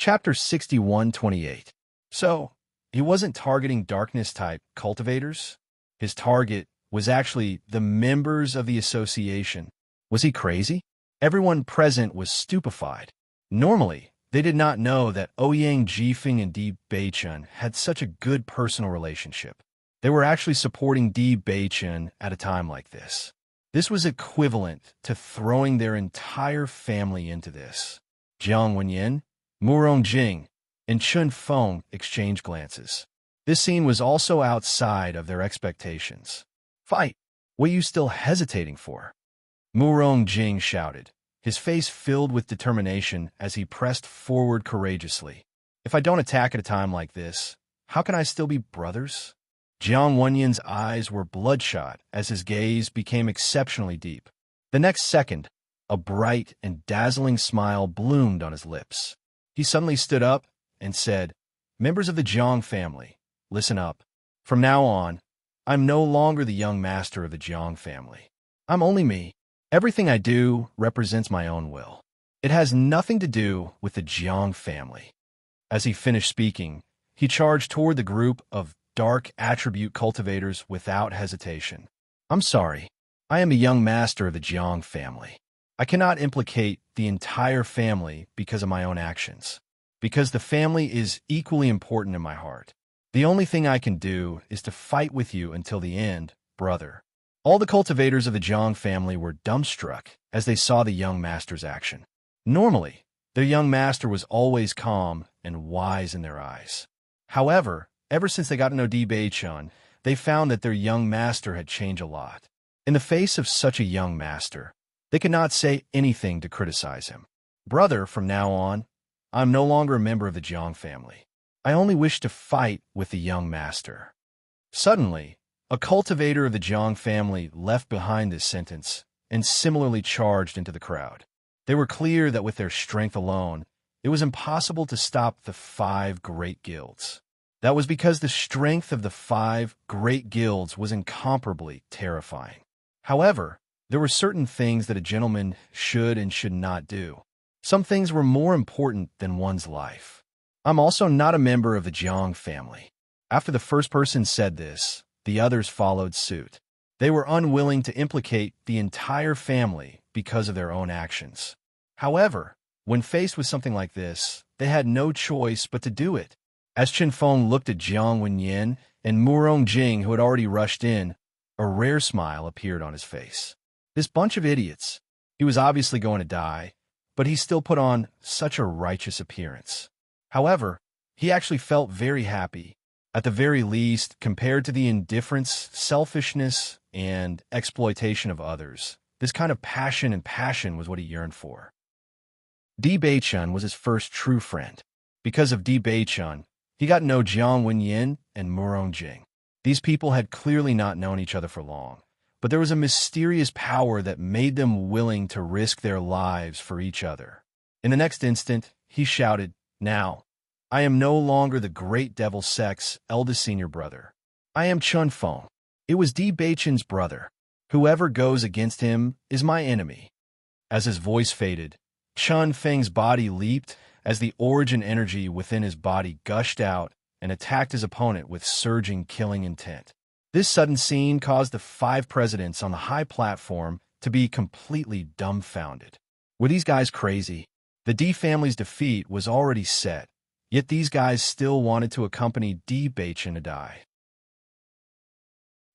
Chapter 61:28. So, he wasn't targeting darkness-type cultivators. His target was actually the members of the association. Was he crazy? Everyone present was stupefied. Normally, they did not know that Ouyang Jifeng and Di Beichun had such a good personal relationship. They were actually supporting Di Beichun at a time like this. This was equivalent to throwing their entire family into this. Jiang Wenyan, Murong Jing, and Chun Feng exchanged glances. This scene was also outside of their expectations. "Fight! What are you still hesitating for?" Murong Jing shouted, his face filled with determination as he pressed forward courageously. "If I don't attack at a time like this, how can I still be brothers?" Jiang Wenyan's eyes were bloodshot as his gaze became exceptionally deep. The next second, a bright and dazzling smile bloomed on his lips. He suddenly stood up and said, "Members of the Jiang family, listen up. From now on, I'm no longer the young master of the Jiang family. I'm only me. Everything I do represents my own will. It has nothing to do with the Jiang family." As he finished speaking, he charged toward the group of dark attribute cultivators without hesitation. "I'm sorry. I am a young master of the Jiang family. I cannot implicate the entire family because of my own actions, because the family is equally important in my heart. The only thing I can do is to fight with you until the end, brother." All the cultivators of the Jiang family were dumbstruck as they saw the young master's action. Normally, their young master was always calm and wise in their eyes. However, ever since they got to know Di Beichun, they found that their young master had changed a lot. In the face of such a young master, they could not say anything to criticize him. "Brother, from now on, I'm no longer a member of the Jiang family. I only wish to fight with the young master." Suddenly, a cultivator of the Jiang family left behind this sentence and similarly charged into the crowd. They were clear that with their strength alone, it was impossible to stop the 5 great guilds. That was because the strength of the 5 great guilds was incomparably terrifying. However, there were certain things that a gentleman should and should not do. Some things were more important than one's life. "I'm also not a member of the Jiang family." After the first person said this, the others followed suit. They were unwilling to implicate the entire family because of their own actions. However, when faced with something like this, they had no choice but to do it. As Chen Feng looked at Jiang Wenyan and Murong Jing, who had already rushed in, a rare smile appeared on his face. This bunch of idiots. He was obviously going to die, but he still put on such a righteous appearance. However, he actually felt very happy. At the very least, compared to the indifference, selfishness, and exploitation of others, this kind of passion was what he yearned for. Di Beichun was his first true friend. Because of Di Beichun, he got to know Jiang Wenyan and Murong Jing. These people had clearly not known each other for long, but there was a mysterious power that made them willing to risk their lives for each other. In the next instant, he shouted, "Now, I am no longer the great devil Sek's eldest senior brother. I am Chun Feng." It was Di Beichun's brother. "Whoever goes against him is my enemy." As his voice faded, Chun Feng's body leaped as the origin energy within his body gushed out and attacked his opponent with surging killing intent. This sudden scene caused the 5 presidents on the high platform to be completely dumbfounded. Were these guys crazy? The Di family's defeat was already set, yet these guys still wanted to accompany Di Beichun to die.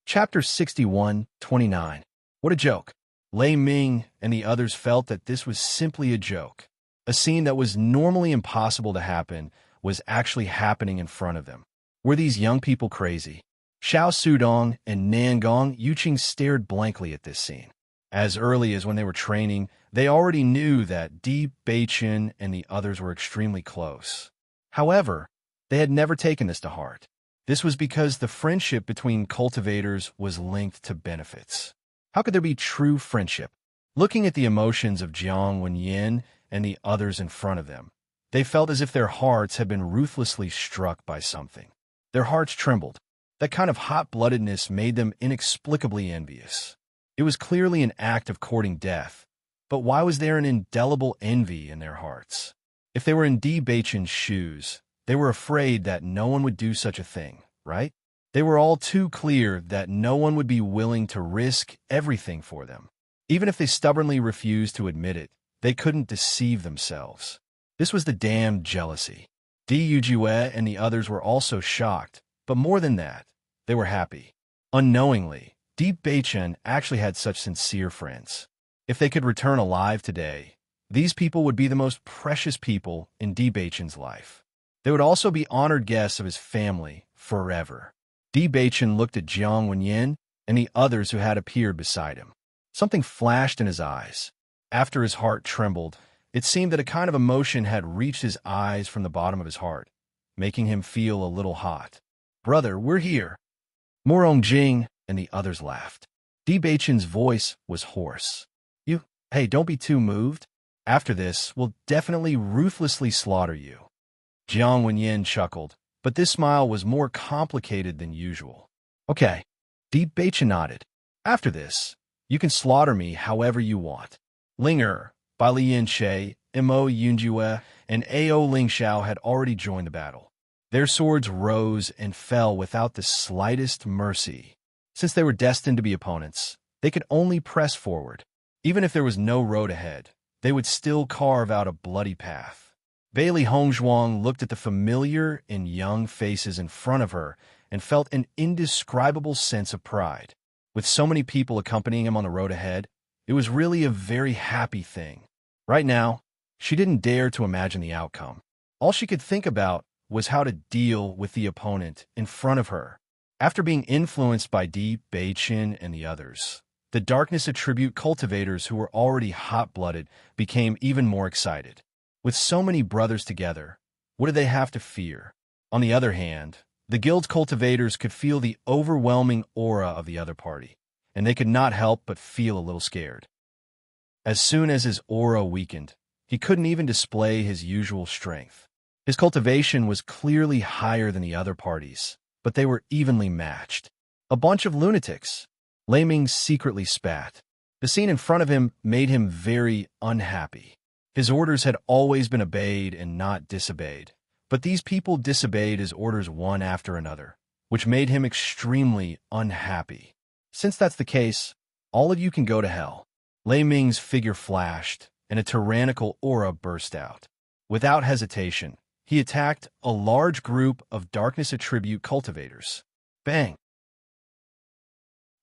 Chapter 61:29. What a joke. Lei Ming and the others felt that this was simply a joke. A scene that was normally impossible to happen was actually happening in front of them. Were these young people crazy? Xiao Sudong and Nangong Yuqing stared blankly at this scene. As early as when they were training, they already knew that Di Beichun and the others were extremely close. However, they had never taken this to heart. This was because the friendship between cultivators was linked to benefits. How could there be true friendship? Looking at the emotions of Jiang Wenyan and the others in front of them, they felt as if their hearts had been ruthlessly struck by something. Their hearts trembled. That kind of hot-bloodedness made them inexplicably envious. It was clearly an act of courting death, but why was there an indelible envy in their hearts? If they were in Di Baichen's shoes, they were afraid that no one would do such a thing, right? They were all too clear that no one would be willing to risk everything for them. Even if they stubbornly refused to admit it, they couldn't deceive themselves. This was the damned jealousy. Di Yujue and the others were also shocked, but more than that, they were happy. Unknowingly, Di Baichen actually had such sincere friends. If they could return alive today, these people would be the most precious people in Di Baichen's life. They would also be honored guests of his family forever. Di Baichen looked at Jiang Wenyin and the others who had appeared beside him. Something flashed in his eyes. After his heart trembled, it seemed that a kind of emotion had reached his eyes from the bottom of his heart, making him feel a little hot. "Brother, we're here." Morong Jing and the others laughed. Di Baichen's voice was hoarse. Hey, don't be too moved. After this, we'll definitely ruthlessly slaughter you." Jiang Wenyin chuckled, but this smile was more complicated than usual. "Okay." Di Baichen nodded. "After this, you can slaughter me however you want." Linger, Balian Che, Mo Yunjue, and Ao Lingxiao had already joined the battle. Their swords rose and fell without the slightest mercy. Since they were destined to be opponents, they could only press forward. Even if there was no road ahead, they would still carve out a bloody path. Bailey Hongzhuang looked at the familiar and young faces in front of her and felt an indescribable sense of pride. With so many people accompanying him on the road ahead, it was really a very happy thing. Right now, she didn't dare to imagine the outcome. All she could think about was how to deal with the opponent in front of her. After being influenced by Di Baichen and the others, the darkness attribute cultivators who were already hot-blooded became even more excited. With so many brothers together, what did they have to fear? On the other hand, the guild's cultivators could feel the overwhelming aura of the other party, and they could not help but feel a little scared. As soon as his aura weakened, he couldn't even display his usual strength. His cultivation was clearly higher than the other parties, but they were evenly matched. A bunch of lunatics. Lei Ming secretly spat. The scene in front of him made him very unhappy. His orders had always been obeyed and not disobeyed, but these people disobeyed his orders one after another, which made him extremely unhappy. "Since that's the case, all of you can go to hell." Lei Ming's figure flashed, and a tyrannical aura burst out. Without hesitation, he attacked a large group of darkness attribute cultivators. Bang!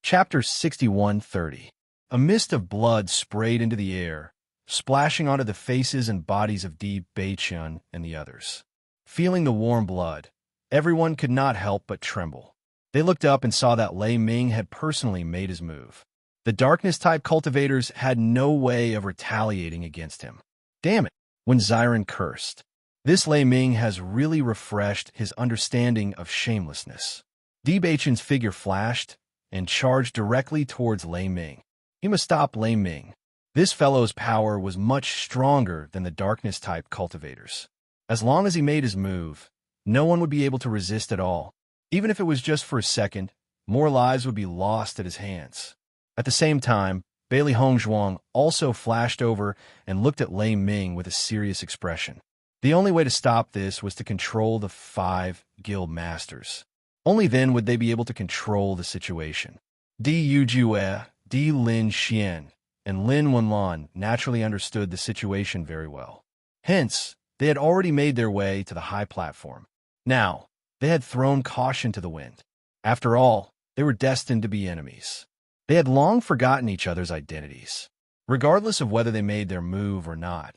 Chapter 61:30. A mist of blood sprayed into the air, splashing onto the faces and bodies of Di Baichen and the others. Feeling the warm blood, everyone could not help but tremble. They looked up and saw that Lei Ming had personally made his move. The darkness-type cultivators had no way of retaliating against him. Damn it, when Xiren cursed. This Lei Ming has really refreshed his understanding of shamelessness. Di Baichen's figure flashed and charged directly towards Lei Ming. He must stop Lei Ming. This fellow's power was much stronger than the darkness-type cultivators. As long as he made his move, no one would be able to resist at all. Even if it was just for a second, more lives would be lost at his hands. At the same time, Bailey Hongzhuang also flashed over and looked at Lei Ming with a serious expression. The only way to stop this was to control the 5 guild masters. Only then would they be able to control the situation. Di Yujue, Di Lin Xian, and Lin Wenlan naturally understood the situation very well. Hence, they had already made their way to the high platform. Now, they had thrown caution to the wind. After all, they were destined to be enemies. They had long forgotten each other's identities, regardless of whether they made their move or not.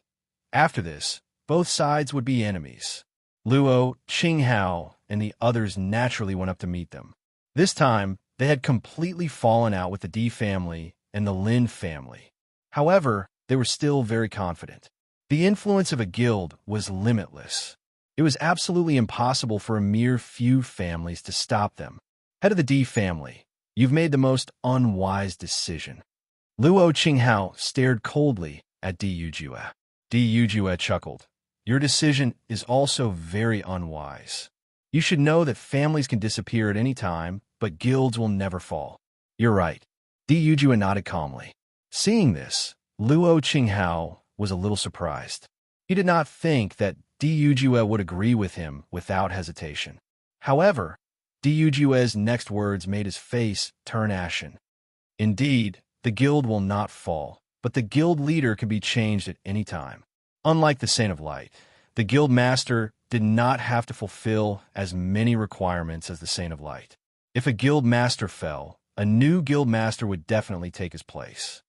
After this, both sides would be enemies. Luo, Qinghao, and the others naturally went up to meet them. This time, they had completely fallen out with the Di family and the Lin family. However, they were still very confident. The influence of a guild was limitless. It was absolutely impossible for a mere few families to stop them. Head of the Di family, you've made the most unwise decision. Luo Qinghao stared coldly at Di Yujue. Di Yujue chuckled. Your decision is also very unwise. You should know that families can disappear at any time, but guilds will never fall. You're right. Di Yujue nodded calmly. Seeing this, Luo Qinghao was a little surprised. He did not think that Dujue would agree with him without hesitation. However, Dujue's next words made his face turn ashen. Indeed, the guild will not fall, but the guild leader can be changed at any time. Unlike the Saint of Light, the guild master did not have to fulfill as many requirements as the Saint of Light. If a guild master fell, a new guild master would definitely take his place.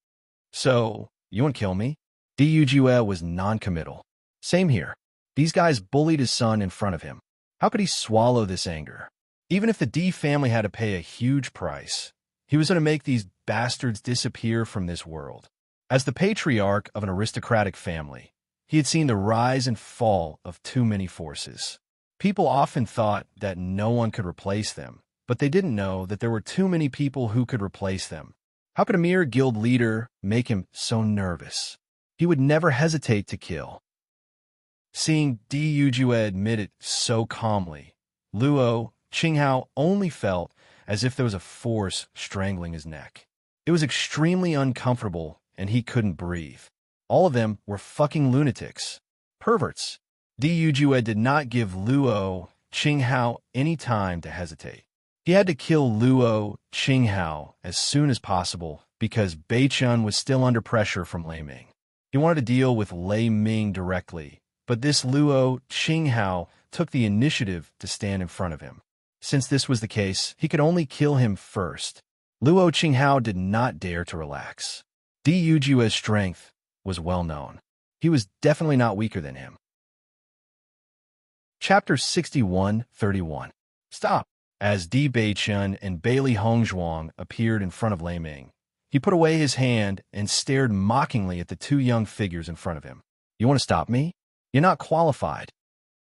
So, you want to kill me? Dujue was non-committal. Same here. These guys bullied his son in front of him. How could he swallow this anger? Even if the D family had to pay a huge price, he was going to make these bastards disappear from this world. As the patriarch of an aristocratic family, he had seen the rise and fall of too many forces. People often thought that no one could replace them, but they didn't know that there were too many people who could replace them. How could a mere guild leader make him so nervous? He would never hesitate to kill. Seeing Dujue admit it so calmly, Luo Qinghao only felt as if there was a force strangling his neck. It was extremely uncomfortable, and he couldn't breathe. All of them were fucking lunatics. Perverts. Dujue did not give Luo Qinghao any time to hesitate. He had to kill Luo Qinghao as soon as possible because Beichun was still under pressure from Lei Ming. He wanted to deal with Lei Ming directly, but this Luo Qinghao took the initiative to stand in front of him. Since this was the case, he could only kill him first. Luo Qinghao did not dare to relax. Dujue's strength was well known. He was definitely not weaker than him. Chapter 61:31. Stop! As Di Beichun and Bailey Hongzhuang appeared in front of Lei Ming, he put away his hand and stared mockingly at the two young figures in front of him. You want to stop me? You're not qualified.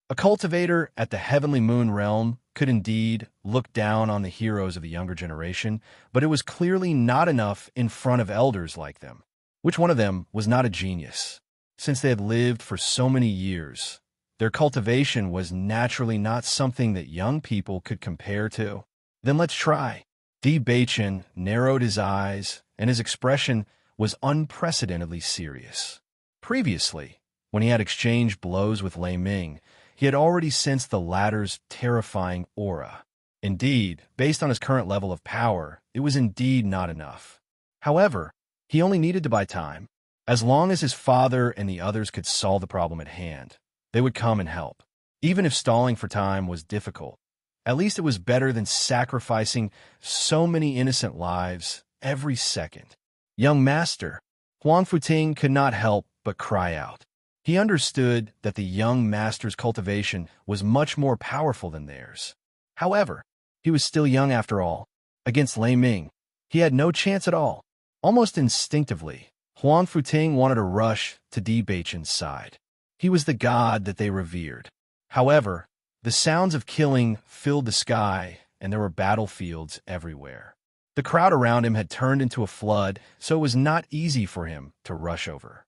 A cultivator at the Heavenly Moon Realm could indeed look down on the heroes of the younger generation, but it was clearly not enough in front of elders like them. Which one of them was not a genius? Since they had lived for so many years, their cultivation was naturally not something that young people could compare to. Then let's try. Di Beichun narrowed his eyes, and his expression was unprecedentedly serious. Previously, when he had exchanged blows with Lei Ming, he had already sensed the latter's terrifying aura. Indeed, based on his current level of power, it was indeed not enough. However, he only needed to buy time. As long as his father and the others could solve the problem at hand, they would come and help. Even if stalling for time was difficult, at least it was better than sacrificing so many innocent lives every second. Young master, Huang Futing could not help but cry out. He understood that the young master's cultivation was much more powerful than theirs. However, he was still young after all. Against Lei Ming, he had no chance at all. Almost instinctively, Huang Futing wanted to rush to Di Beichun's side. He was the god that they revered. However, the sounds of killing filled the sky, and there were battlefields everywhere. The crowd around him had turned into a flood, so it was not easy for him to rush over.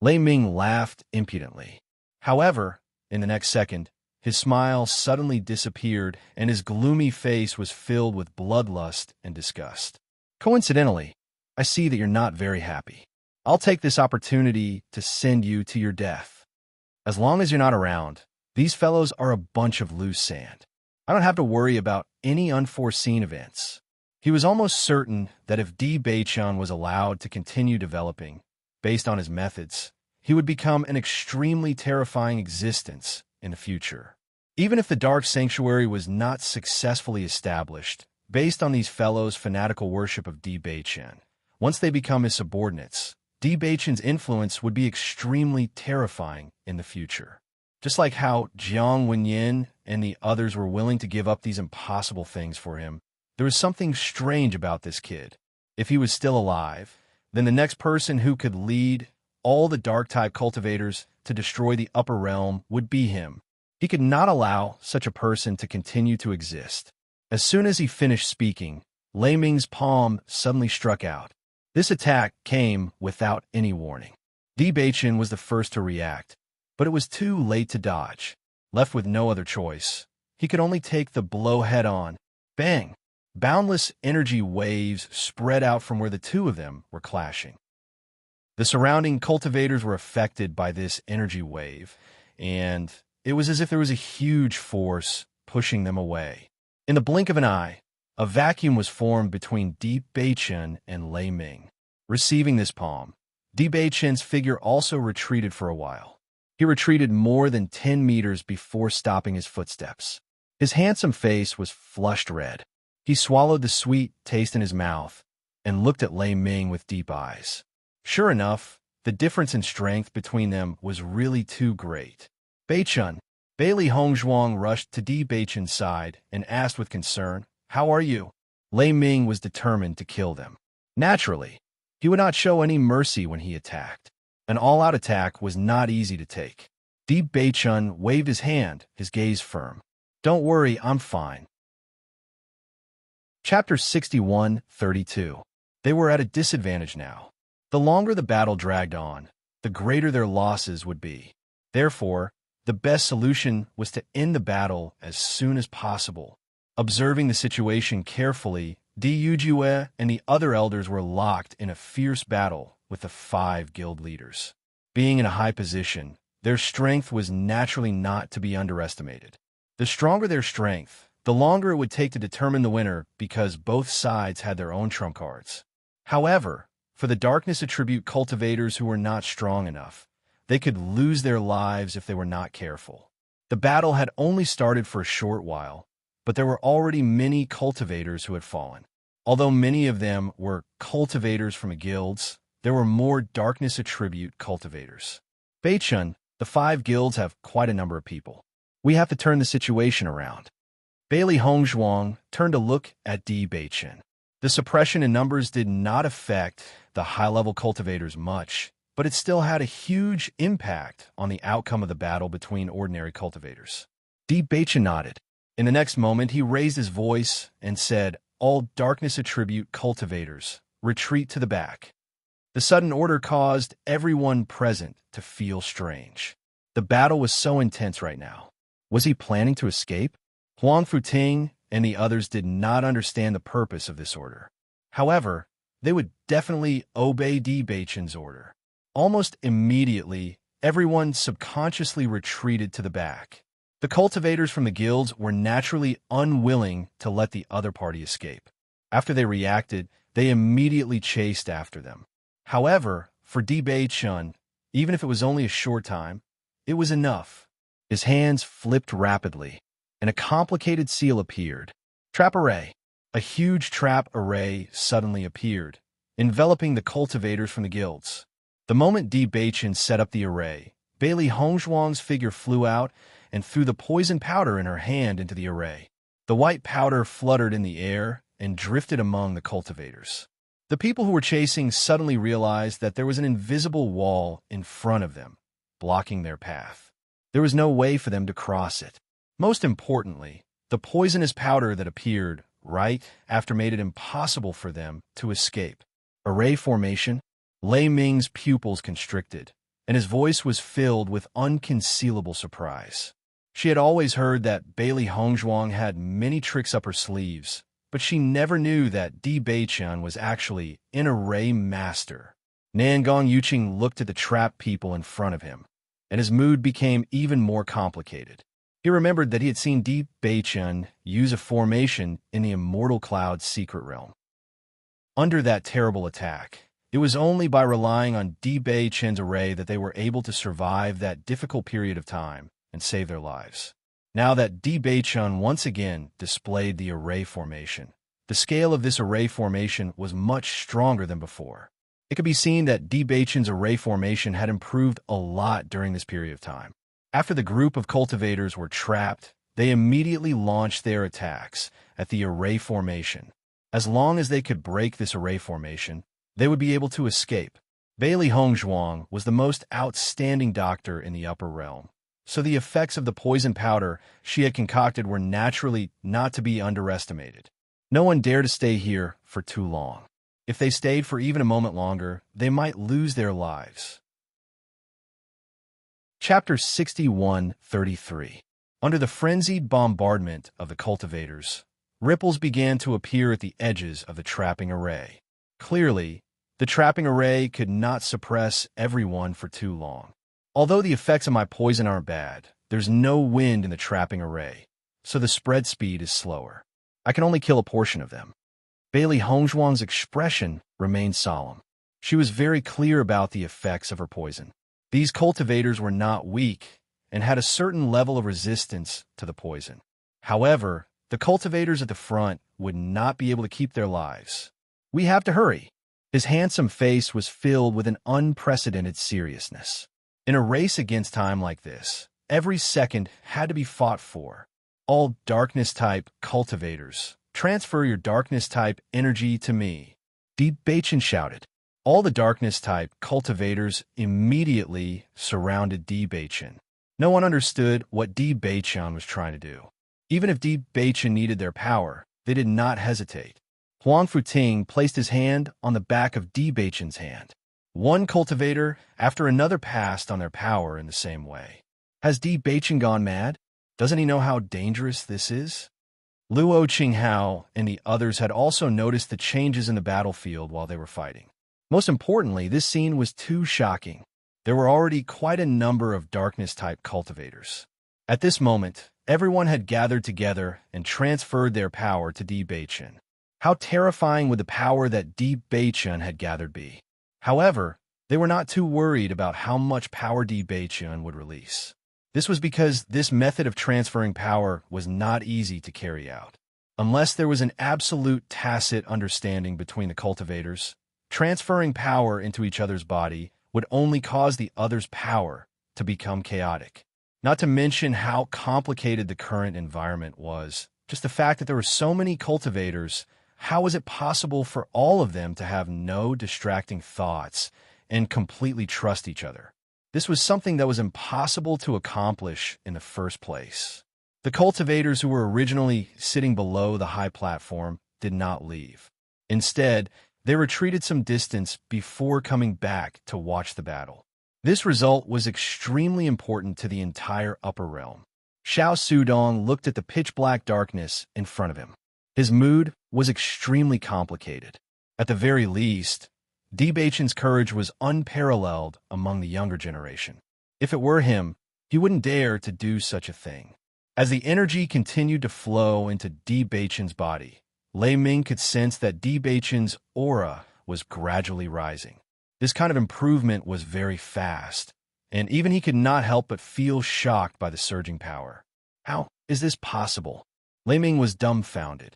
Lei Ming laughed impudently. However, in the next second, his smile suddenly disappeared, and his gloomy face was filled with bloodlust and disgust. Coincidentally, I see that you're not very happy. I'll take this opportunity to send you to your death. As long as you're not around, these fellows are a bunch of loose sand. I don't have to worry about any unforeseen events. He was almost certain that if Di Beichun was allowed to continue developing, based on his methods, he would become an extremely terrifying existence in the future. Even if the Dark Sanctuary was not successfully established, based on these fellows' fanatical worship of Di Beichun, once they become his subordinates, Di Beichun's influence would be extremely terrifying in the future. Just like how Jiang Wenyin and the others were willing to give up these impossible things for him, there was something strange about this kid. If he was still alive, then the next person who could lead all the Dark-type cultivators to destroy the upper realm would be him. He could not allow such a person to continue to exist. As soon as he finished speaking, Lei Ming's palm suddenly struck out. This attack came without any warning. Di Beichun was the first to react, but it was too late to dodge. Left with no other choice, he could only take the blow head-on. Bang! Boundless energy waves spread out from where the two of them were clashing. The surrounding cultivators were affected by this energy wave, and it was as if there was a huge force pushing them away. In the blink of an eye, a vacuum was formed between Di Beichen and Lei Ming. Receiving this palm, Di Beichen's figure also retreated for a while. He retreated more than 10 meters before stopping his footsteps. His handsome face was flushed red. He swallowed the sweet taste in his mouth and looked at Lei Ming with deep eyes. Sure enough, the difference in strength between them was really too great. Beichen, Bailey Hongzhuang rushed to Di Beichen's side and asked with concern, "How are you?" Lei Ming was determined to kill them. Naturally, he would not show any mercy when he attacked. An all-out attack was not easy to take. Di Beichen waved his hand, his gaze firm. "Don't worry, I'm fine." Chapter 61:32. They were at a disadvantage now. The longer the battle dragged on, the greater their losses would be. Therefore, the best solution was to end the battle as soon as possible. Observing the situation carefully, Di Yujue and the other elders were locked in a fierce battle with the 5 guild leaders. Being in a high position, their strength was naturally not to be underestimated. The stronger their strength, the longer it would take to determine the winner because both sides had their own trump cards. However, for the darkness attribute cultivators who were not strong enough, they could lose their lives if they were not careful. The battle had only started for a short while, but there were already many cultivators who had fallen. Although many of them were cultivators from the guilds, there were more darkness attribute cultivators. Beichen, the 5 guilds have quite a number of people. We have to turn the situation around. Bailey Hongzhuang turned to look at Di Beichen. The suppression in numbers did not affect the high-level cultivators much, but it still had a huge impact on the outcome of the battle between ordinary cultivators. Di Beichen nodded. In the next moment, he raised his voice and said, "All darkness attribute cultivators, retreat to the back." The sudden order caused everyone present to feel strange. The battle was so intense right now. Was he planning to escape? Huang Futing and the others did not understand the purpose of this order. However, they would definitely obey Di Beichen's order. Almost immediately, everyone subconsciously retreated to the back. The cultivators from the guilds were naturally unwilling to let the other party escape. After they reacted, they immediately chased after them. However, for Di Beichen, even if it was only a short time, it was enough. His hands flipped rapidly, and a complicated seal appeared. Trap array. A huge trap array suddenly appeared, enveloping the cultivators from the guilds. The moment Di Beichen set up the array, Bailey Hongzhuang's figure flew out and threw the poison powder in her hand into the array. The white powder fluttered in the air and drifted among the cultivators. The people who were chasing suddenly realized that there was an invisible wall in front of them, blocking their path. There was no way for them to cross it. Most importantly, the poisonous powder that appeared right after made it impossible for them to escape. Array formation. Lei Ming's pupils constricted, and his voice was filled with unconcealable surprise. She had always heard that Bailey Hongzhuang had many tricks up her sleeves, but she never knew that Di Beichen was actually an array master. Nangong Yuqing looked at the trapped people in front of him, and his mood became even more complicated. He remembered that he had seen Di Beichen use a formation in the Immortal Cloud's secret realm. Under that terrible attack, it was only by relying on Di Beichen's array that they were able to survive that difficult period of time and save their lives. Now that Di Beichen once again displayed the array formation, the scale of this array formation was much stronger than before. It could be seen that Di Beichen's array formation had improved a lot during this period of time. After the group of cultivators were trapped, they immediately launched their attacks at the array formation. As long as they could break this array formation, they would be able to escape. Bailey Hongzhuang was the most outstanding doctor in the upper realm, so the effects of the poison powder she had concocted were naturally not to be underestimated. No one dared to stay here for too long. If they stayed for even a moment longer, they might lose their lives. Chapter 61:33. Under the frenzied bombardment of the cultivators, ripples began to appear at the edges of the trapping array. Clearly, The trapping array could not suppress everyone for too long. Although the effects of my poison aren't bad, there's no wind in the trapping array, so the spread speed is slower. I can only kill a portion of them. Bailey Hongzhuang's expression remained solemn. She was very clear about the effects of her poison. These cultivators were not weak and had a certain level of resistance to the poison. However, the cultivators at the front would not be able to keep their lives. We have to hurry. His handsome face was filled with an unprecedented seriousness. In a race against time like this, every second had to be fought for. All darkness-type cultivators, transfer your darkness-type energy to me. Deep Baichen shouted. All the darkness-type cultivators immediately surrounded Di Baichen. No one understood what Di Baichen was trying to do. Even if Di Baichen needed their power, they did not hesitate. Huang Futing placed his hand on the back of Di Baichen's hand. One cultivator after another passed on their power in the same way. Has Di Baichen gone mad? Doesn't he know how dangerous this is? Luo Qinghao and the others had also noticed the changes in the battlefield while they were fighting. Most importantly, this scene was too shocking. There were already quite a number of darkness-type cultivators. At this moment, everyone had gathered together and transferred their power to Di Baichen. How terrifying would the power that Di Baichen had gathered be? However, they were not too worried about how much power Di Baichen would release. This was because this method of transferring power was not easy to carry out. Unless there was an absolute tacit understanding between the cultivators, transferring power into each other's body would only cause the other's power to become chaotic. Not to mention how complicated the current environment was. Just the fact that there were so many cultivators, how was it possible for all of them to have no distracting thoughts and completely trust each other? This was something that was impossible to accomplish in the first place. The cultivators who were originally sitting below the high platform did not leave. Instead, they retreated some distance before coming back to watch the battle. This result was extremely important to the entire upper realm. Xiao Sudong looked at the pitch-black darkness in front of him. His mood was extremely complicated. At the very least, Di Baichen's courage was unparalleled among the younger generation. If it were him, he wouldn't dare to do such a thing. As the energy continued to flow into Di Baichen's body, Lei Ming could sense that Di Baichen's aura was gradually rising. This kind of improvement was very fast, and even he could not help but feel shocked by the surging power. How is this possible? Lei Ming was dumbfounded.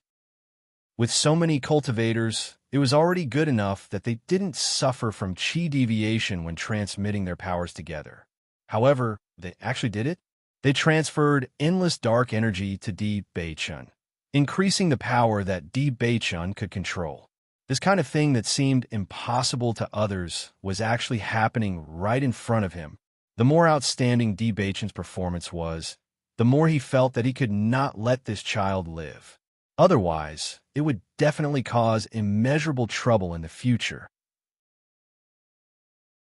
With so many cultivators, it was already good enough that they didn't suffer from qi deviation when transmitting their powers together. However, they actually did it. They transferred endless dark energy to Di Baichen, increasing the power that Di Baichen could control. This kind of thing that seemed impossible to others was actually happening right in front of him. The more outstanding Di Baichen's performance was, the more he felt that he could not let this child live. Otherwise, it would definitely cause immeasurable trouble in the future.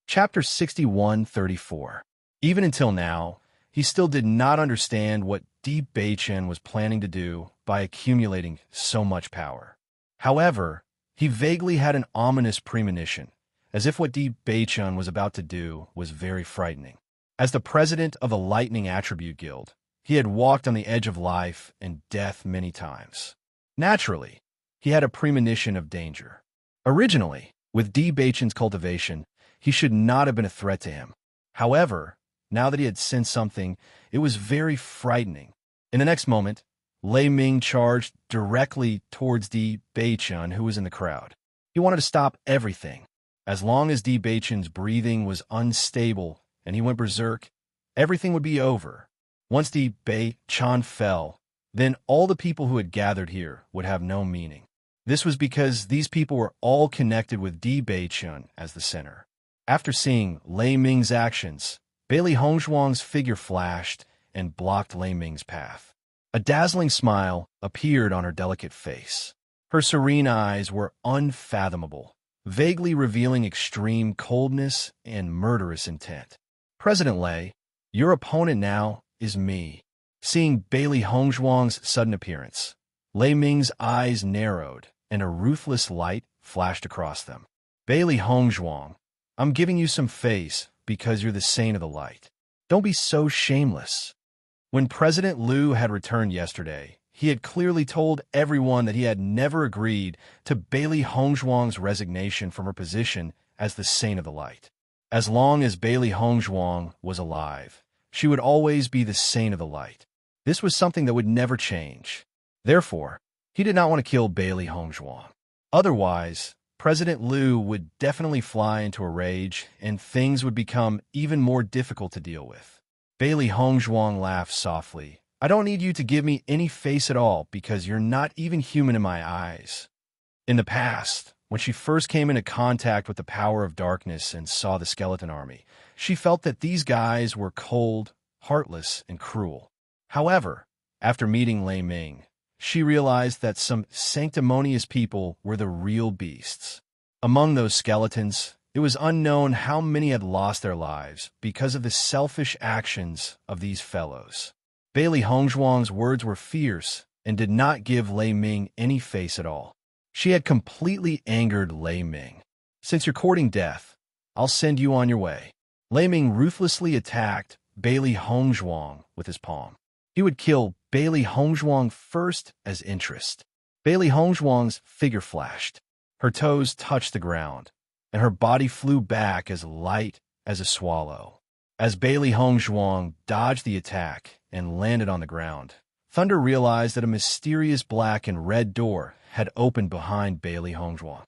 Chapter 61-34. Even until now, he still did not understand what Di Baichen was planning to do by accumulating so much power. However, he vaguely had an ominous premonition, as if what Di Baichen was about to do was very frightening. As the president of the Lightning Attribute Guild, he had walked on the edge of life and death many times. Naturally, he had a premonition of danger. Originally, with Di Baichen's cultivation, he should not have been a threat to him. However, now that he had sensed something, it was very frightening. In the next moment, Lei Ming charged directly towards Di Baichen, who was in the crowd. He wanted to stop everything. As long as Di Baichen's breathing was unstable and he went berserk, everything would be over. Once Di Baichen fell, then all the people who had gathered here would have no meaning. This was because these people were all connected with Di Baichen as the center. After seeing Lei Ming's actions, Bailey Hongzhuang's figure flashed and blocked Lei Ming's path. A dazzling smile appeared on her delicate face. Her serene eyes were unfathomable, vaguely revealing extreme coldness and murderous intent. President Lei, your opponent now is me. Seeing Bailey Hongzhuang's sudden appearance, Lei Ming's eyes narrowed and a ruthless light flashed across them. Bailey Hongzhuang, I'm giving you some face because you're the saint of the light. Don't be so shameless. When President Liu had returned yesterday, he had clearly told everyone that he had never agreed to Bailey Hongzhuang's resignation from her position as the saint of the light. As long as Bailey Hongzhuang was alive, she would always be the saint of the light. This was something that would never change. Therefore, he did not want to kill Bailey Hongzhuang. Otherwise, President Liu would definitely fly into a rage, and things would become even more difficult to deal with. Bailey Hongzhuang laughed softly. I don't need you to give me any face at all because you're not even human in my eyes. In the past, when she first came into contact with the power of darkness and saw the skeleton army, she felt that these guys were cold, heartless, and cruel. However, after meeting Lei Ming, she realized that some sanctimonious people were the real beasts. Among those skeletons, it was unknown how many had lost their lives because of the selfish actions of these fellows. Bailey Hongzhuang's words were fierce and did not give Lei Ming any face at all. She had completely angered Lei Ming. Since you're courting death, I'll send you on your way. Lei Ming ruthlessly attacked Bailey Hongzhuang with his palm. He would kill Bailey Hongzhuang first as interest. Bailey Hongzhuang's figure flashed. Her toes touched the ground, and her body flew back as light as a swallow. As Bailey Hongzhuang dodged the attack and landed on the ground, Thunder realized that a mysterious black and red door had opened behind Bailey Hongzhuang.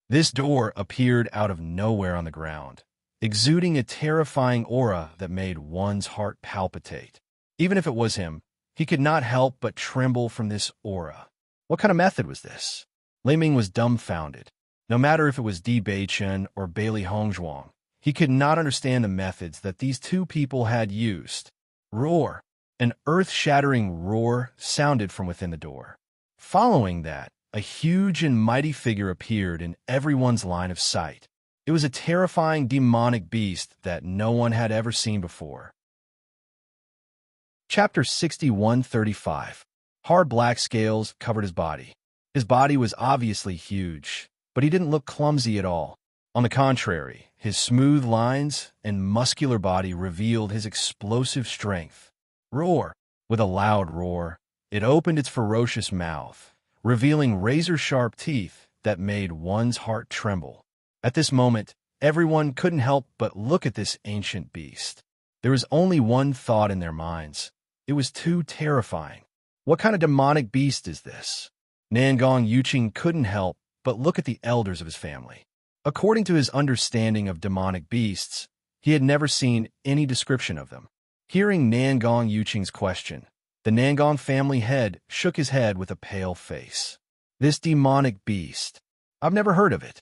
This door appeared out of nowhere on the ground, exuding a terrifying aura that made one's heart palpitate. Even if it was him, he could not help but tremble from this aura. What kind of method was this? Lei Ming was dumbfounded. No matter if it was Di Beichen or Bailey Hongzhuang, he could not understand the methods that these two people had used. Roar! An earth-shattering roar sounded from within the door. Following that, a huge and mighty figure appeared in everyone's line of sight. It was a terrifying demonic beast that no one had ever seen before. Chapter 6135. Hard black scales covered his body. His body was obviously huge, but he didn't look clumsy at all. On the contrary, his smooth lines and muscular body revealed his explosive strength. Roar! With a loud roar, it opened its ferocious mouth, revealing razor-sharp teeth that made one's heart tremble. At this moment, everyone couldn't help but look at this ancient beast. There was only one thought in their minds. It was too terrifying. What kind of demonic beast is this? Nangong Yuqing couldn't help but look at the elders of his family. According to his understanding of demonic beasts, he had never seen any description of them. Hearing Nangong Yuqing's question, the Nangong family head shook his head with a pale face. This demonic beast, I've never heard of it.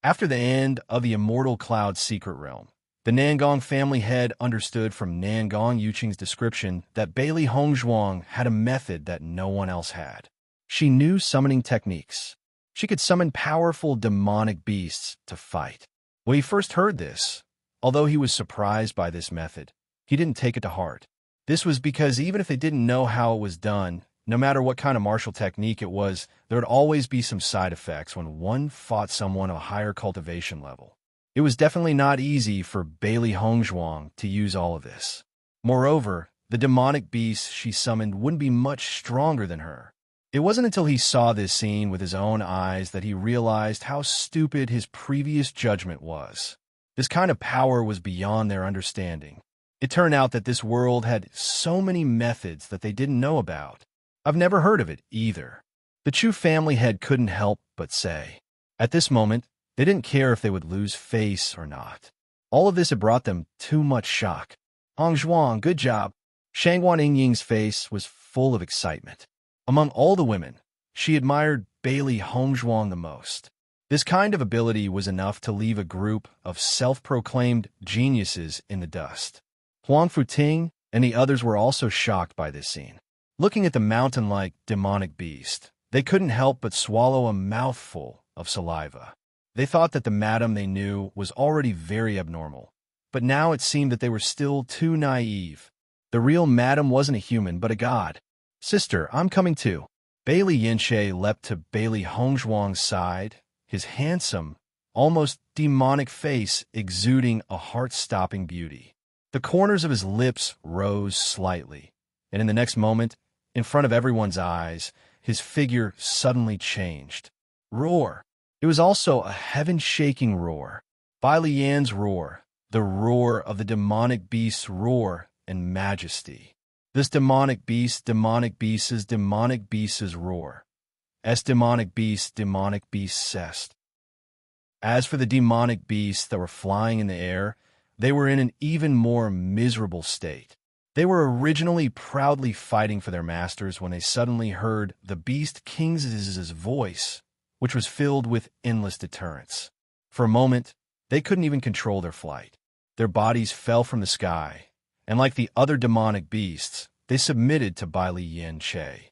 After the end of the Immortal Cloud Secret Realm, the Nangong family head understood from Nangong Yuqing's description that Bailey Hongzhuang had a method that no one else had. She knew summoning techniques. She could summon powerful demonic beasts to fight. When he first heard this, although he was surprised by this method, he didn't take it to heart. This was because even if they didn't know how it was done, no matter what kind of martial technique it was, there would always be some side effects when one fought someone of a higher cultivation level. It was definitely not easy for Bailey Hongzhuang to use all of this. Moreover, the demonic beasts she summoned wouldn't be much stronger than her. It wasn't until he saw this scene with his own eyes that he realized how stupid his previous judgment was. This kind of power was beyond their understanding. It turned out that this world had so many methods that they didn't know about. I've never heard of it either. The Chu family head couldn't help but say. At this moment, they didn't care if they would lose face or not. All of this had brought them too much shock. Hongzhuang, good job. Shangguan Yingying's face was full of excitement. Among all the women, she admired Bailey Hongzhuang the most. This kind of ability was enough to leave a group of self-proclaimed geniuses in the dust. Huang Futing and the others were also shocked by this scene. Looking at the mountain-like demonic beast, they couldn't help but swallow a mouthful of saliva. They thought that the madam they knew was already very abnormal, but now it seemed that they were still too naive. The real madam wasn't a human, but a god. Sister, I'm coming too. Bailey Yinshe leapt to Bailey Hongzhuang's side, his handsome, almost demonic face exuding a heart-stopping beauty. The corners of his lips rose slightly, and in the next moment, in front of everyone's eyes, his figure suddenly changed. Roar! It was also a heaven-shaking roar. Bai Lian's roar, the roar of the demonic beast's roar and majesty. This demonic beast's roar. Demonic beast cest. As for the demonic beasts that were flying in the air, they were in an even more miserable state. They were originally proudly fighting for their masters when they suddenly heard the Beast King's voice, which was filled with endless deterrence. For a moment, they couldn't even control their flight. Their bodies fell from the sky, and like the other demonic beasts, they submitted to Bai Lian Che.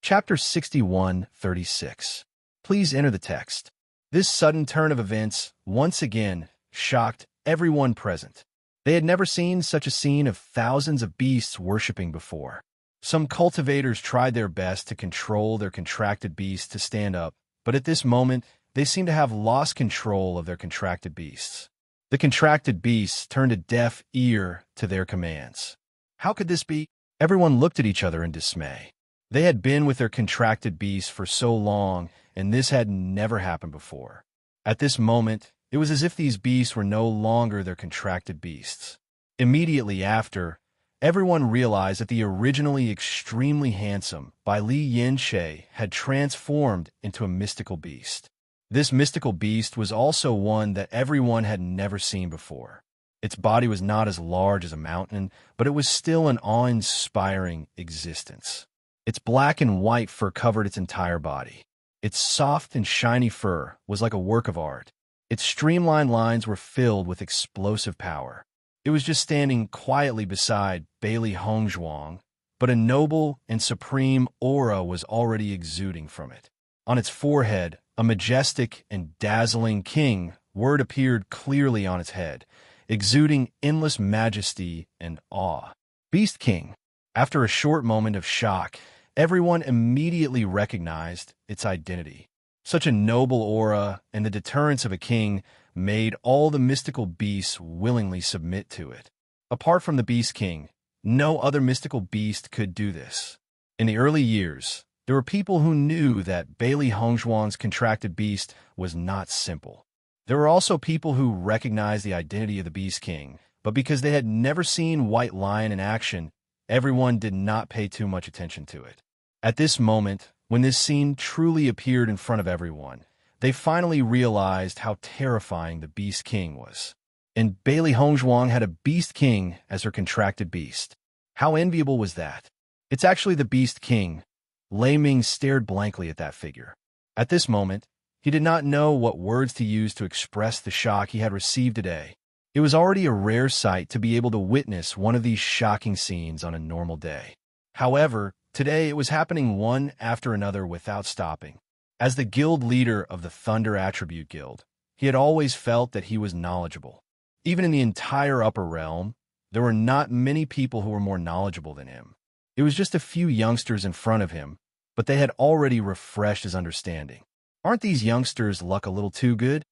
Chapter 61:36. Please enter the text. This sudden turn of events once again shocked everyone present. They had never seen such a scene of thousands of beasts worshipping before. Some cultivators tried their best to control their contracted beasts to stand up, but at this moment, they seemed to have lost control of their contracted beasts. The contracted beasts turned a deaf ear to their commands. How could this be? Everyone looked at each other in dismay. They had been with their contracted beasts for so long, and this had never happened before. At this moment, it was as if these beasts were no longer their contracted beasts. Immediately after, everyone realized that the originally extremely handsome Bai Lian Che had transformed into a mystical beast. This mystical beast was also one that everyone had never seen before. Its body was not as large as a mountain, but it was still an awe-inspiring existence. Its black and white fur covered its entire body. Its soft and shiny fur was like a work of art. Its streamlined lines were filled with explosive power. It was just standing quietly beside Bailey Hongzhuang, but a noble and supreme aura was already exuding from it. On its forehead, a majestic and dazzling king word appeared clearly on its head, exuding endless majesty and awe. Beast King. After a short moment of shock, everyone immediately recognized its identity. Such a noble aura and the deterrence of a king made all the mystical beasts willingly submit to it. Apart from the Beast King, no other mystical beast could do this. In the early years, there were people who knew that Bailey Hongzhuang's contracted beast was not simple. There were also people who recognized the identity of the Beast King, but because they had never seen White Lion in action, everyone did not pay too much attention to it. At this moment, when this scene truly appeared in front of everyone, they finally realized how terrifying the Beast King was. And Bailey Hongzhuang had a Beast King as her contracted beast. How enviable was that? It's actually the Beast King. Lei Ming stared blankly at that figure. At this moment, he did not know what words to use to express the shock he had received today. It was already a rare sight to be able to witness one of these shocking scenes on a normal day. However, today it was happening one after another without stopping. As the guild leader of the Thunder Attribute Guild, he had always felt that he was knowledgeable. Even in the entire upper realm, there were not many people who were more knowledgeable than him. It was just a few youngsters in front of him, but they had already refreshed his understanding. Aren't these youngsters' luck a little too good?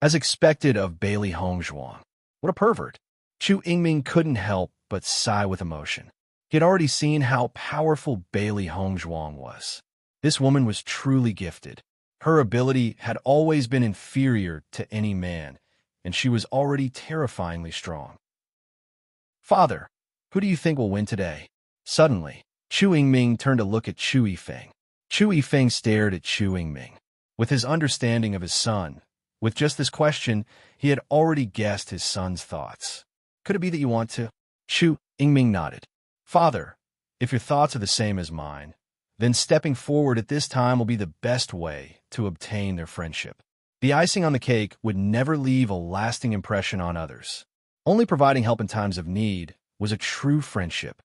As expected of Bailey Hongzhuang. What a pervert. Chu Yingming couldn't help but sigh with emotion. He had already seen how powerful Bailey Hongzhuang was. This woman was truly gifted. Her ability had always been inferior to any man, and she was already terrifyingly strong. Father, who do you think will win today? Suddenly, Chu Yingming turned to look at Chu Yifeng. Chu Yifeng stared at Chu Yingming. With his understanding of his son, with just this question, he had already guessed his son's thoughts. Could it be that you want to? Chu Yingming nodded. Father, if your thoughts are the same as mine, then stepping forward at this time will be the best way to obtain their friendship. The icing on the cake would never leave a lasting impression on others. Only providing help in times of need was a true friendship.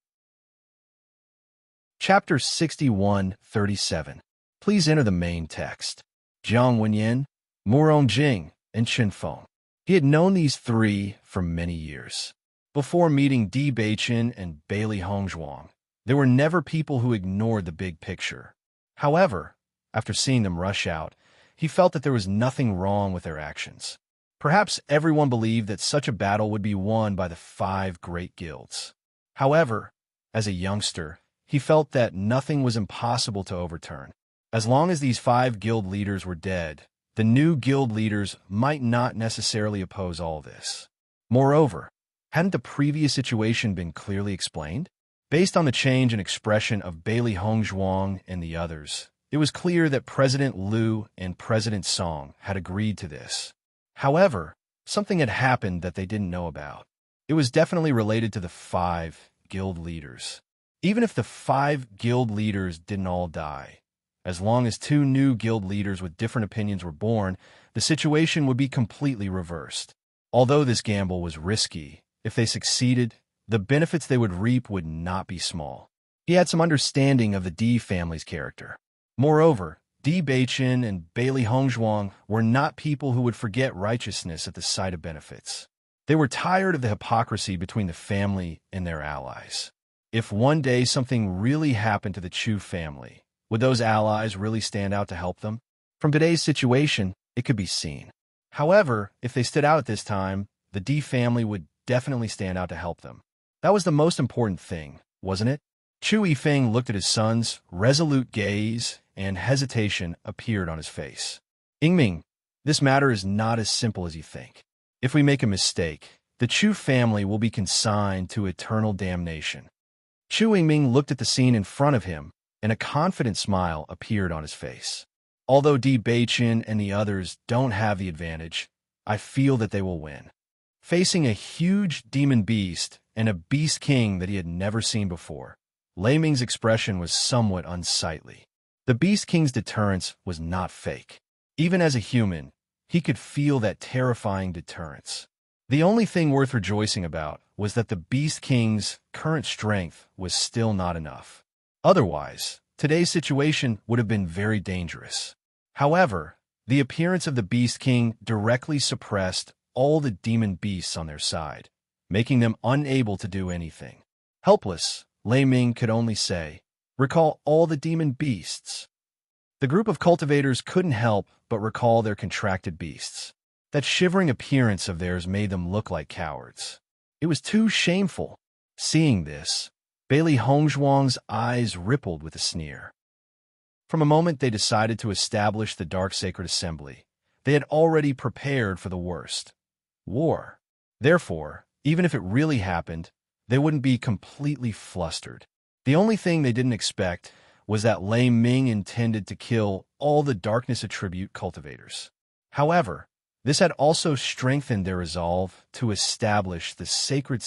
Chapter 61:37. Please enter the main text. Jiang Wenyan, Muron Jing, and Chen Feng. He had known these three for many years. Before meeting Di Beichen and Bailey Hongzhuang, there were never people who ignored the big picture. However, after seeing them rush out, he felt that there was nothing wrong with their actions. Perhaps everyone believed that such a battle would be won by the 5 great guilds. However, as a youngster, he felt that nothing was impossible to overturn. As long as these 5 guild leaders were dead, the new guild leaders might not necessarily oppose all this. Moreover, hadn't the previous situation been clearly explained? Based on the change in expression of Bailey Hongzhuang and the others, it was clear that President Liu and President Song had agreed to this. However, something had happened that they didn't know about. It was definitely related to the 5 guild leaders. Even if the 5 guild leaders didn't all die, as long as 2 new guild leaders with different opinions were born, the situation would be completely reversed. Although this gamble was risky, if they succeeded, the benefits they would reap would not be small. He had some understanding of the D family's character. Moreover, Di Beichen and Bailey Hongzhuang were not people who would forget righteousness at the sight of benefits. They were tired of the hypocrisy between the family and their allies. If one day something really happened to the Chu family, would those allies really stand out to help them? From today's situation, it could be seen. However, if they stood out at this time, the Di family would definitely stand out to help them. That was the most important thing, wasn't it? Chu Yifeng looked at his son's resolute gaze, and hesitation appeared on his face. Yingming, this matter is not as simple as you think. If we make a mistake, the Chu family will be consigned to eternal damnation. Chu Yingming looked at the scene in front of him, and a confident smile appeared on his face. Although Di Beichen and the others don't have the advantage, I feel that they will win. Facing a huge demon beast and a beast king that he had never seen before, Lei Ming's expression was somewhat unsightly. The beast king's deterrence was not fake. Even as a human, he could feel that terrifying deterrence. The only thing worth rejoicing about was that the beast king's current strength was still not enough. Otherwise, today's situation would have been very dangerous. However, the appearance of the beast king directly suppressed all the demon beasts on their side, making them unable to do anything. Helpless, Lei Ming could only say, "Recall all the demon beasts." The group of cultivators couldn't help but recall their contracted beasts. That shivering appearance of theirs made them look like cowards. It was too shameful. Seeing this, Bailey Hongzhuang's eyes rippled with a sneer. From a moment they decided to establish the Dark Sacred Assembly, they had already prepared for the worst. War. Therefore, even if it really happened, they wouldn't be completely flustered. The only thing they didn't expect was that Lei Ming intended to kill all the Darkness Attribute cultivators. However, this had also strengthened their resolve to establish the sacred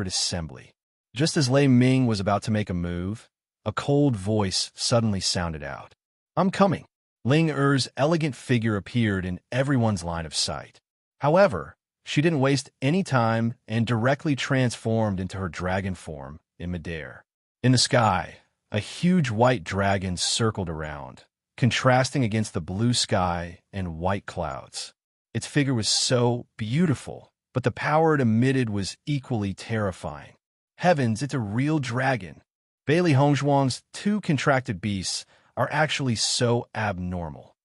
assembly. Just as Lei Ming was about to make a move, a cold voice suddenly sounded out. "I'm coming." Ling Er's elegant figure appeared in everyone's line of sight. However, she didn't waste any time and directly transformed into her dragon form in midair. In the sky, a huge white dragon circled around, contrasting against the blue sky and white clouds. Its figure was so beautiful, but the power it emitted was equally terrifying. Heavens, it's a real dragon. Bailey Hongzhuang's 2 contracted beasts are actually so abnormal.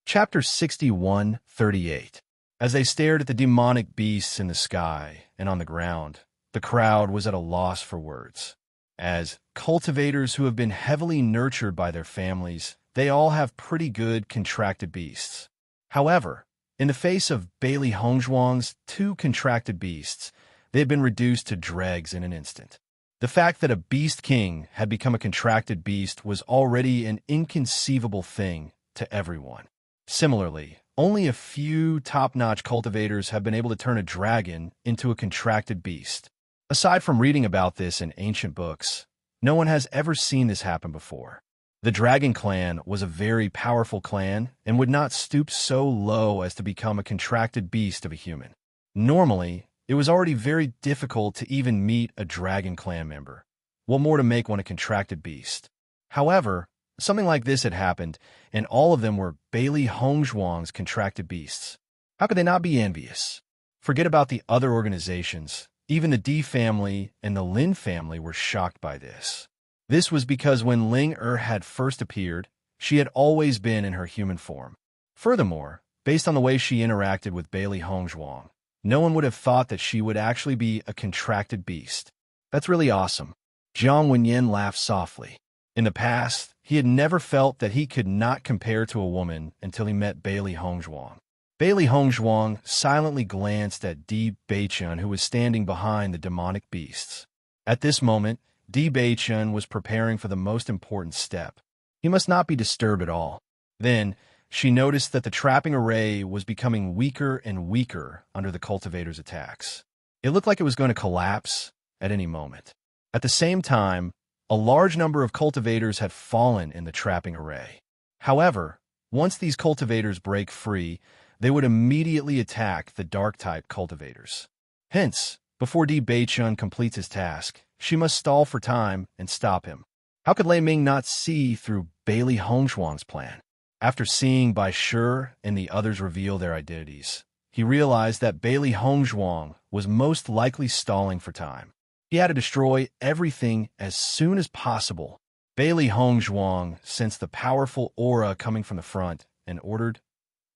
Chapter 61:38. As they stared at the demonic beasts in the sky and on the ground, the crowd was at a loss for words. As cultivators who have been heavily nurtured by their families, they all have pretty good contracted beasts. However, in the face of Bailey Hongzhuang's 2 contracted beasts, they had been reduced to dregs in an instant. The fact that a beast king had become a contracted beast was already an inconceivable thing to everyone. Similarly, only a few top-notch cultivators have been able to turn a dragon into a contracted beast. Aside from reading about this in ancient books, no one has ever seen this happen before. The Dragon Clan was a very powerful clan and would not stoop so low as to become a contracted beast of a human. Normally, it was already very difficult to even meet a Dragon Clan member. What more to make one a contracted beast? However, something like this had happened, and all of them were Bailey Hongzhuang's contracted beasts. How could they not be envious? Forget about the other organizations. Even the Di family and the Lin family were shocked by this. This was because when Ling Er had first appeared, She had always been in her human form. Furthermore, based on the way she interacted with Bailey Hongzhuang, no one would have thought that she would actually be a contracted beast. That's really awesome. Jiang Wenyan laughed softly. In the past, he had never felt that he could not compare to a woman until he met Bailey Hongzhuang. Bailey Hongzhuang silently glanced at Di Beichun, who was standing behind the demonic beasts. At this moment, Di Beichun was preparing for the most important step. He must not be disturbed at all. Then, she noticed that the trapping array was becoming weaker and weaker under the cultivator's attacks. It looked like it was going to collapse at any moment. At the same time, a large number of cultivators had fallen in the trapping array. However, once these cultivators break free, they would immediately attack the dark-type cultivators. Hence, before Di Beichun completes his task, she must stall for time and stop him. How could Lei Ming not see through Bailey Hongzhuang's plan? After seeing Bai Shi and the others reveal their identities, he realized that Bailey Hongzhuang was most likely stalling for time. He had to destroy everything as soon as possible. Bailey Hongzhuang sensed the powerful aura coming from the front and ordered,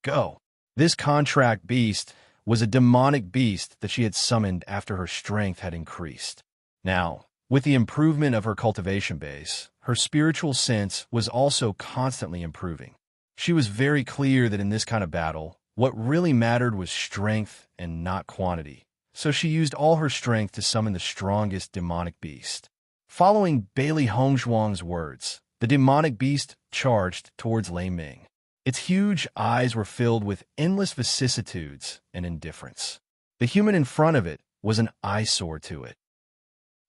"Go." This contract beast was a demonic beast that she had summoned after her strength had increased. Now, with the improvement of her cultivation base, her spiritual sense was also constantly improving. She was very clear that in this kind of battle, what really mattered was strength and not quantity. So she used all her strength to summon the strongest demonic beast. Following Bailey Hongzhuang's words, the demonic beast charged towards Lei Ming. Its huge eyes were filled with endless vicissitudes and indifference. The human in front of it was an eyesore to it.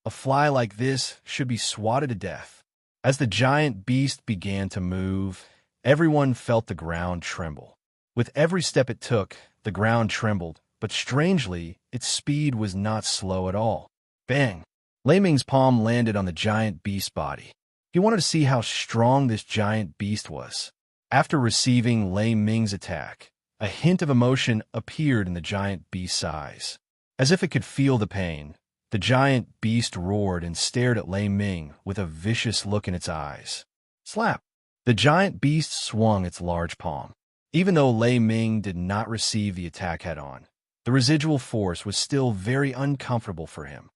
A fly like this should be swatted to death. As the giant beast began to move, everyone felt the ground tremble. With every step it took, the ground trembled, but strangely, its speed was not slow at all. Bang! Lei Ming's palm landed on the giant beast's body. He wanted to see how strong this giant beast was. After receiving Lei Ming's attack, a hint of emotion appeared in the giant beast's eyes. As if it could feel the pain, the giant beast roared and stared at Lei Ming with a vicious look in its eyes. Slap! The giant beast swung its large palm. Even though Lei Ming did not receive the attack head-on, the residual force was still very uncomfortable for him.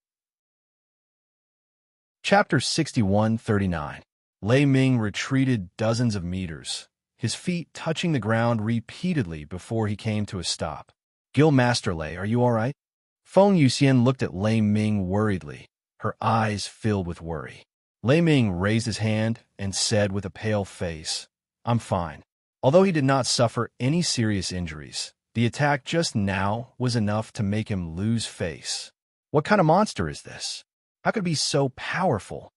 Chapter 6139. Lei Ming retreated dozens of meters, his feet touching the ground repeatedly before he came to a stop. "Guildmaster Lei, are you all right?" Feng Yuxian looked at Lei Ming worriedly, her eyes filled with worry. Lei Ming raised his hand and said with a pale face, "I'm fine." Although he did not suffer any serious injuries, the attack just now was enough to make him lose face. What kind of monster is this? How could it be so powerful?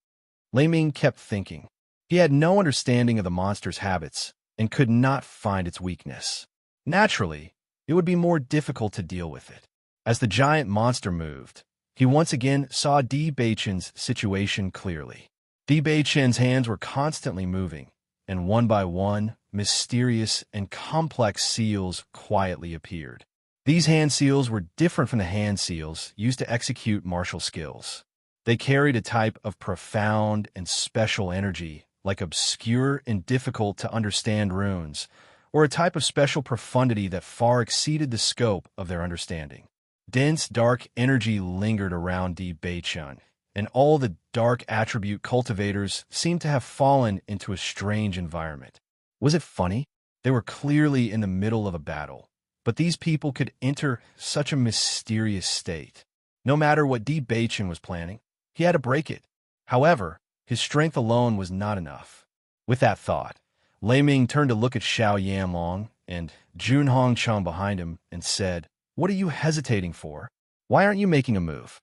Lei Ming kept thinking. He had no understanding of the monster's habits and could not find its weakness. Naturally, it would be more difficult to deal with it. As the giant monster moved, he once again saw Di Beichun's situation clearly. Di Beichun's hands were constantly moving, and one by one, mysterious and complex seals quietly appeared. These hand seals were different from the hand seals used to execute martial skills. They carried a type of profound and special energy, like obscure and difficult to understand runes, or a type of special profundity that far exceeded the scope of their understanding. Dense, dark energy lingered around Di Beichun, and all the dark attribute cultivators seemed to have fallen into a strange environment. Was it funny? They were clearly in the middle of a battle, but these people could enter such a mysterious state. No matter what Di Beichun was planning, he had to break it. However, his strength alone was not enough. With that thought, Lei Ming turned to look at Xiao Yanlong and Jun Hongcheng behind him and said, "What are you hesitating for? Why aren't you making a move?"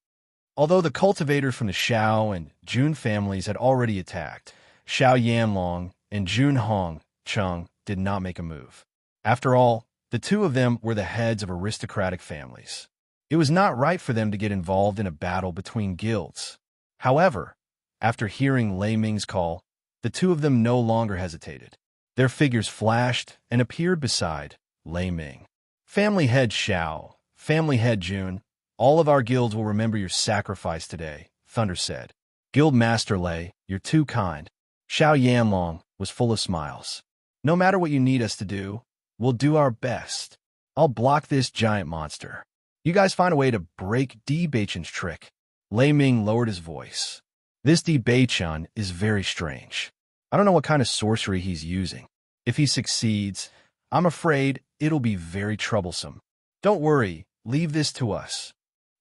Although the cultivators from the Xiao and Jun families had already attacked, Xiao Yanlong and Jun Hongcheng did not make a move. After all, the two of them were the heads of aristocratic families. It was not right for them to get involved in a battle between guilds. However, after hearing Lei Ming's call, the two of them no longer hesitated. Their figures flashed and appeared beside Lei Ming. "Family head Xiao, family head Jun, all of our guilds will remember your sacrifice today," Thunder said. "Guild Master Lei, you're too kind." Xiao Yanlong, was full of smiles. No matter what you need us to do, we'll do our best. I'll block this giant monster. You guys find a way to break Di Beichen's trick. Lei Ming lowered his voice. This Di Beichen is very strange. I don't know what kind of sorcery he's using. If he succeeds, I'm afraid it'll be very troublesome. Don't worry, leave this to us.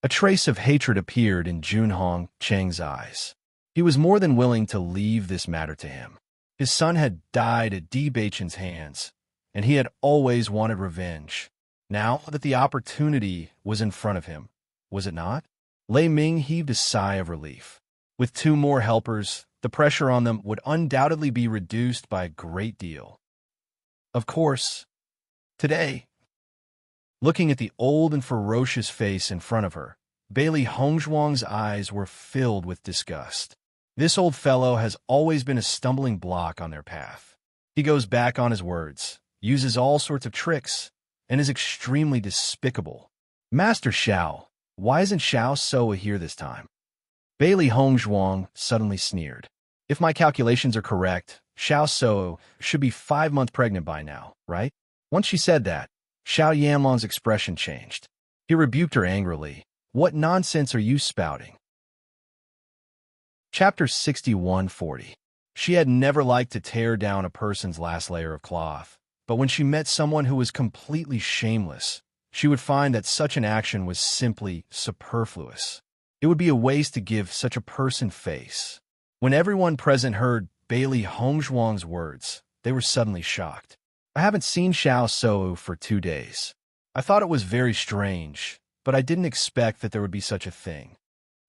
A trace of hatred appeared in Junhong Cheng's eyes. He was more than willing to leave this matter to him. His son had died at Di Beichen's hands, and he had always wanted revenge. Now that the opportunity was in front of him, was it not? Lei Ming heaved a sigh of relief. With 2 more helpers, the pressure on them would undoubtedly be reduced by a great deal. Of course, today, looking at the old and ferocious face in front of her, Bailey Hongzhuang's eyes were filled with disgust. This old fellow has always been a stumbling block on their path. He goes back on his words, uses all sorts of tricks, and is extremely despicable. Master Xiao, why isn't Xiao Soa here this time? Bailey Hongzhuang suddenly sneered. If my calculations are correct, Xiao Soa should be 5 months pregnant by now, right? Once she said that, Xiao Yanlong's expression changed. He rebuked her angrily. What nonsense are you spouting? Chapter 6140. She had never liked to tear down a person's last layer of cloth, but when she met someone who was completely shameless, she would find that such an action was simply superfluous. It would be a waste to give such a person face. When everyone present heard Bailey Hongzhuang's words, they were suddenly shocked. I haven't seen Xiao Soa for 2 days. I thought it was very strange, but I didn't expect that there would be such a thing.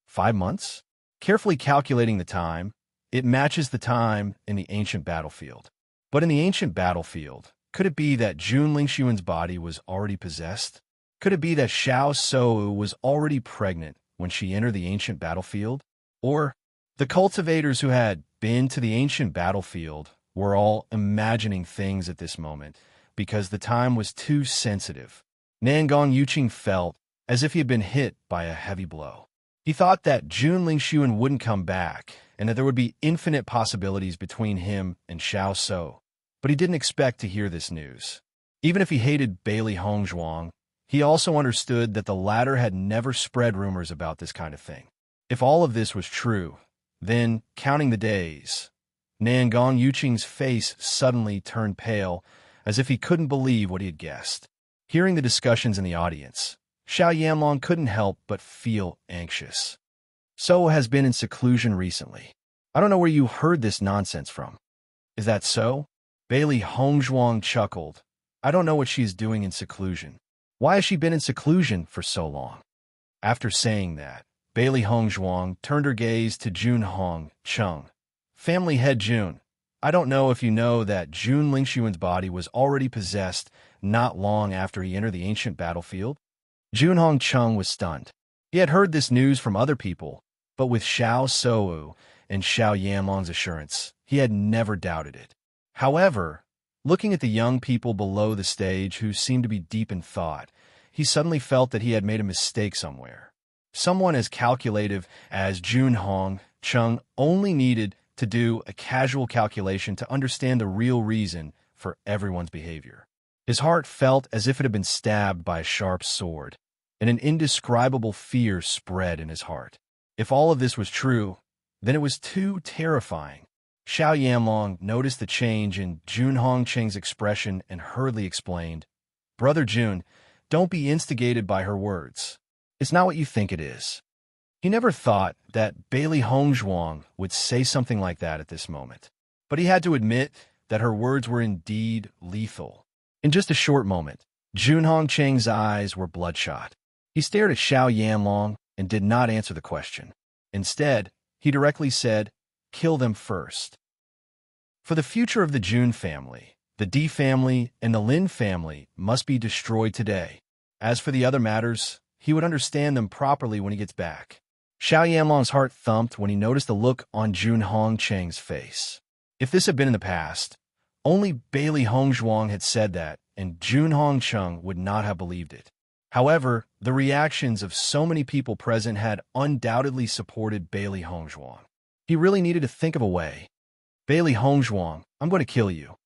5 months? Carefully calculating the time, it matches the time in the ancient battlefield. But in the ancient battlefield, could it be that Jun Lingxuan's body was already possessed? Could it be that Xiao Soa was already pregnant when she entered the ancient battlefield? Or the cultivators who had been to the ancient battlefield were all imagining things at this moment because the time was too sensitive. Nangong Yuqing felt as if he had been hit by a heavy blow. He thought that Jun Lingxuan wouldn't come back and that there would be infinite possibilities between him and Xiao So, but he didn't expect to hear this news. Even if he hated Bailey Hongzhuang, he also understood that the latter had never spread rumors about this kind of thing. If all of this was true, then, counting the days, Nangong Yuqing's face suddenly turned pale, as if he couldn't believe what he had guessed. Hearing the discussions in the audience, Xiao Yanlong couldn't help but feel anxious. So has been in seclusion recently. I don't know where you heard this nonsense from. Is that so? Bailey Hongzhuang chuckled. I don't know what she is doing in seclusion. Why has she been in seclusion for so long? After saying that, Bailey Hongzhuang turned her gaze to Junhong Cheng. Family head Jun, I don't know if you know that Jun Lingxuan's body was already possessed not long after he entered the ancient battlefield. Junhong Cheng was stunned. He had heard this news from other people, but with Xiao Soa and Xiao Yanlong's assurance, he had never doubted it. However, looking at the young people below the stage who seemed to be deep in thought, he suddenly felt that he had made a mistake somewhere. Someone as calculative as Junhong Cheng only needed to do a casual calculation to understand the real reason for everyone's behavior. His heart felt as if it had been stabbed by a sharp sword, and an indescribable fear spread in his heart. If all of this was true, then it was too terrifying. Xiao Yanlong noticed the change in Junhong Cheng's expression and hurriedly explained, Brother Jun, don't be instigated by her words. It's not what you think it is. He never thought that Bailey Hongzhuang would say something like that at this moment, but he had to admit that her words were indeed lethal. In just a short moment, Junhong Cheng's eyes were bloodshot. He stared at Xiao Yanlong and did not answer the question. Instead, he directly said, kill them first. For the future of the Jun family, the Di family, and the Lin family must be destroyed today. As for the other matters, he would understand them properly when he gets back. Xiao Yanlong's heart thumped when he noticed the look on Junhong Cheng's face. If this had been in the past, only Bailey Hongzhuang had said that, and Junhong Cheng would not have believed it. However, the reactions of so many people present had undoubtedly supported Bailey Hongzhuang. He really needed to think of a way. Bailey Hongzhuang, I'm going to kill you.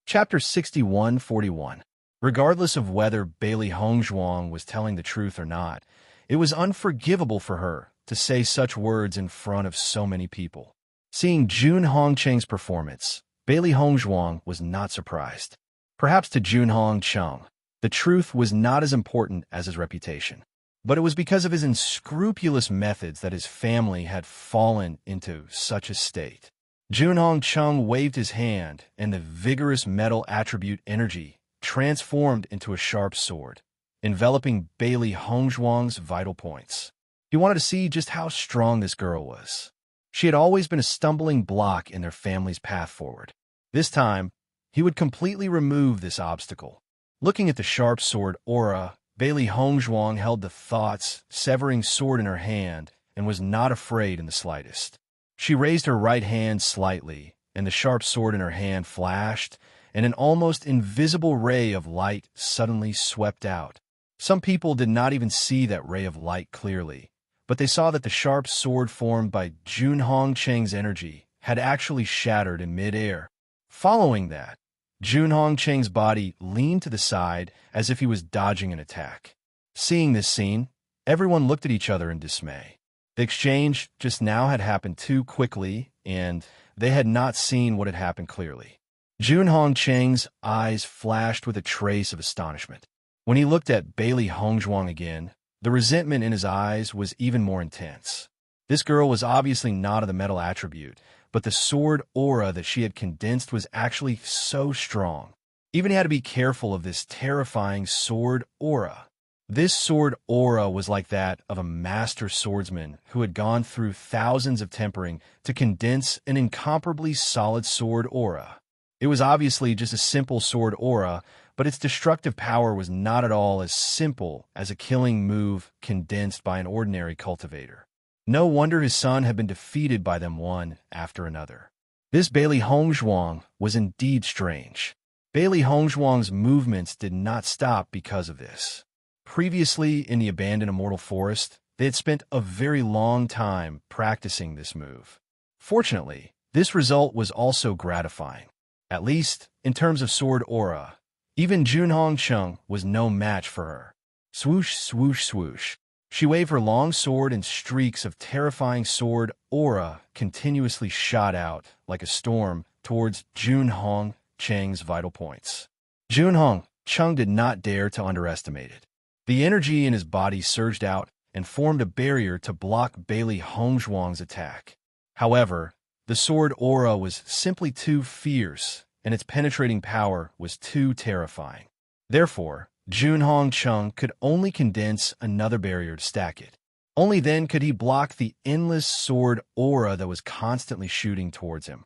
Chapter 6141. Regardless of whether Bailey Hongzhuang was telling the truth or not, it was unforgivable for her to say such words in front of so many people. Seeing Jun Hongcheng's performance, Bailey Hongzhuang was not surprised. Perhaps to Jun Hongcheng, the truth was not as important as his reputation. But it was because of his unscrupulous methods that his family had fallen into such a state. Jun Hongcheng waved his hand, and the vigorous metal attribute energy transformed into a sharp sword, enveloping Bailey Hongzhuang's vital points. He wanted to see just how strong this girl was. She had always been a stumbling block in their family's path forward. This time, he would completely remove this obstacle. Looking at the sharp sword aura, Bailey Hongzhuang held the thoughts-severing sword in her hand and was not afraid in the slightest. She raised her right hand slightly, and the sharp sword in her hand flashed, and an almost invisible ray of light suddenly swept out. Some people did not even see that ray of light clearly, but they saw that the sharp sword formed by Jun Hongcheng's energy had actually shattered in mid-air. Following that, Jun Hongcheng's body leaned to the side as if he was dodging an attack. Seeing this scene, everyone looked at each other in dismay. The exchange just now had happened too quickly, and they had not seen what had happened clearly. Jun Hongcheng's eyes flashed with a trace of astonishment. When he looked at Bailey Hongzhuang again, the resentment in his eyes was even more intense. This girl was obviously not of the metal attribute, but the sword aura that she had condensed was actually so strong. Even he had to be careful of this terrifying sword aura. This sword aura was like that of a master swordsman who had gone through thousands of tempering to condense an incomparably solid sword aura. It was obviously just a simple sword aura, but its destructive power was not at all as simple as a killing move condensed by an ordinary cultivator. No wonder his son had been defeated by them one after another. This Bailey Hongzhuang was indeed strange. Bailey Hongzhuang's movements did not stop because of this. Previously, in the abandoned immortal forest, they had spent a very long time practicing this move. Fortunately, this result was also gratifying, at least in terms of sword aura. Even Jun Hongcheng was no match for her. Swoosh, swoosh, swoosh. She waved her long sword, and streaks of terrifying sword aura continuously shot out like a storm towards Jun Hongcheng's vital points. Jun Hongcheng did not dare to underestimate it. The energy in his body surged out and formed a barrier to block Bailey Hongzhuang's attack. However, the sword aura was simply too fierce, and its penetrating power was too terrifying. Therefore, Jun Hongcheng could only condense another barrier to stack it. Only then could he block the endless sword aura that was constantly shooting towards him.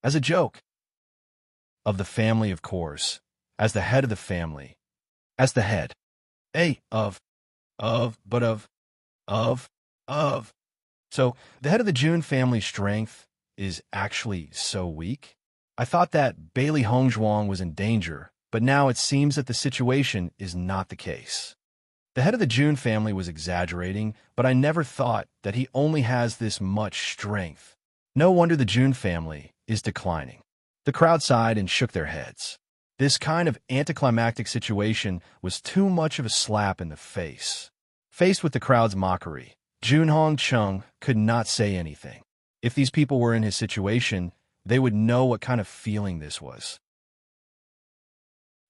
As a joke of the family, of course, as the head of the family, as the head. So, the head of the Jun family's strength is actually so weak? I thought that Bailey Hongzhuang was in danger, but now it seems that the situation is not the case. The head of the Jun family was exaggerating, but I never thought that he only has this much strength. No wonder the Jun family is declining. The crowd sighed and shook their heads. This kind of anticlimactic situation was too much of a slap in the face. Faced with the crowd's mockery, Jun Hongcheng could not say anything. If these people were in his situation, they would know what kind of feeling this was.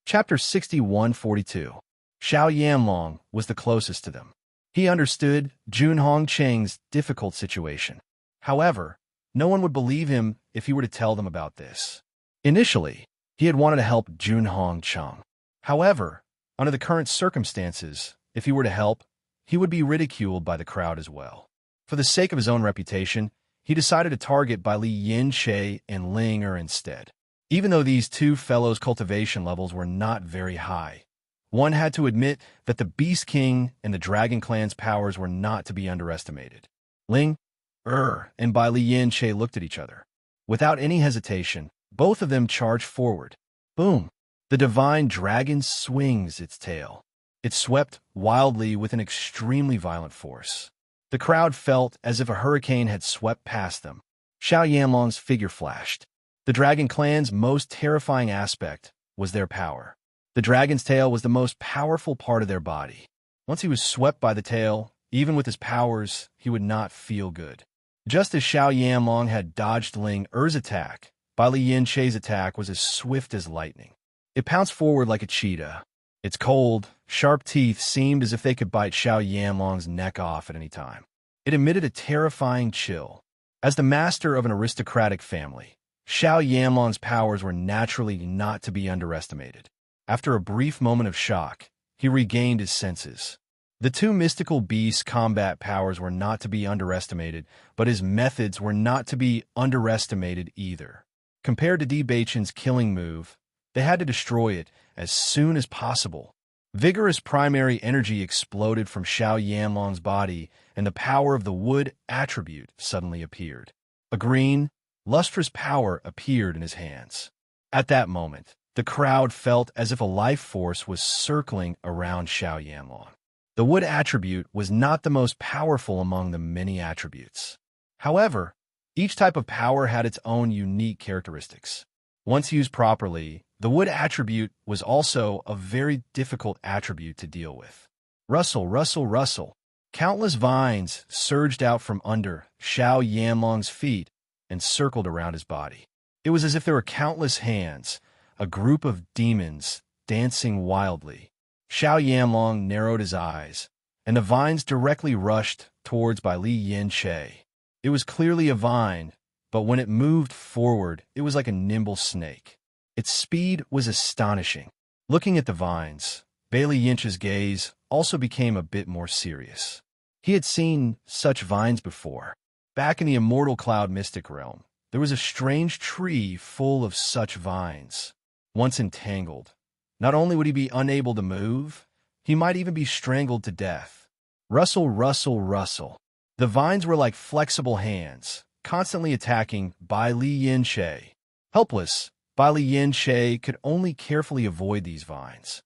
Chapter 6142. Xiao Yanlong was the closest to them. He understood Jun Hongcheng's difficult situation. However, no one would believe him if he were to tell them about this. Initially, he had wanted to help Jun Hongcheng. However, under the current circumstances, if he were to help, he would be ridiculed by the crowd as well. For the sake of his own reputation, he decided to target by Li Yin-che and Ling Er instead. Even though these two fellows' cultivation levels were not very high, one had to admit that the Beast King and the Dragon Clan's powers were not to be underestimated. Ling Er and Bai Li Yin-che looked at each other. Without any hesitation, both of them charged forward. Boom! The divine dragon swings its tail. It swept wildly with an extremely violent force. The crowd felt as if a hurricane had swept past them. Xiao Yanlong's figure flashed. The dragon clan's most terrifying aspect was their power. The dragon's tail was the most powerful part of their body. Once he was swept by the tail, even with his powers, he would not feel good. Just as Xiao Yanlong had dodged Ling Er's attack, Bai Li Yin-Che's attack was as swift as lightning. It pounced forward like a cheetah. Its cold, sharp teeth seemed as if they could bite Xiao Yanlong's neck off at any time. It emitted a terrifying chill. As the master of an aristocratic family, Xiao Yanlong's powers were naturally not to be underestimated. After a brief moment of shock, he regained his senses. The two mystical beasts' combat powers were not to be underestimated, but his methods were not to be underestimated either. Compared to Di Beichen's killing move, they had to destroy it as soon as possible. Vigorous primary energy exploded from Xiao Yanlong's body, and the power of the wood attribute suddenly appeared. A green, lustrous power appeared in his hands. At that moment, the crowd felt as if a life force was circling around Xiao Yanlong. The wood attribute was not the most powerful among the many attributes. However, each type of power had its own unique characteristics. Once used properly, the wood attribute was also a very difficult attribute to deal with. Rustle, rustle, rustle. Countless vines surged out from under Xiao Yanlong's feet and circled around his body. It was as if there were countless hands, a group of demons dancing wildly. Xiao Yanlong narrowed his eyes, and the vines directly rushed towards Bai Li Yin-Che. It was clearly a vine, but when it moved forward, it was like a nimble snake. Its speed was astonishing. Looking at the vines, Bai Li Yin-Che's gaze also became a bit more serious. He had seen such vines before. Back in the immortal cloud mystic realm, there was a strange tree full of such vines. Once entangled, not only would he be unable to move, he might even be strangled to death. Rustle, rustle, rustle. The vines were like flexible hands, constantly attacking Bai Li Yin-Che. Helpless, Bai Li Yin-Che could only carefully avoid these vines.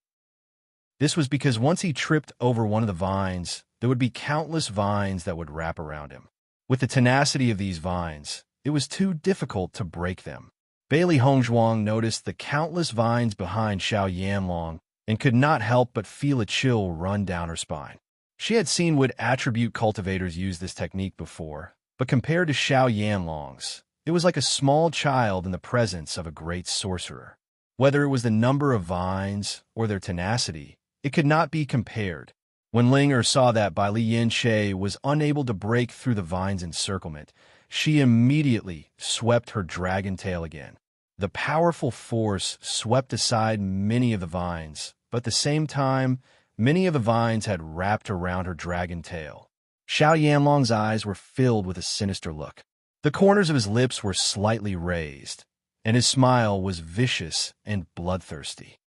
This was because once he tripped over one of the vines, there would be countless vines that would wrap around him. With the tenacity of these vines, it was too difficult to break them. Bai Li Hongzhuang noticed the countless vines behind Xiao Yanlong and could not help but feel a chill run down her spine. She had seen wood attribute cultivators use this technique before, but compared to Xiao Yanlong's, it was like a small child in the presence of a great sorcerer. Whether it was the number of vines or their tenacity, it could not be compared. When Ling Er saw that Bai Li Yin-Che was unable to break through the vine's encirclement, she immediately swept her dragon tail again. The powerful force swept aside many of the vines, but at the same time, many of the vines had wrapped around her dragon tail. Xiao Yanlong's eyes were filled with a sinister look. The corners of his lips were slightly raised, and his smile was vicious and bloodthirsty.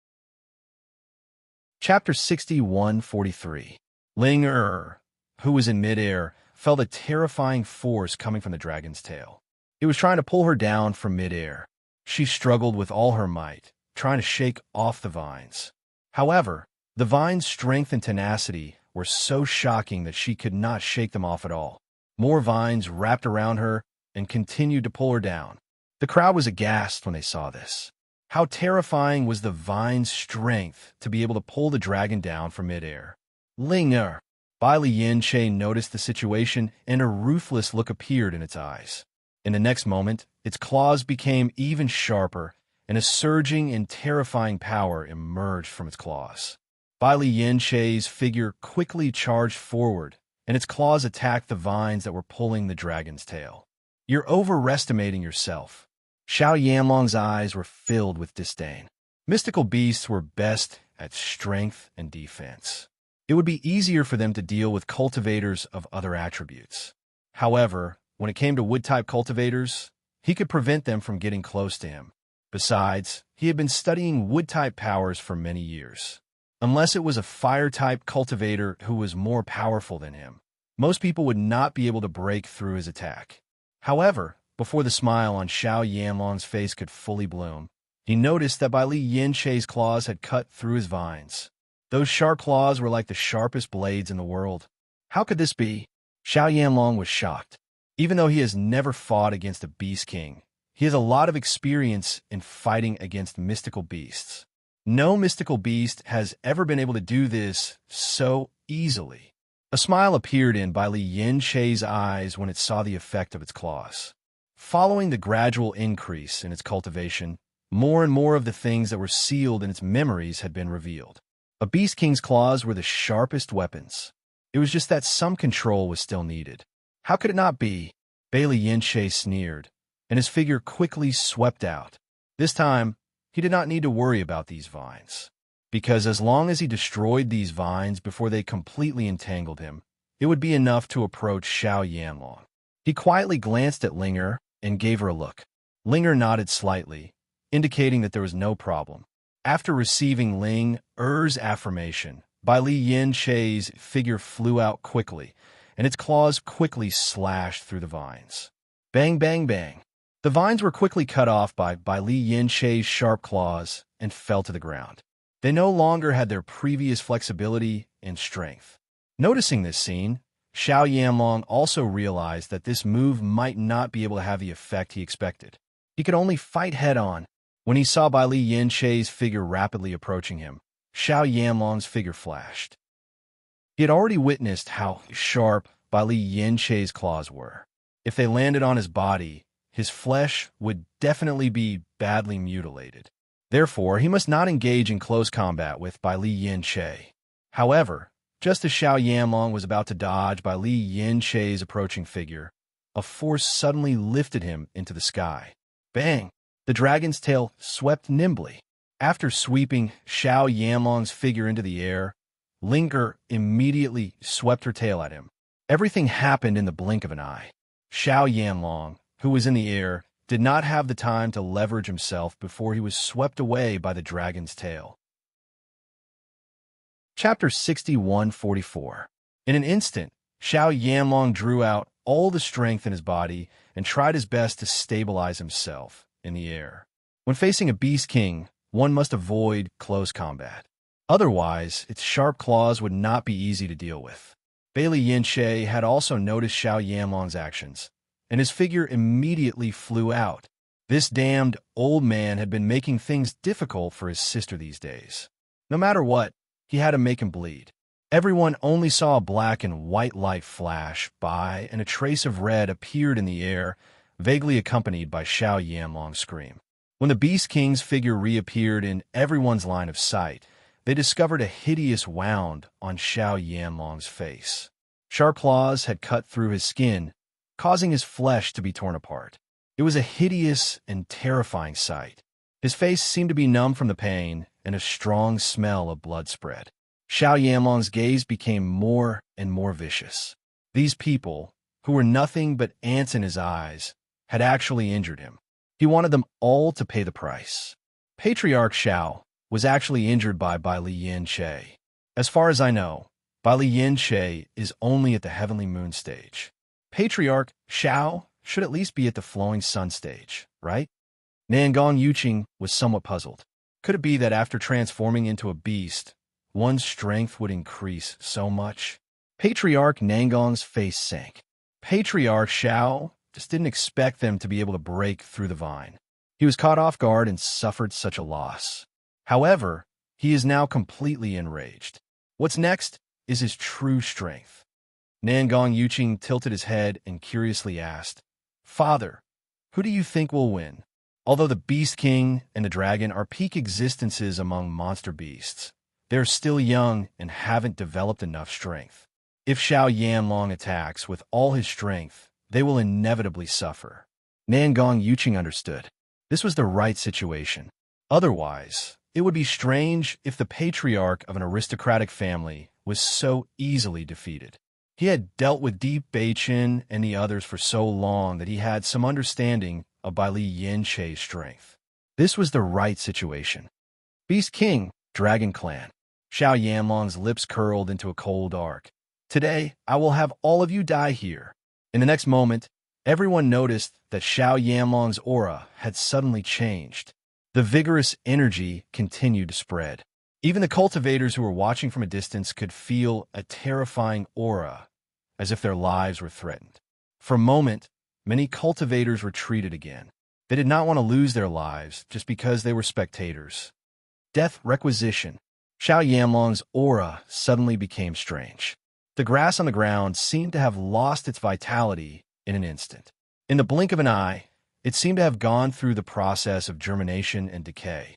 Chapter 61:43. Ling Er, who was in midair, felt a terrifying force coming from the dragon's tail. It was trying to pull her down from midair. She struggled with all her might, trying to shake off the vines. However, the vine's strength and tenacity were so shocking that she could not shake them off at all. More vines wrapped around her and continued to pull her down. The crowd was aghast when they saw this. How terrifying was the vine's strength to be able to pull the dragon down from midair. Ling Er. Bai Li Yin-Che noticed the situation, and a ruthless look appeared in its eyes. In the next moment, its claws became even sharper, and a surging and terrifying power emerged from its claws. Bai Li Yin-Che's figure quickly charged forward, and its claws attacked the vines that were pulling the dragon's tail. You're overestimating yourself. Xiao Yanlong's eyes were filled with disdain. Mystical beasts were best at strength and defense. It would be easier for them to deal with cultivators of other attributes. However, when it came to wood-type cultivators, he could prevent them from getting close to him. Besides, he had been studying wood-type powers for many years. Unless it was a fire-type cultivator who was more powerful than him, most people would not be able to break through his attack. However, before the smile on Xiao Yanlong's face could fully bloom, he noticed that Bai Li Yin-Che's claws had cut through his vines. Those sharp claws were like the sharpest blades in the world. How could this be? Xiao Yanlong was shocked. Even though he has never fought against a beast king, he has a lot of experience in fighting against mystical beasts. No mystical beast has ever been able to do this so easily. A smile appeared in Bai Li Yin-Che's eyes when it saw the effect of its claws. Following the gradual increase in its cultivation, more and more of the things that were sealed in its memories had been revealed. A beast king's claws were the sharpest weapons. It was just that some control was still needed. How could it not be? Bai Li Yin-Che sneered, and his figure quickly swept out. This time, he did not need to worry about these vines, because as long as he destroyed these vines before they completely entangled him, it would be enough to approach Xiao Yanlong. He quietly glanced at Linger and gave her a look. Linger nodded slightly, indicating that there was no problem. After receiving Ling Er's affirmation, Bai Li Yin-Che's figure flew out quickly, and its claws quickly slashed through the vines. Bang, bang, bang. The vines were quickly cut off by Bai Li Yin-Che's sharp claws and fell to the ground. They no longer had their previous flexibility and strength. Noticing this scene, Xiao Yanlong also realized that this move might not be able to have the effect he expected. He could only fight head-on. When he saw Bai Li Yin-Che's figure rapidly approaching him, Xiao Yanlong's figure flashed. He had already witnessed how sharp Bai Li Yin-Che's claws were. If they landed on his body, his flesh would definitely be badly mutilated. Therefore, he must not engage in close combat with Bai Li Yin-Che. However, just as Xiao Yanlong was about to dodge Bai Li Yin-Che's approaching figure, a force suddenly lifted him into the sky. Bang! The dragon's tail swept nimbly. After sweeping Xiao Yanlong's figure into the air, Linger immediately swept her tail at him. Everything happened in the blink of an eye. Xiao Yanlong, who was in the air, did not have the time to leverage himself before he was swept away by the dragon's tail. Chapter 6144. In an instant, Xiao Yanlong drew out all the strength in his body and tried his best to stabilize himself in the air. When facing a beast king, one must avoid close combat. Otherwise, its sharp claws would not be easy to deal with. Bai Li Yin-Che had also noticed Xiao Yanlong's actions, and his figure immediately flew out. This damned old man had been making things difficult for his sister these days. No matter what, he had to make him bleed. Everyone only saw a black and white light flash by, and a trace of red appeared in the air, vaguely accompanied by Xiao Yanlong's scream. When the Beast King's figure reappeared in everyone's line of sight, they discovered a hideous wound on Xiao Yanlong's face. Sharp claws had cut through his skin, causing his flesh to be torn apart. It was a hideous and terrifying sight. His face seemed to be numb from the pain, and a strong smell of blood spread. Xiao Yanlong's gaze became more and more vicious. These people, who were nothing but ants in his eyes, had actually injured him. He wanted them all to pay the price. Patriarch Xiao was actually injured by Bai Li Yin-Che. As far as I know, Bai Li Yin-Che is only at the Heavenly Moon stage. Patriarch Xiao should at least be at the Flowing Sun stage, right? Nangong Yuqing was somewhat puzzled. Could it be that after transforming into a beast, one's strength would increase so much? Patriarch Nangong's face sank. Patriarch Xiao just didn't expect them to be able to break through the vine. He was caught off guard and suffered such a loss. However, he is now completely enraged. What's next is his true strength. Nangong Yuqing tilted his head and curiously asked, "Father, who do you think will win?" Although the Beast King and the Dragon are peak existences among monster beasts, they're still young and haven't developed enough strength. If Xiao Yanlong attacks with all his strength, they will inevitably suffer. Nangong Yuqing understood. This was the right situation. Otherwise, it would be strange if the patriarch of an aristocratic family was so easily defeated. He had dealt with Deep Beichin and the others for so long that he had some understanding of Bai Li Yin-Che's strength. This was the right situation. Beast King, Dragon Clan. Xiao Yanlong's lips curled into a cold arc. Today, I will have all of you die here. In the next moment, everyone noticed that Xiao Yanlong's aura had suddenly changed. The vigorous energy continued to spread. Even the cultivators who were watching from a distance could feel a terrifying aura, as if their lives were threatened. For a moment, many cultivators retreated again. They did not want to lose their lives just because they were spectators. Death requisition. Xiao Yanlong's aura suddenly became strange. The grass on the ground seemed to have lost its vitality in an instant. In the blink of an eye, it seemed to have gone through the process of germination and decay.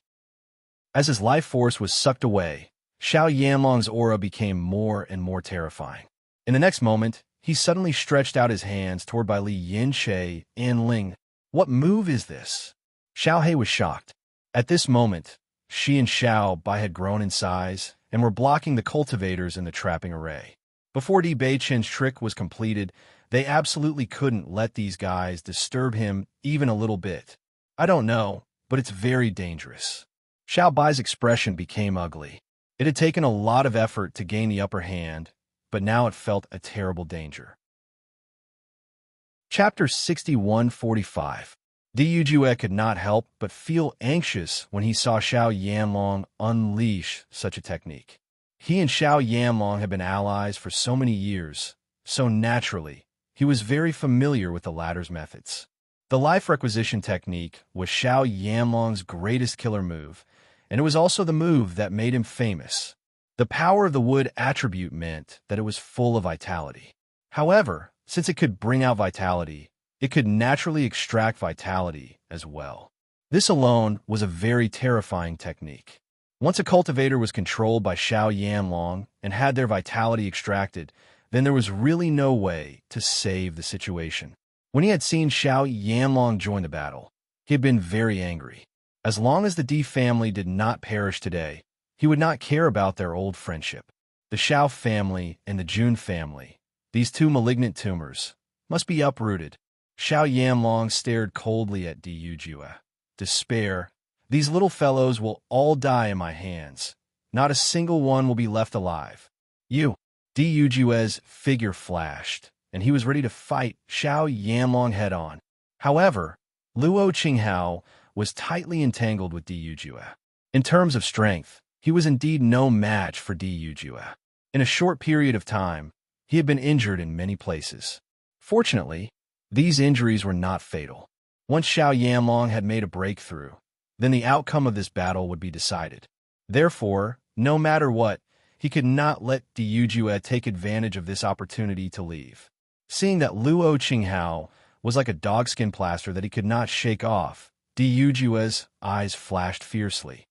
As his life force was sucked away, Xiao Yanlong's aura became more and more terrifying. In the next moment, he suddenly stretched out his hands toward Bai Li Yinshe and Ling. What move is this? Xiao He was shocked. At this moment, she and Xiao Bai had grown in size and were blocking the cultivators in the trapping array. Before Di Beichen's trick was completed, they absolutely couldn't let these guys disturb him even a little bit. I don't know, but it's very dangerous. Xiao Bai's expression became ugly. It had taken a lot of effort to gain the upper hand, but now it felt a terrible danger. Chapter 6145. Di Yujue could not help but feel anxious when he saw Xiao Yanlong unleash such a technique. He and Xiao Yanlong had been allies for so many years, so naturally, he was very familiar with the latter's methods. The life requisition technique was Xiao Yanlong's greatest killer move, and it was also the move that made him famous. The power of the wood attribute meant that it was full of vitality. However, since it could bring out vitality, it could naturally extract vitality as well. This alone was a very terrifying technique. Once a cultivator was controlled by Xiao Yanlong and had their vitality extracted, then there was really no way to save the situation. When he had seen Xiao Yanlong join the battle, he had been very angry. As long as the Di family did not perish today, he would not care about their old friendship. The Xiao family and the Jun family, these two malignant tumors, must be uprooted. Xiao Yanlong stared coldly at Di Yujue. Despair. These little fellows will all die in my hands. Not a single one will be left alive. You. Di Yujue's figure flashed, and he was ready to fight Xiao Yanlong head-on. However, Luo Qinghao was tightly entangled with Di Yujue. In terms of strength, he was indeed no match for Di Yujue. In a short period of time, he had been injured in many places. Fortunately, these injuries were not fatal. Once Xiao Yanlong had made a breakthrough, then the outcome of this battle would be decided. Therefore, no matter what, he could not let Di Yujue take advantage of this opportunity to leave. Seeing that Luo Qinghao was like a dogskin plaster that he could not shake off, Di Yujue's eyes flashed fiercely.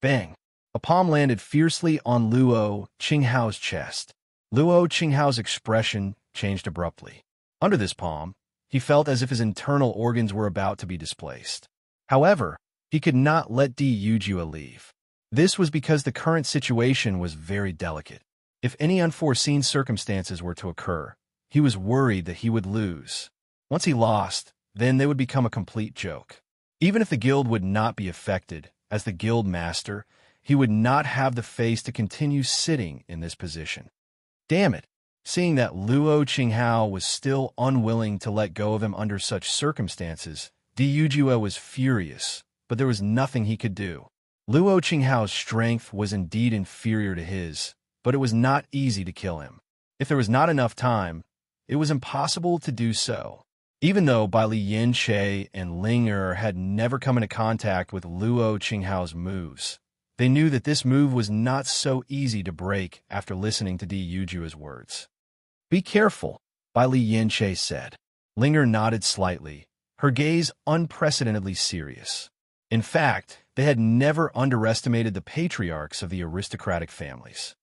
Bang! A palm landed fiercely on Luo Qinghao's chest. Luo Qinghao's expression changed abruptly. Under this palm, he felt as if his internal organs were about to be displaced. However, he could not let Di Yujue leave. This was because the current situation was very delicate. If any unforeseen circumstances were to occur, he was worried that he would lose. Once he lost, then they would become a complete joke. Even if the guild would not be affected, as the guild master, he would not have the face to continue sitting in this position. Damn it! Seeing that Luo Qinghao was still unwilling to let go of him under such circumstances, Di Yujue was furious, but there was nothing he could do. Luo Qinghao's strength was indeed inferior to his, but it was not easy to kill him. If there was not enough time, it was impossible to do so. Even though Bai Li Yinshe and Ling Er had never come into contact with Luo Qinghao's moves, they knew that this move was not so easy to break after listening to Di Yujue's words. Be careful, Bai Li Yinshe said. Ling Er nodded slightly, her gaze unprecedentedly serious. In fact, they had never underestimated the patriarchs of the aristocratic families.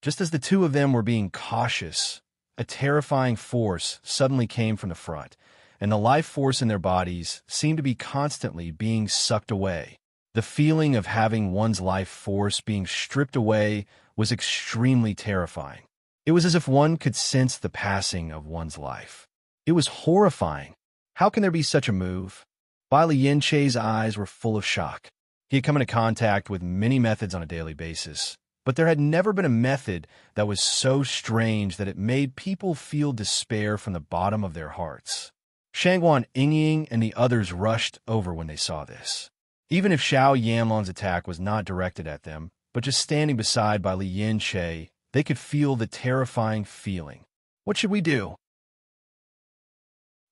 Just as the two of them were being cautious, a terrifying force suddenly came from the front, and the life force in their bodies seemed to be constantly being sucked away. The feeling of having one's life force being stripped away was extremely terrifying. It was as if one could sense the passing of one's life. It was horrifying. How can there be such a move? Bai Li Yinshe's eyes were full of shock. He had come into contact with many methods on a daily basis, but there had never been a method that was so strange that it made people feel despair from the bottom of their hearts. Shangguan Yingying and the others rushed over when they saw this. Even if Xiao Yanlong's attack was not directed at them, but just standing beside Bai Li Yinshe, they could feel the terrifying feeling. What should we do?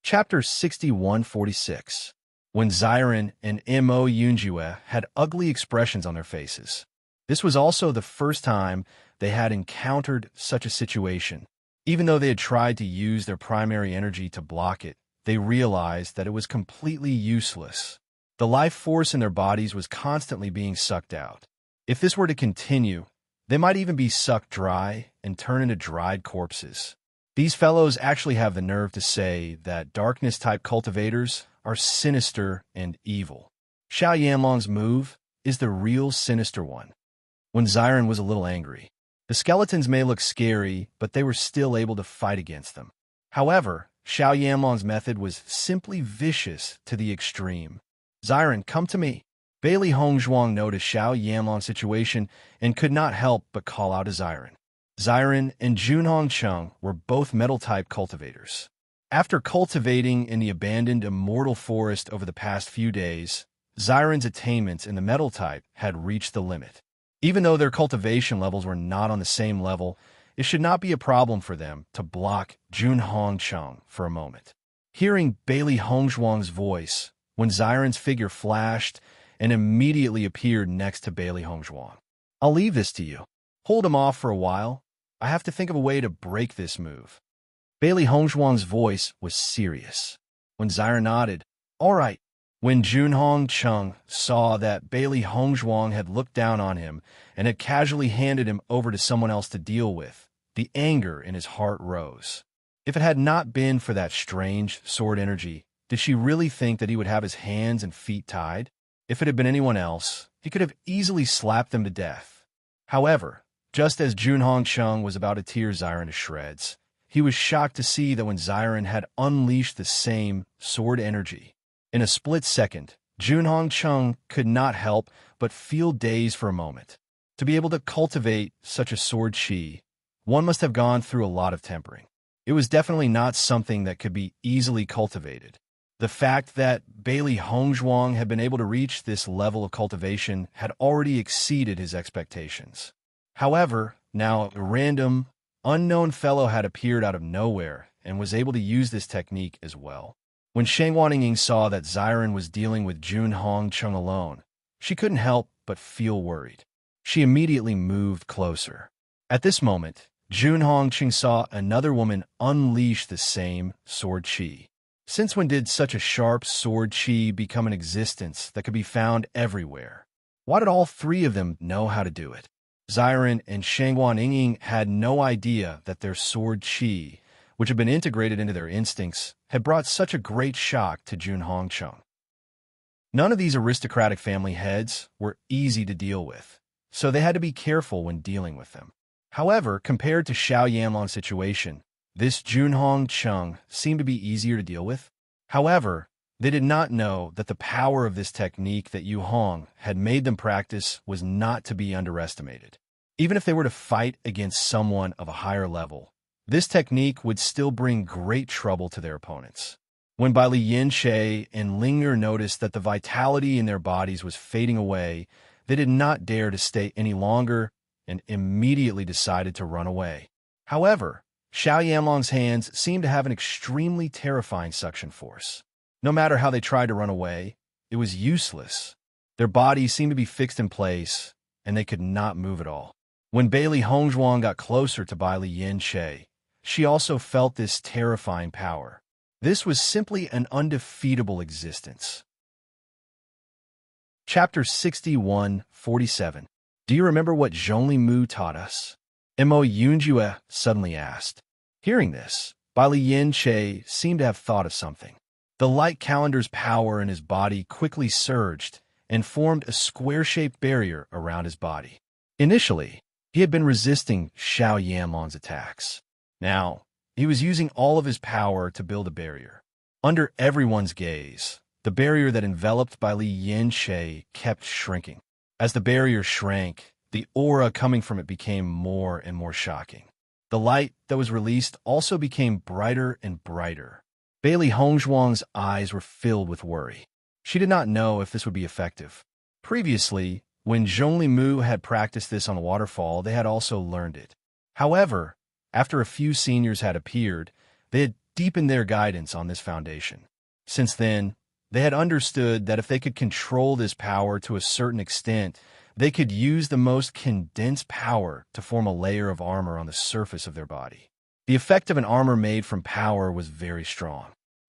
Chapter 6146. When Xiren and Mo Yunjue had ugly expressions on their faces. This was also the first time they had encountered such a situation. Even though they had tried to use their primary energy to block it, they realized that it was completely useless. The life force in their bodies was constantly being sucked out. If this were to continue, they might even be sucked dry and turn into dried corpses. These fellows actually have the nerve to say that darkness-type cultivators are sinister and evil. Xiao Yanlong's move is the real sinister one. When Xiren was a little angry, the skeletons may look scary, but they were still able to fight against them. However, Xiao Yanlong's method was simply vicious to the extreme. Xiren, come to me. Bailey Hongzhuang noticed Xiao Yanlong's situation and could not help but call out to Xiren. Xiren and Junhong Cheng were both metal-type cultivators. After cultivating in the abandoned immortal forest over the past few days, Xiren's attainments in the metal type had reached the limit. Even though their cultivation levels were not on the same level, it should not be a problem for them to block Junhong Cheng for a moment. Hearing Bailey Hongzhuang's voice, when Xiren's figure flashed and immediately appeared next to Bailey Hongzhuang. I'll leave this to you. Hold him off for a while. I have to think of a way to break this move. Bailey Hongzhuang's voice was serious. When Xiren nodded, all right. When Junhong Cheng saw that Bailey Hongzhuang had looked down on him and had casually handed him over to someone else to deal with, the anger in his heart rose. If it had not been for that strange sword energy, did she really think that he would have his hands and feet tied? If it had been anyone else, he could have easily slapped them to death. However, just as Junhong Cheng was about to tear Xiren to shreds, he was shocked to see that when Xiren had unleashed the same sword energy. In a split second, Junhong Cheng could not help but feel dazed for a moment. To be able to cultivate such a sword chi, one must have gone through a lot of tempering. It was definitely not something that could be easily cultivated. The fact that Bailey Hongzhuang had been able to reach this level of cultivation had already exceeded his expectations. However, now a random, unknown fellow had appeared out of nowhere and was able to use this technique as well. When Shang Waningying saw that Xiren was dealing with Junhong Cheng alone, she couldn't help but feel worried. She immediately moved closer. At this moment, Junhong Cheng saw another woman unleash the same sword chi. Since when did such a sharp sword chi become an existence that could be found everywhere? Why did all three of them know how to do it? Xiren and Shang Waningying had no idea that their sword chi, which had been integrated into their instincts, had brought such a great shock to Junhong Cheng. None of these aristocratic family heads were easy to deal with, so they had to be careful when dealing with them. However, compared to Xiao Yanlong's situation, this Junhong Cheng seemed to be easier to deal with. However, they did not know that the power of this technique that Yu Hong had made them practice was not to be underestimated. Even if they were to fight against someone of a higher level, this technique would still bring great trouble to their opponents. When Bai Li Yin-che and Ling'er noticed that the vitality in their bodies was fading away, they did not dare to stay any longer and immediately decided to run away. However, Xiao Yanlong's hands seemed to have an extremely terrifying suction force. No matter how they tried to run away, it was useless. Their bodies seemed to be fixed in place, and they could not move at all. When Bailey Hongzhuang got closer to Bai Li Yin-che, she also felt this terrifying power. This was simply an undefeatable existence. Chapter 6147. Do you remember what Zhongli Mu taught us? Mo Yunjue suddenly asked. Hearing this, Bai Li Yin-che seemed to have thought of something. The light calendar's power in his body quickly surged and formed a square-shaped barrier around his body. Initially, he had been resisting Xiao Yanlong's attacks. Now, he was using all of his power to build a barrier. Under everyone's gaze, the barrier that enveloped Bai Li Yin-che kept shrinking. As the barrier shrank, the aura coming from it became more and more shocking. The light that was released also became brighter and brighter. Bailey Hongzhuang's eyes were filled with worry. She did not know if this would be effective. Previously, when Zhongli Mu had practiced this on the waterfall, they had also learned it. However, after a few seniors had appeared, they had deepened their guidance on this foundation. Since then, they had understood that if they could control this power to a certain extent, they could use the most condensed power to form a layer of armor on the surface of their body. The effect of an armor made from power was very strong.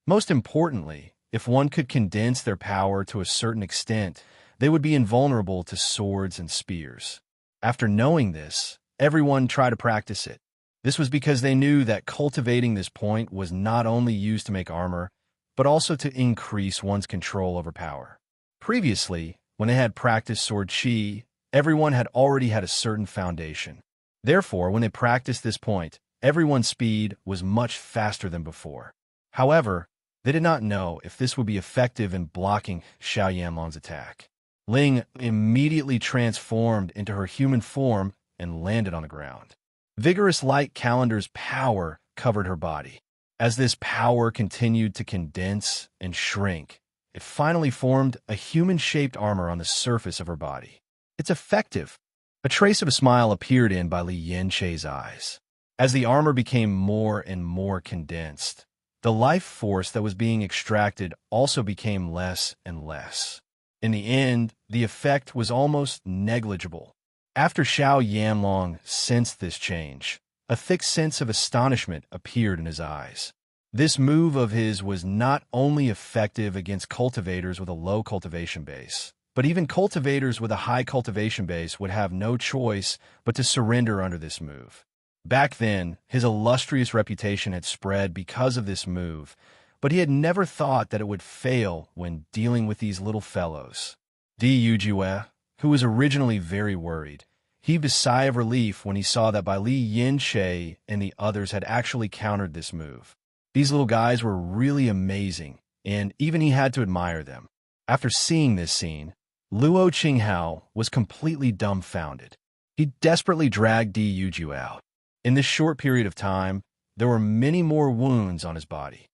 Most importantly, if one could condense their power to a certain extent, they would be invulnerable to swords and spears. After knowing this, everyone tried to practice it. This was because they knew that cultivating this point was not only used to make armor, but also to increase one's control over power. Previously, when they had practiced sword chi, everyone had already had a certain foundation. Therefore, when they practiced this point, everyone's speed was much faster than before. However, they did not know if this would be effective in blocking Xiao Yanlong's attack. Ling immediately transformed into her human form and landed on the ground. Vigorous light calendar's power covered her body. As this power continued to condense and shrink, it finally formed a human-shaped armor on the surface of her body. It's effective. A trace of a smile appeared in Bai Li Yanche's eyes. As the armor became more and more condensed, the life force that was being extracted also became less and less. In the end, the effect was almost negligible. After Xiao Yanlong sensed this change, a thick sense of astonishment appeared in his eyes. This move of his was not only effective against cultivators with a low cultivation base, but even cultivators with a high cultivation base would have no choice but to surrender under this move. Back then, his illustrious reputation had spread because of this move, but he had never thought that it would fail when dealing with these little fellows. Di Yujue, who was originally very worried, heaved a sigh of relief when he saw that Bai Li Yanche and the others had actually countered this move. These little guys were really amazing, and even he had to admire them. After seeing this scene, Luo Qinghao was completely dumbfounded. He desperately dragged Di Yujue out. In this short period of time, there were many more wounds on his body.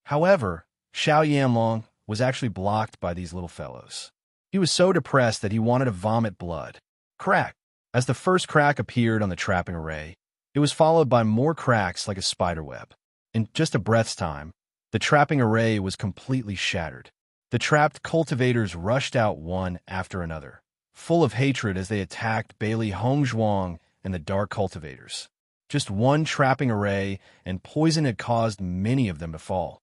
However, Xiao Yanlong was actually blocked by these little fellows. He was so depressed that he wanted to vomit blood. Crack! As the first crack appeared on the trapping array, it was followed by more cracks like a spider web. In just a breath's time, the trapping array was completely shattered. The trapped cultivators rushed out one after another, full of hatred as they attacked Bailey Hongzhuang and the dark cultivators. Just one trapping array, and poison had caused many of them to fall.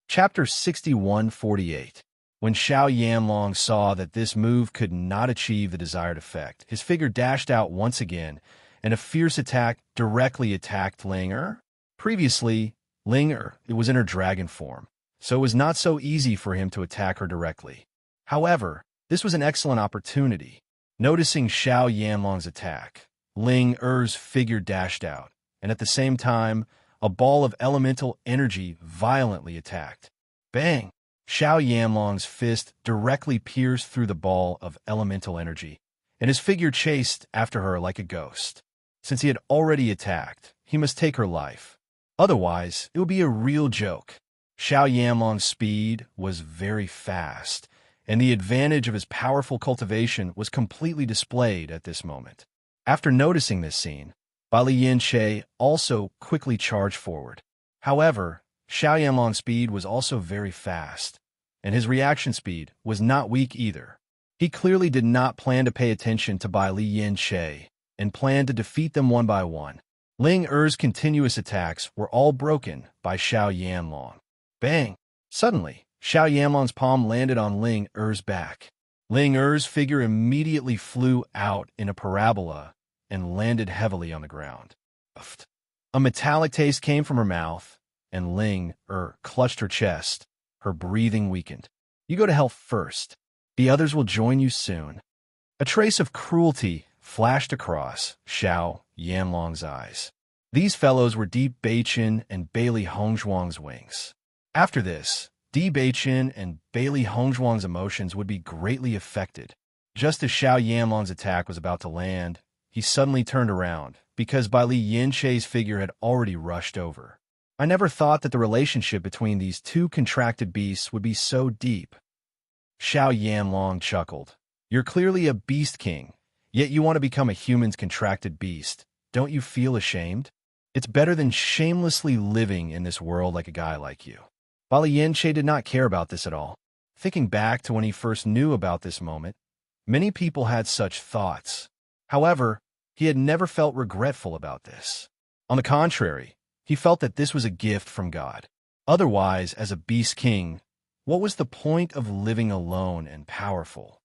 Chapter 6148. When Xiao Yanlong saw that this move could not achieve the desired effect, his figure dashed out once again, and a fierce attack directly attacked Ling Er. Previously, Ling Er was in her dragon form, so it was not so easy for him to attack her directly. However, this was an excellent opportunity. Noticing Xiao Yanlong's attack, Ling Er's figure dashed out, and at the same time, a ball of elemental energy violently attacked. Bang! Xiao Yanlong's fist directly pierced through the ball of elemental energy, and his figure chased after her like a ghost. Since he had already attacked, he must take her life. Otherwise, it would be a real joke. Xiao Yanlong's speed was very fast, and the advantage of his powerful cultivation was completely displayed at this moment. After noticing this scene, Bai Li Yanche also quickly charged forward. However, Xiao Yanlong's speed was also very fast, and his reaction speed was not weak either. He clearly did not plan to pay attention to Bai Li Yanche and planned to defeat them one by one. Ling Er's continuous attacks were all broken by Xiao Yanlong. Bang! Suddenly, Xiao Yanlong's palm landed on Ling Er's back. Ling Er's figure immediately flew out in a parabola and landed heavily on the ground. A metallic taste came from her mouth, and Ling Er clutched her chest. Her breathing weakened. You go to hell first. The others will join you soon. A trace of cruelty flashed across Xiao Yanlong's eyes. These fellows were Di Beiqin and Bailey Hongzhuang's wings. After this, Di Beiqin and Bailey Hongzhuang's emotions would be greatly affected. Just as Xiao Yanlong's attack was about to land, he suddenly turned around, because Bai Li Yanche's figure had already rushed over. I never thought that the relationship between these two contracted beasts would be so deep. Xiao Yanlong chuckled. You're clearly a beast king, yet you want to become a human's contracted beast. Don't you feel ashamed? It's better than shamelessly living in this world like a guy like you. While Yenche did not care about this at all, thinking back to when he first knew about this moment, many people had such thoughts. However, he had never felt regretful about this. On the contrary, he felt that this was a gift from God. Otherwise, as a beast king, what was the point of living alone and powerful?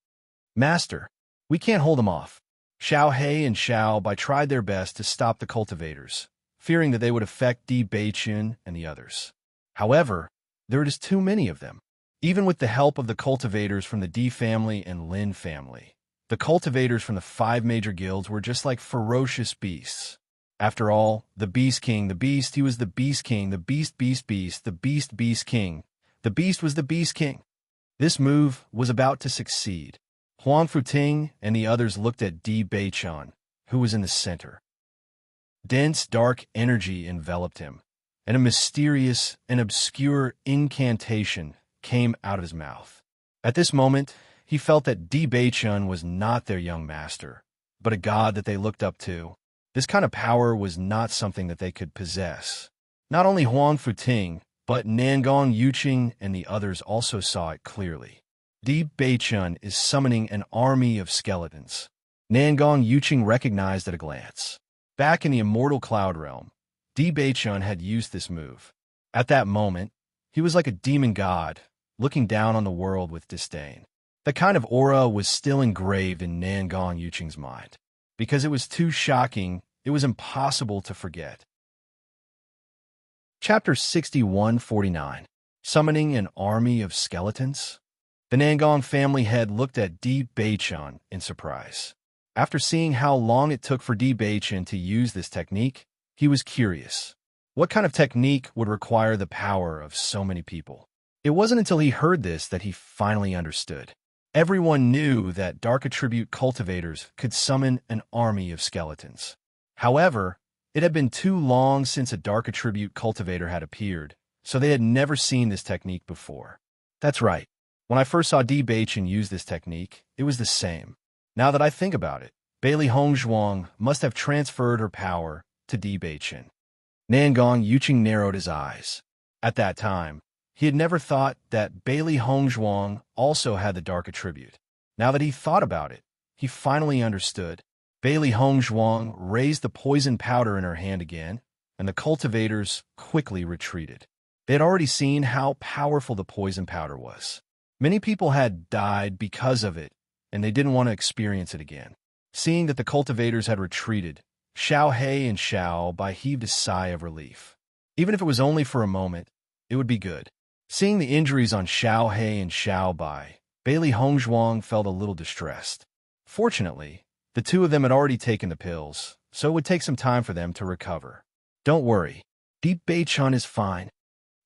Master, we can't hold them off. Xiao He and Xiao Bai tried their best to stop the cultivators, fearing that they would affect Di Beiqian and the others. However, there are just too many of them. Even with the help of the cultivators from the Di family and Lin family, the cultivators from the 5 major guilds were just like ferocious beasts. After all, the Beast King, the Beast, he was the Beast King, the Beast, Beast, Beast, the Beast, Beast King. The Beast was the Beast King. This move was about to succeed. Huang Futing and the others looked at Di Beiqian, who was in the center. Dense, dark energy enveloped him, and a mysterious and obscure incantation came out of his mouth. At this moment, he felt that Di Beiqian was not their young master, but a god that they looked up to. This kind of power was not something that they could possess. Not only Huang Futing, but Nangong Yuqing and the others also saw it clearly. Di Beiqian is summoning an army of skeletons. Nangong Yuqing recognized at a glance. Back in the immortal cloud realm, Di Beiqian had used this move. At that moment, he was like a demon god, looking down on the world with disdain. That kind of aura was still engraved in Nangong Yuqing's mind. Because it was too shocking, it was impossible to forget. Chapter 6149. Summoning an Army of Skeletons? The Nangong family head looked at Di Beiqian in surprise. After seeing how long it took for Di Beiqian to use this technique, he was curious. What kind of technique would require the power of so many people? It wasn't until he heard this that he finally understood. Everyone knew that Dark Attribute cultivators could summon an army of skeletons. However, it had been too long since a Dark Attribute cultivator had appeared, so they had never seen this technique before. That's right. When I first saw Di Beiqian use this technique, it was the same. Now that I think about it, Bailey Hongzhuang must have transferred her power to Di Beiqian. Nangong Yuqing narrowed his eyes. At that time, he had never thought that Bailey Hongzhuang also had the Dark Attribute. Now that he thought about it, he finally understood. Bailey Hongzhuang raised the poison powder in her hand again, and the cultivators quickly retreated. They had already seen how powerful the poison powder was. Many people had died because of it, and they didn't want to experience it again. Seeing that the cultivators had retreated, Xiao He and Xiao Bai heaved a sigh of relief. Even if it was only for a moment, it would be good. Seeing the injuries on Xiao He and Xiao Bai, Bailey Hongzhuang felt a little distressed. Fortunately, the two of them had already taken the pills, so it would take some time for them to recover. Don't worry, Di Beiqian is fine,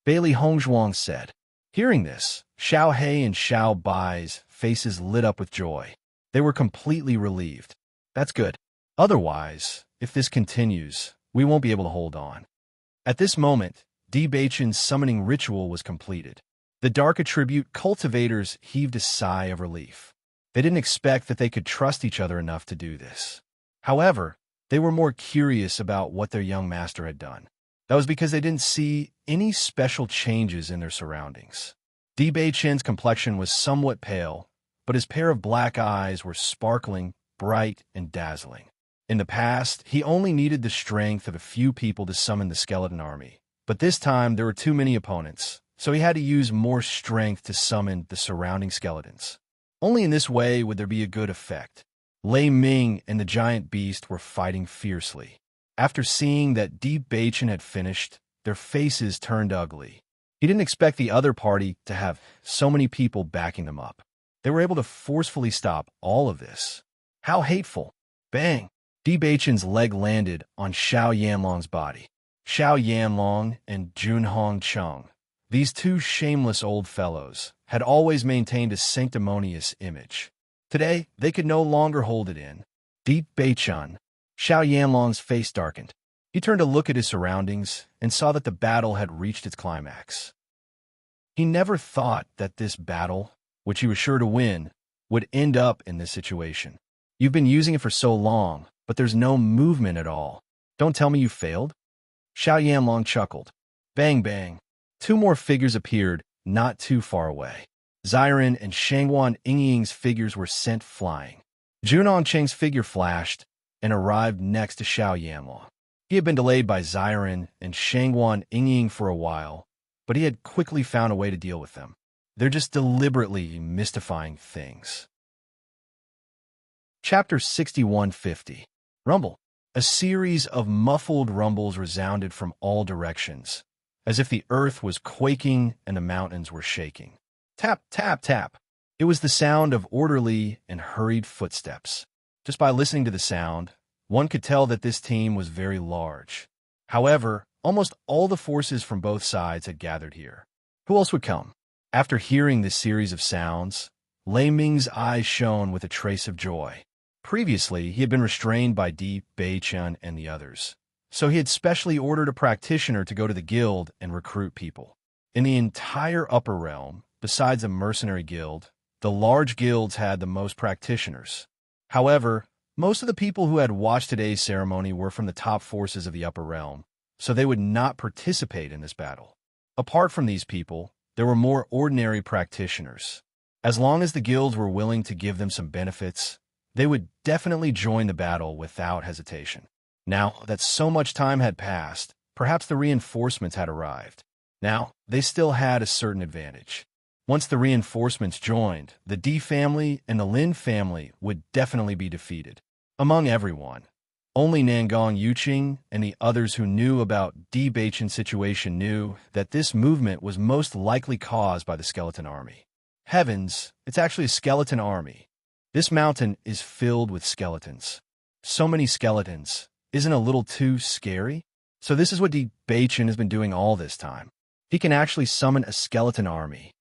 Bailey Hongzhuang said. Hearing this, Xiao He and Xiao Bai's faces lit up with joy. They were completely relieved. That's good. Otherwise, if this continues, we won't be able to hold on. At this moment, Di Beiqian's summoning ritual was completed. The Dark Attribute cultivators heaved a sigh of relief. They didn't expect that they could trust each other enough to do this. However, they were more curious about what their young master had done. That was because they didn't see any special changes in their surroundings. Di Beiqian's complexion was somewhat pale, but his pair of black eyes were sparkling, bright, and dazzling. In the past, he only needed the strength of a few people to summon the skeleton army. But this time, there were too many opponents, so he had to use more strength to summon the surrounding skeletons. Only in this way would there be a good effect. Lei Ming and the giant beast were fighting fiercely. After seeing that Di Beiqian had finished, their faces turned ugly. He didn't expect the other party to have so many people backing them up. They were able to forcefully stop all of this. How hateful. Bang! Di Beiqian's leg landed on Xiao Yanlong's body. Xiao Yanlong and Junhong Cheng, these two shameless old fellows, had always maintained a sanctimonious image. Today, they could no longer hold it in. Di Beiqian, Xiao Yanlong's face darkened. He turned to look at his surroundings and saw that the battle had reached its climax. He never thought that this battle, which he was sure to win, would end up in this situation. You've been using it for so long, but there's no movement at all. Don't tell me you failed? Xiao Yanlong chuckled. Bang bang. Two more figures appeared, not too far away. Xiren and Shangguan Yingying's figures were sent flying. Junong Cheng's figure flashed and arrived next to Xiao Yanlong. He had been delayed by Xiren and Shangguan Yingying for a while, but he had quickly found a way to deal with them. They're just deliberately mystifying things. Chapter 6150. Rumble. A series of muffled rumbles resounded from all directions, as if the earth was quaking and the mountains were shaking. Tap, tap, tap. It was the sound of orderly and hurried footsteps. Just by listening to the sound, one could tell that this team was very large. However, almost all the forces from both sides had gathered here. Who else would come? After hearing this series of sounds, Lei Ming's eyes shone with a trace of joy. Previously, he had been restrained by Di Beichen and the others, so he had specially ordered a practitioner to go to the guild and recruit people. In the entire upper realm, besides a mercenary guild, the large guilds had the most practitioners. However, most of the people who had watched today's ceremony were from the top forces of the upper realm, so they would not participate in this battle. Apart from these people, there were more ordinary practitioners. As long as the guilds were willing to give them some benefits, they would definitely join the battle without hesitation. Now that so much time had passed, perhaps the reinforcements had arrived. Now, they still had a certain advantage. Once the reinforcements joined, the Di family and the Lin family would definitely be defeated. Among everyone, only Nangong Yuqing and the others who knew about Di Beichen's situation knew that this movement was most likely caused by the skeleton army. Heavens, it's actually a skeleton army. This mountain is filled with skeletons. So many skeletons. Isn't a little too scary? So this is what Di Beichen has been doing all this time. He can actually summon a skeleton army.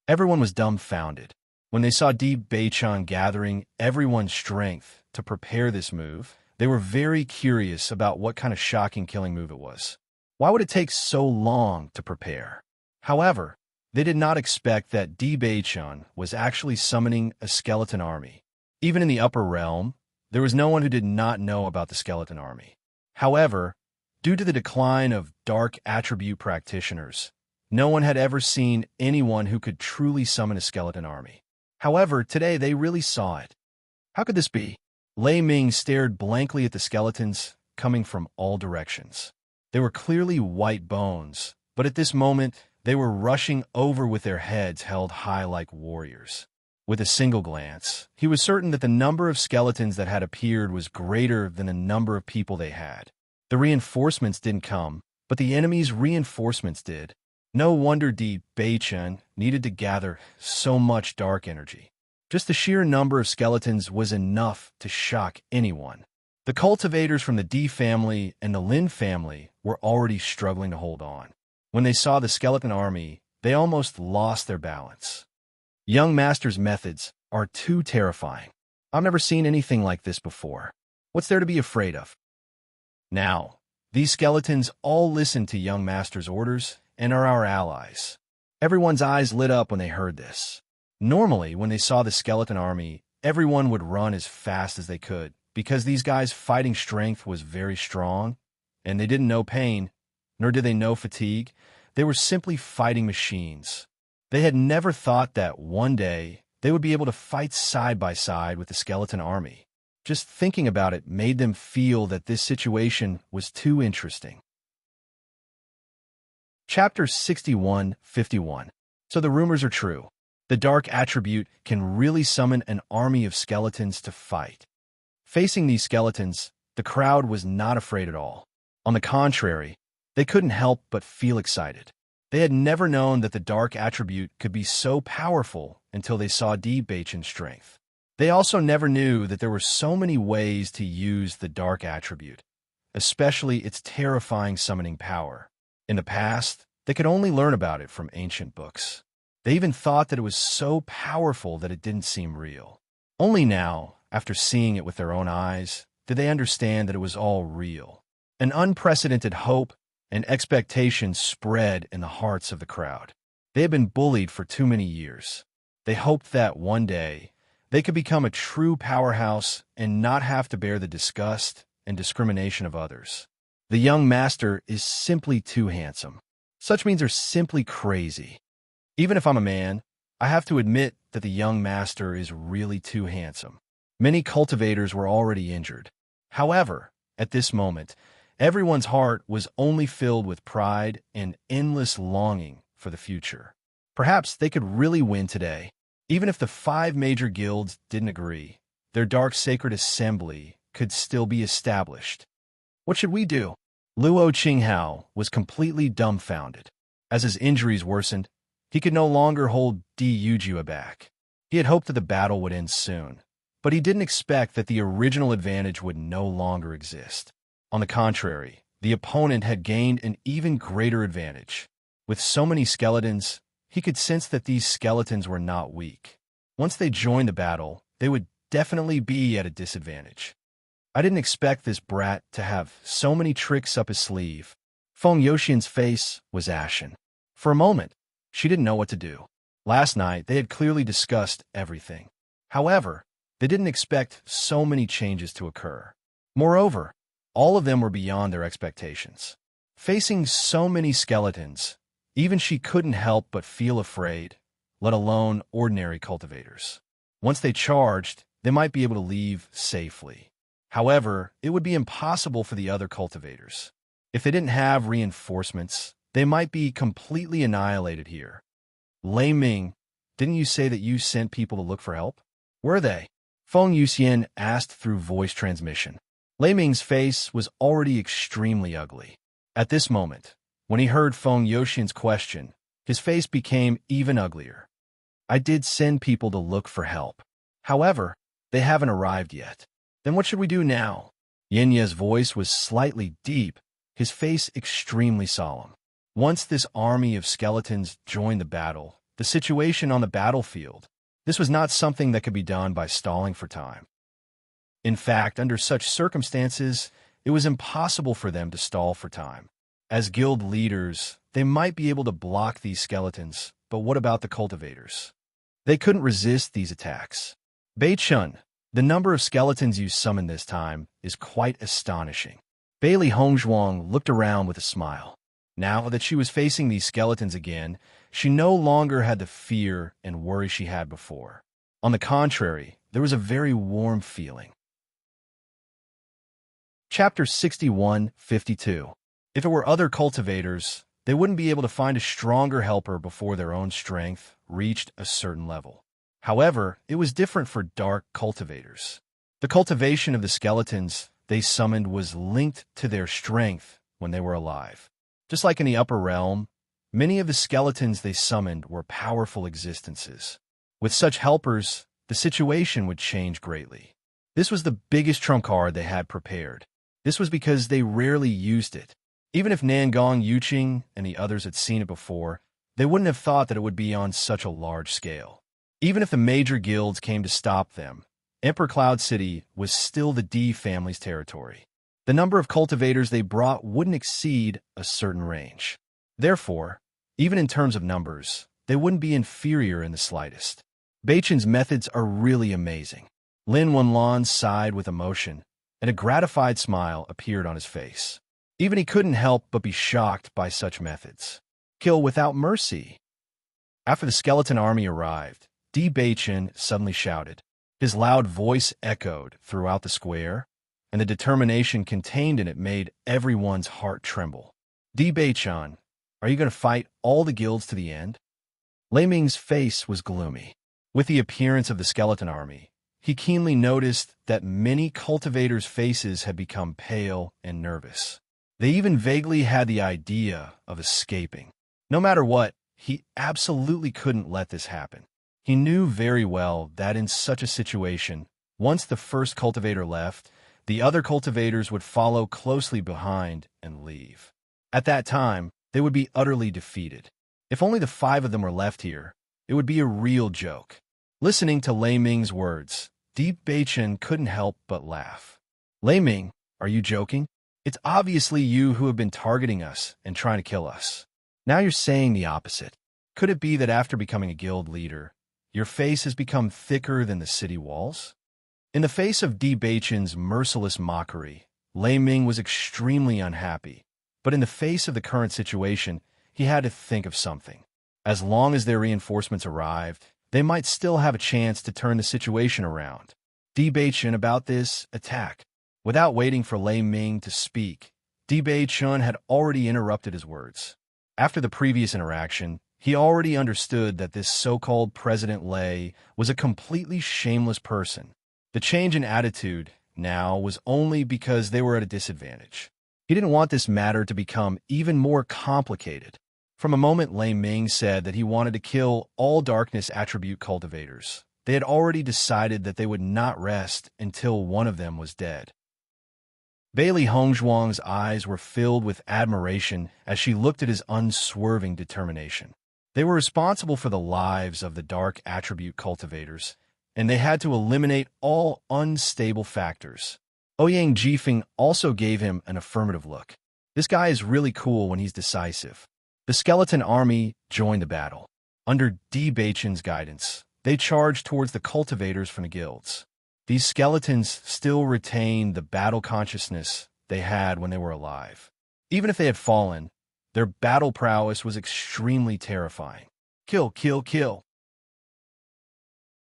Everyone was dumbfounded. When they saw Di Beichen gathering everyone's strength to prepare this move, they were very curious about what kind of shocking killing move it was. Why would it take so long to prepare? However, they did not expect that Di Beichen was actually summoning a skeleton army. Even in the upper realm, there was no one who did not know about the skeleton army. However, due to the decline of dark attribute practitioners, no one had ever seen anyone who could truly summon a skeleton army. However, today they really saw it. How could this be? Lei Ming stared blankly at the skeletons coming from all directions. They were clearly white bones, but at this moment, they were rushing over with their heads held high like warriors. With a single glance, he was certain that the number of skeletons that had appeared was greater than the number of people they had. The reinforcements didn't come, but the enemy's reinforcements did. No wonder Di Beichen needed to gather so much dark energy. Just the sheer number of skeletons was enough to shock anyone. The cultivators from the Di family and the Lin family were already struggling to hold on. When they saw the skeleton army, they almost lost their balance. Young Master's methods are too terrifying. I've never seen anything like this before. What's there to be afraid of? Now, these skeletons all listen to Young Master's orders and are our allies. Everyone's eyes lit up when they heard this. Normally, when they saw the skeleton army, everyone would run as fast as they could because these guys' fighting strength was very strong, and they didn't know pain, nor did they know fatigue. They were simply fighting machines. They had never thought that one day they would be able to fight side by side with the skeleton army. Just thinking about it made them feel that this situation was too interesting. Chapter 6151. So the rumors are true. The dark attribute can really summon an army of skeletons to fight. Facing these skeletons, the crowd was not afraid at all. On the contrary, they couldn't help but feel excited. They had never known that the dark attribute could be so powerful until they saw Di Beichen's strength. They also never knew that there were so many ways to use the dark attribute, especially its terrifying summoning power. In the past, they could only learn about it from ancient books. They even thought that it was so powerful that it didn't seem real. Only now, after seeing it with their own eyes, did they understand that it was all real. An unprecedented hope and expectation spread in the hearts of the crowd. They had been bullied for too many years. They hoped that one day they could become a true powerhouse and not have to bear the disgust and discrimination of others. The young master is simply too handsome. Such means are simply crazy. Even if I'm a man, I have to admit that the young master is really too handsome. Many cultivators were already injured. However, at this moment, everyone's heart was only filled with pride and endless longing for the future. Perhaps they could really win today. Even if the 5 major guilds didn't agree, their dark sacred assembly could still be established. What should we do? Luo Qinghao was completely dumbfounded. As his injuries worsened, he could no longer hold Di Yujia back. He had hoped that the battle would end soon, but he didn't expect that the original advantage would no longer exist. On the contrary, the opponent had gained an even greater advantage. With so many skeletons, he could sense that these skeletons were not weak. Once they joined the battle, they would definitely be at a disadvantage. I didn't expect this brat to have so many tricks up his sleeve. Feng Yoxian's face was ashen. For a moment, she didn't know what to do. Last night, they had clearly discussed everything. However, they didn't expect so many changes to occur. Moreover, all of them were beyond their expectations. Facing so many skeletons, even she couldn't help but feel afraid, let alone ordinary cultivators. Once they charged, they might be able to leave safely. However, it would be impossible for the other cultivators. If they didn't have reinforcements, they might be completely annihilated here. Lei Ming, didn't you say that you sent people to look for help? Were they? Feng Yuxian asked through voice transmission. Lei Ming's face was already extremely ugly. At this moment, when he heard Feng Yoxian's question, his face became even uglier. I did send people to look for help. However, they haven't arrived yet. Then what should we do now? Yinya's voice was slightly deep, his face extremely solemn. Once this army of skeletons joined the battle, the situation on the battlefield, this was not something that could be done by stalling for time. In fact, under such circumstances, it was impossible for them to stall for time. As guild leaders, they might be able to block these skeletons, but what about the cultivators? They couldn't resist these attacks. Bei Chun, the number of skeletons you summoned this time is quite astonishing. Bailey Hongzhuang looked around with a smile. Now that she was facing these skeletons again, she no longer had the fear and worry she had before. On the contrary, there was a very warm feeling. Chapter 61-52. If it were other cultivators, they wouldn't be able to find a stronger helper before their own strength reached a certain level. However, it was different for dark cultivators. The cultivation of the skeletons they summoned was linked to their strength when they were alive. Just like in the upper realm, many of the skeletons they summoned were powerful existences. With such helpers, the situation would change greatly. This was the biggest trump card they had prepared. This was because they rarely used it. Even if Nangong Yuqing and the others had seen it before, they wouldn't have thought that it would be on such a large scale. Even if the major guilds came to stop them, Emperor Cloud City was still the D family's territory. The number of cultivators they brought wouldn't exceed a certain range. Therefore, even in terms of numbers, they wouldn't be inferior in the slightest. Beichen's methods are really amazing. Lin Wenlan sighed with emotion, and a gratified smile appeared on his face. Even he couldn't help but be shocked by such methods. Kill without mercy. After the skeleton army arrived, Di Beichen suddenly shouted. His loud voice echoed throughout the square, and the determination contained in it made everyone's heart tremble. Di Beichan, are you going to fight all the guilds to the end? Lei Ming's face was gloomy. With the appearance of the skeleton army, he keenly noticed that many cultivators' faces had become pale and nervous. They even vaguely had the idea of escaping. No matter what, he absolutely couldn't let this happen. He knew very well that in such a situation, once the first cultivator left, the other cultivators would follow closely behind and leave. At that time, they would be utterly defeated. If only the 5 of them were left here, it would be a real joke. Listening to Lei Ming's words, Di Beichen couldn't help but laugh. Lei Ming, are you joking? It's obviously you who have been targeting us and trying to kill us. Now you're saying the opposite. Could it be that after becoming a guild leader, your face has become thicker than the city walls? In the face of Di Beichen's merciless mockery, Lei Ming was extremely unhappy, but in the face of the current situation, he had to think of something. As long as their reinforcements arrived, they might still have a chance to turn the situation around. Di Beichun about this attack. Without waiting for Lei Ming to speak, Di Beichun had already interrupted his words. After the previous interaction, he already understood that this so-called President Lei was a completely shameless person. The change in attitude now was only because they were at a disadvantage. He didn't want this matter to become even more complicated. From a moment Lei Ming said that he wanted to kill all darkness attribute cultivators, they had already decided that they would not rest until one of them was dead. Bailey Hongzhuang's eyes were filled with admiration as she looked at his unswerving determination. They were responsible for the lives of the dark attribute cultivators, and they had to eliminate all unstable factors. Ouyang Jifeng also gave him an affirmative look. This guy is really cool when he's decisive. The skeleton army joined the battle. Under Di Beichun's guidance, they charged towards the cultivators from the guilds. These skeletons still retained the battle consciousness they had when they were alive. Even if they had fallen, their battle prowess was extremely terrifying. Kill, kill, kill.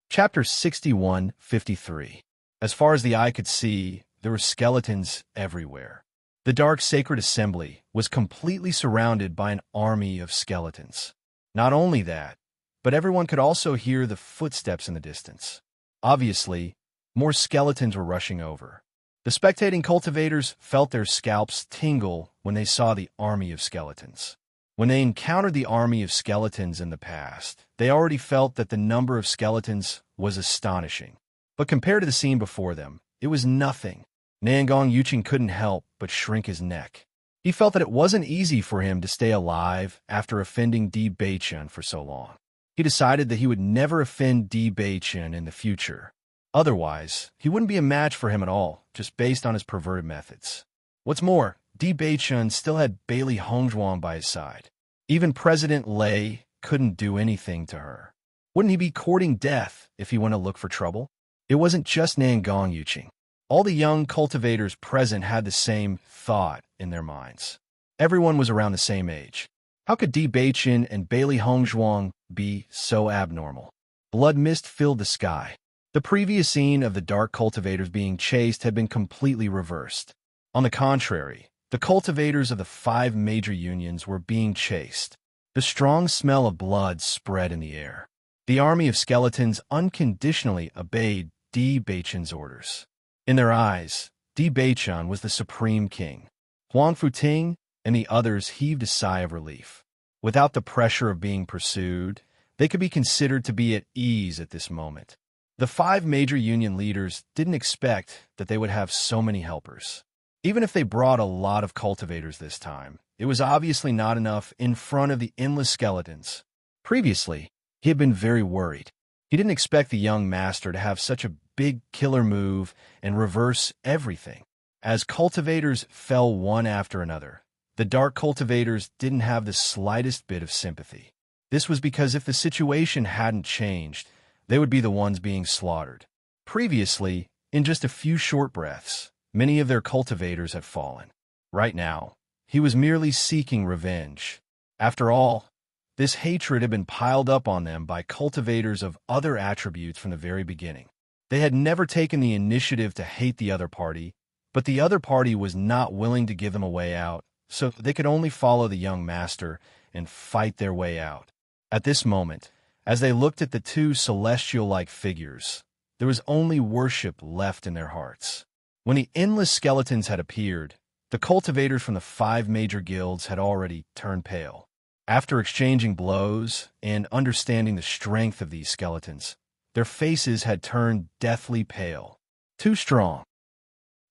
Chapter 61:53. As far as the eye could see, there were skeletons everywhere. The dark sacred assembly was completely surrounded by an army of skeletons. Not only that, but everyone could also hear the footsteps in the distance. Obviously, more skeletons were rushing over. The spectating cultivators felt their scalps tingle when they saw the army of skeletons. When they encountered the army of skeletons in the past, they already felt that the number of skeletons was astonishing. But compared to the scene before them, it was nothing. Nangong Yuqing couldn't help but shrink his neck. He felt that it wasn't easy for him to stay alive after offending Di Beichun for so long. He decided that he would never offend Di Beichun in the future. Otherwise, he wouldn't be a match for him at all, just based on his perverted methods. What's more, Di Beichun still had Bailey Hongzhuang by his side. Even President Lei couldn't do anything to her. Wouldn't he be courting death if he went to look for trouble? It wasn't just Nangong Yuqing. All the young cultivators present had the same thought in their minds. Everyone was around the same age. How could Di Beichun and Bailey Hongzhuang be so abnormal? Blood mist filled the sky. The previous scene of the dark cultivators being chased had been completely reversed. On the contrary, the cultivators of the 5 major unions were being chased. The strong smell of blood spread in the air. The army of skeletons unconditionally obeyed Di Beichun's orders. In their eyes, Di Beichun was the supreme king. Huang Futing and the others heaved a sigh of relief. Without the pressure of being pursued, they could be considered to be at ease at this moment. The 5 major union leaders didn't expect that they would have so many helpers. Even if they brought a lot of cultivators this time, it was obviously not enough in front of the endless skeletons. Previously, he had been very worried. He didn't expect the young master to have such a big killer move and reverse everything. As cultivators fell one after another, the dark cultivators didn't have the slightest bit of sympathy. This was because if the situation hadn't changed, they would be the ones being slaughtered. Previously, in just a few short breaths, many of their cultivators had fallen. Right now, he was merely seeking revenge. After all, this hatred had been piled up on them by cultivators of other attributes from the very beginning. They had never taken the initiative to hate the other party, but the other party was not willing to give them a way out, so they could only follow the young master and fight their way out. At this moment, as they looked at the 2 celestial-like figures, there was only worship left in their hearts. When the endless skeletons had appeared, the cultivators from the 5 major guilds had already turned pale. After exchanging blows and understanding the strength of these skeletons, their faces had turned deathly pale. Too strong.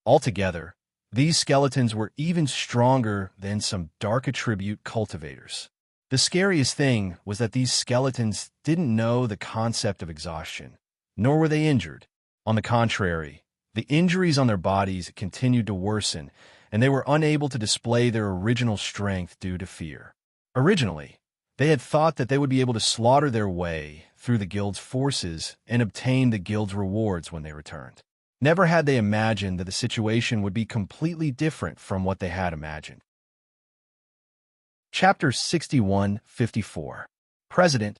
Altogether, these skeletons were even stronger than some dark attribute cultivators. The scariest thing was that these skeletons didn't know the concept of exhaustion, nor were they injured. On the contrary, the injuries on their bodies continued to worsen, and they were unable to display their original strength due to fear. Originally, they had thought that they would be able to slaughter their way through the guild's forces and obtain the guild's rewards when they returned. Never had they imagined that the situation would be completely different from what they had imagined. Chapter 6154. President,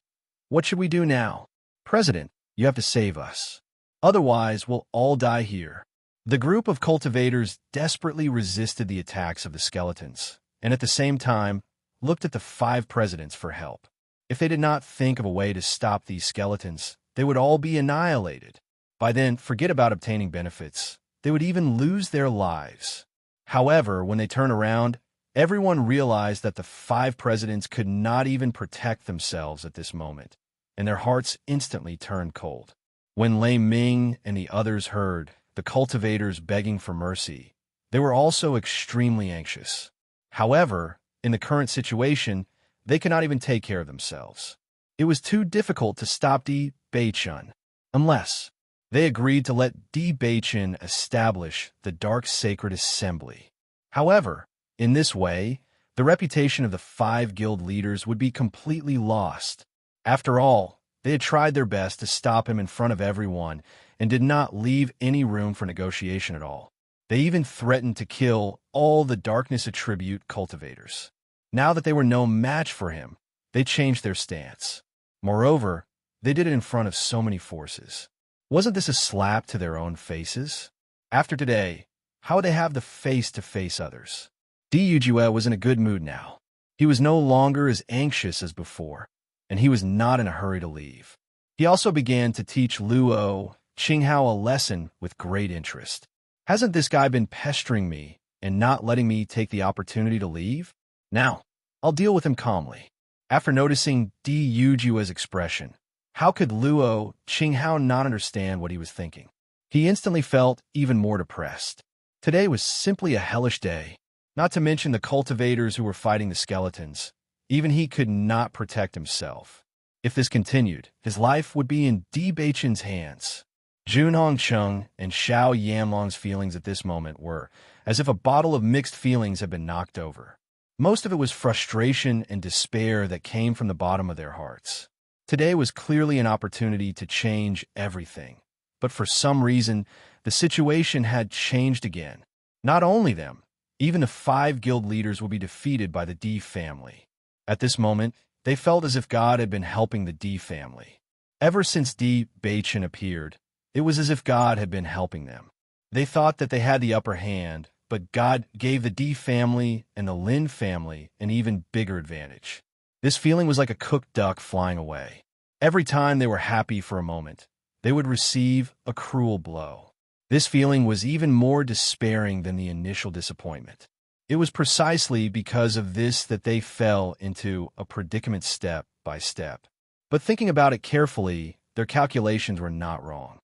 what should we do now? President, you have to save us. Otherwise, we'll all die here. The group of cultivators desperately resisted the attacks of the skeletons, and at the same time, looked at the 5 presidents for help. If they did not think of a way to stop these skeletons, they would all be annihilated. By then, forget about obtaining benefits. They would even lose their lives. However, when they turned around, everyone realized that the 5 presidents could not even protect themselves at this moment, and their hearts instantly turned cold. When Lei Ming and the others heard the cultivators begging for mercy, they were also extremely anxious. However, in the current situation, they could not even take care of themselves. It was too difficult to stop Di Beichun, unless they agreed to let Di Beichun establish the Dark Sacred Assembly. However, in this way, the reputation of the 5 guild leaders would be completely lost. After all, they had tried their best to stop him in front of everyone and did not leave any room for negotiation at all. They even threatened to kill all the Darkness Attribute cultivators. Now that they were no match for him, they changed their stance. Moreover, they did it in front of so many forces. Wasn't this a slap to their own faces? After today, how would they have the face to face others? Di Yujue was in a good mood now. He was no longer as anxious as before, and he was not in a hurry to leave. He also began to teach Luo Qinghao a lesson with great interest. Hasn't this guy been pestering me and not letting me take the opportunity to leave? Now, I'll deal with him calmly. After noticing Di Yujue's expression, how could Luo Qinghao not understand what he was thinking? He instantly felt even more depressed. Today was simply a hellish day, not to mention the cultivators who were fighting the skeletons. Even he could not protect himself. If this continued, his life would be in Di Beichun's hands. Junhong Chung and Xiao Yanlong's feelings at this moment were as if a bottle of mixed feelings had been knocked over. Most of it was frustration and despair that came from the bottom of their hearts. Today was clearly an opportunity to change everything, but for some reason, the situation had changed again. Not only them, even the 5 guild leaders would be defeated by the Di family. At this moment, they felt as if God had been helping the Di family. Ever since Di Beichun appeared, it was as if God had been helping them. They thought that they had the upper hand, but God gave the Di family and the Lin family an even bigger advantage. This feeling was like a cooked duck flying away. Every time they were happy for a moment, they would receive a cruel blow. This feeling was even more despairing than the initial disappointment. It was precisely because of this that they fell into a predicament step by step. But thinking about it carefully, their calculations were not wrong.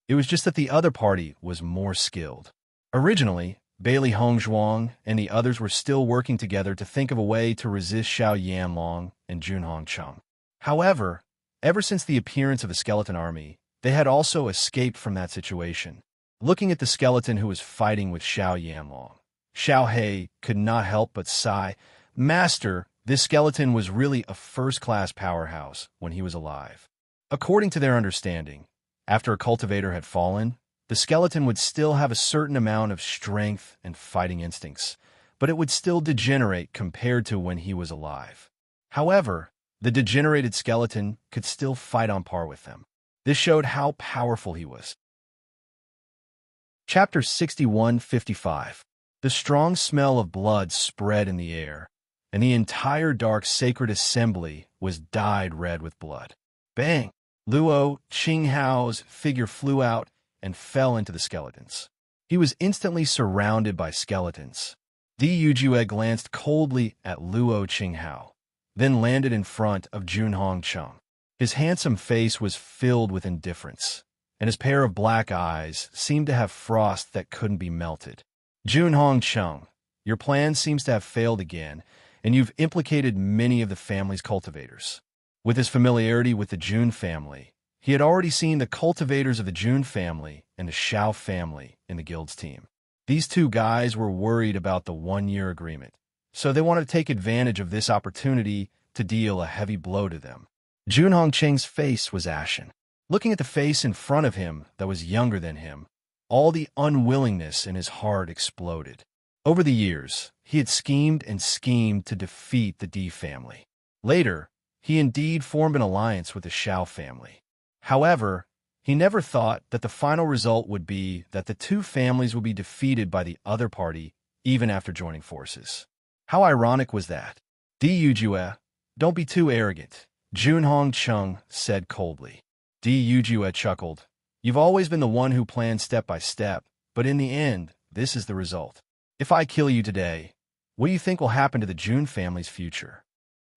It was just that the other party was more skilled. Originally, Bailey Hongzhuang and the others were still working together to think of a way to resist Xiao Yanlong and Junhong Chung. However, ever since the appearance of the skeleton army, they had also escaped from that situation. Looking at the skeleton who was fighting with Xiao Yanlong, Xiao He could not help but sigh. Master, this skeleton was really a first-class powerhouse when he was alive. According to their understanding, after a cultivator had fallen, the skeleton would still have a certain amount of strength and fighting instincts, but it would still degenerate compared to when he was alive. However, the degenerated skeleton could still fight on par with them. This showed how powerful he was. Chapter 6155. The strong smell of blood spread in the air, and the entire Dark Sacred Assembly was dyed red with blood. Bang! Luo Qinghao's figure flew out and fell into the skeletons. He was instantly surrounded by skeletons. Di Yujue glanced coldly at Luo Qinghao, then landed in front of Junhong Chung. His handsome face was filled with indifference, and his pair of black eyes seemed to have frost that couldn't be melted. Junhong Chung, your plan seems to have failed again, and you've implicated many of the family's cultivators. With his familiarity with the Jun family, he had already seen the cultivators of the Jun family and the Xiao family in the guild's team. These 2 guys were worried about the 1-year agreement, so they wanted to take advantage of this opportunity to deal a heavy blow to them. Junhong Cheng's face was ashen. Looking at the face in front of him that was younger than him, all the unwillingness in his heart exploded. Over the years, he had schemed and schemed to defeat the D family. Later, he indeed formed an alliance with the Xiao family. However, he never thought that the final result would be that the two families would be defeated by the other party even after joining forces. How ironic was that? Di Yujue, don't be too arrogant, Junhong Chung said coldly. Di Yujue chuckled. You've always been the one who planned step by step, but in the end, this is the result. If I kill you today, what do you think will happen to the Jun family's future?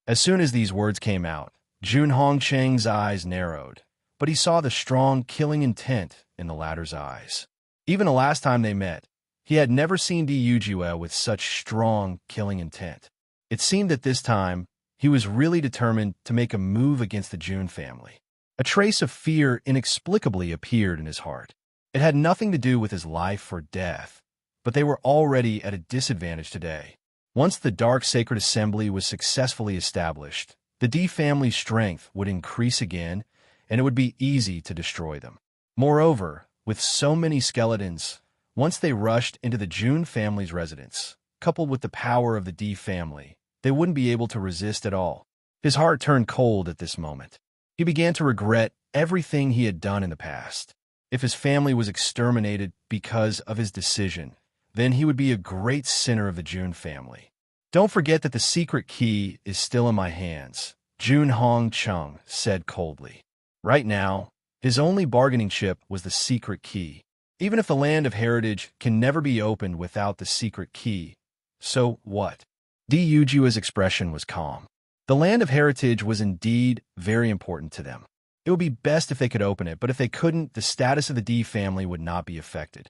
As soon as these words came out, Junhong Cheng's eyes narrowed, but he saw the strong, killing intent in the latter's eyes. Even the last time they met, he had never seen Di Yujue with such strong, killing intent. It seemed that this time, he was really determined to make a move against the Jun family. A trace of fear inexplicably appeared in his heart. It had nothing to do with his life or death, but they were already at a disadvantage today. Once the Dark Sacred Assembly was successfully established, the D family's strength would increase again, and it would be easy to destroy them. Moreover, with so many skeletons, once they rushed into the Jun family's residence, coupled with the power of the D family, they wouldn't be able to resist at all. His heart turned cold at this moment. He began to regret everything he had done in the past. If his family was exterminated because of his decision, then he would be a great sinner of the Jun family. Don't forget that the secret key is still in my hands, Junhong Chung said coldly. Right now, his only bargaining chip was the secret key. Even if the Land of Heritage can never be opened without the secret key, so what? Di Yujue's expression was calm. The Land of Heritage was indeed very important to them. It would be best if they could open it, but if they couldn't, the status of the D family would not be affected.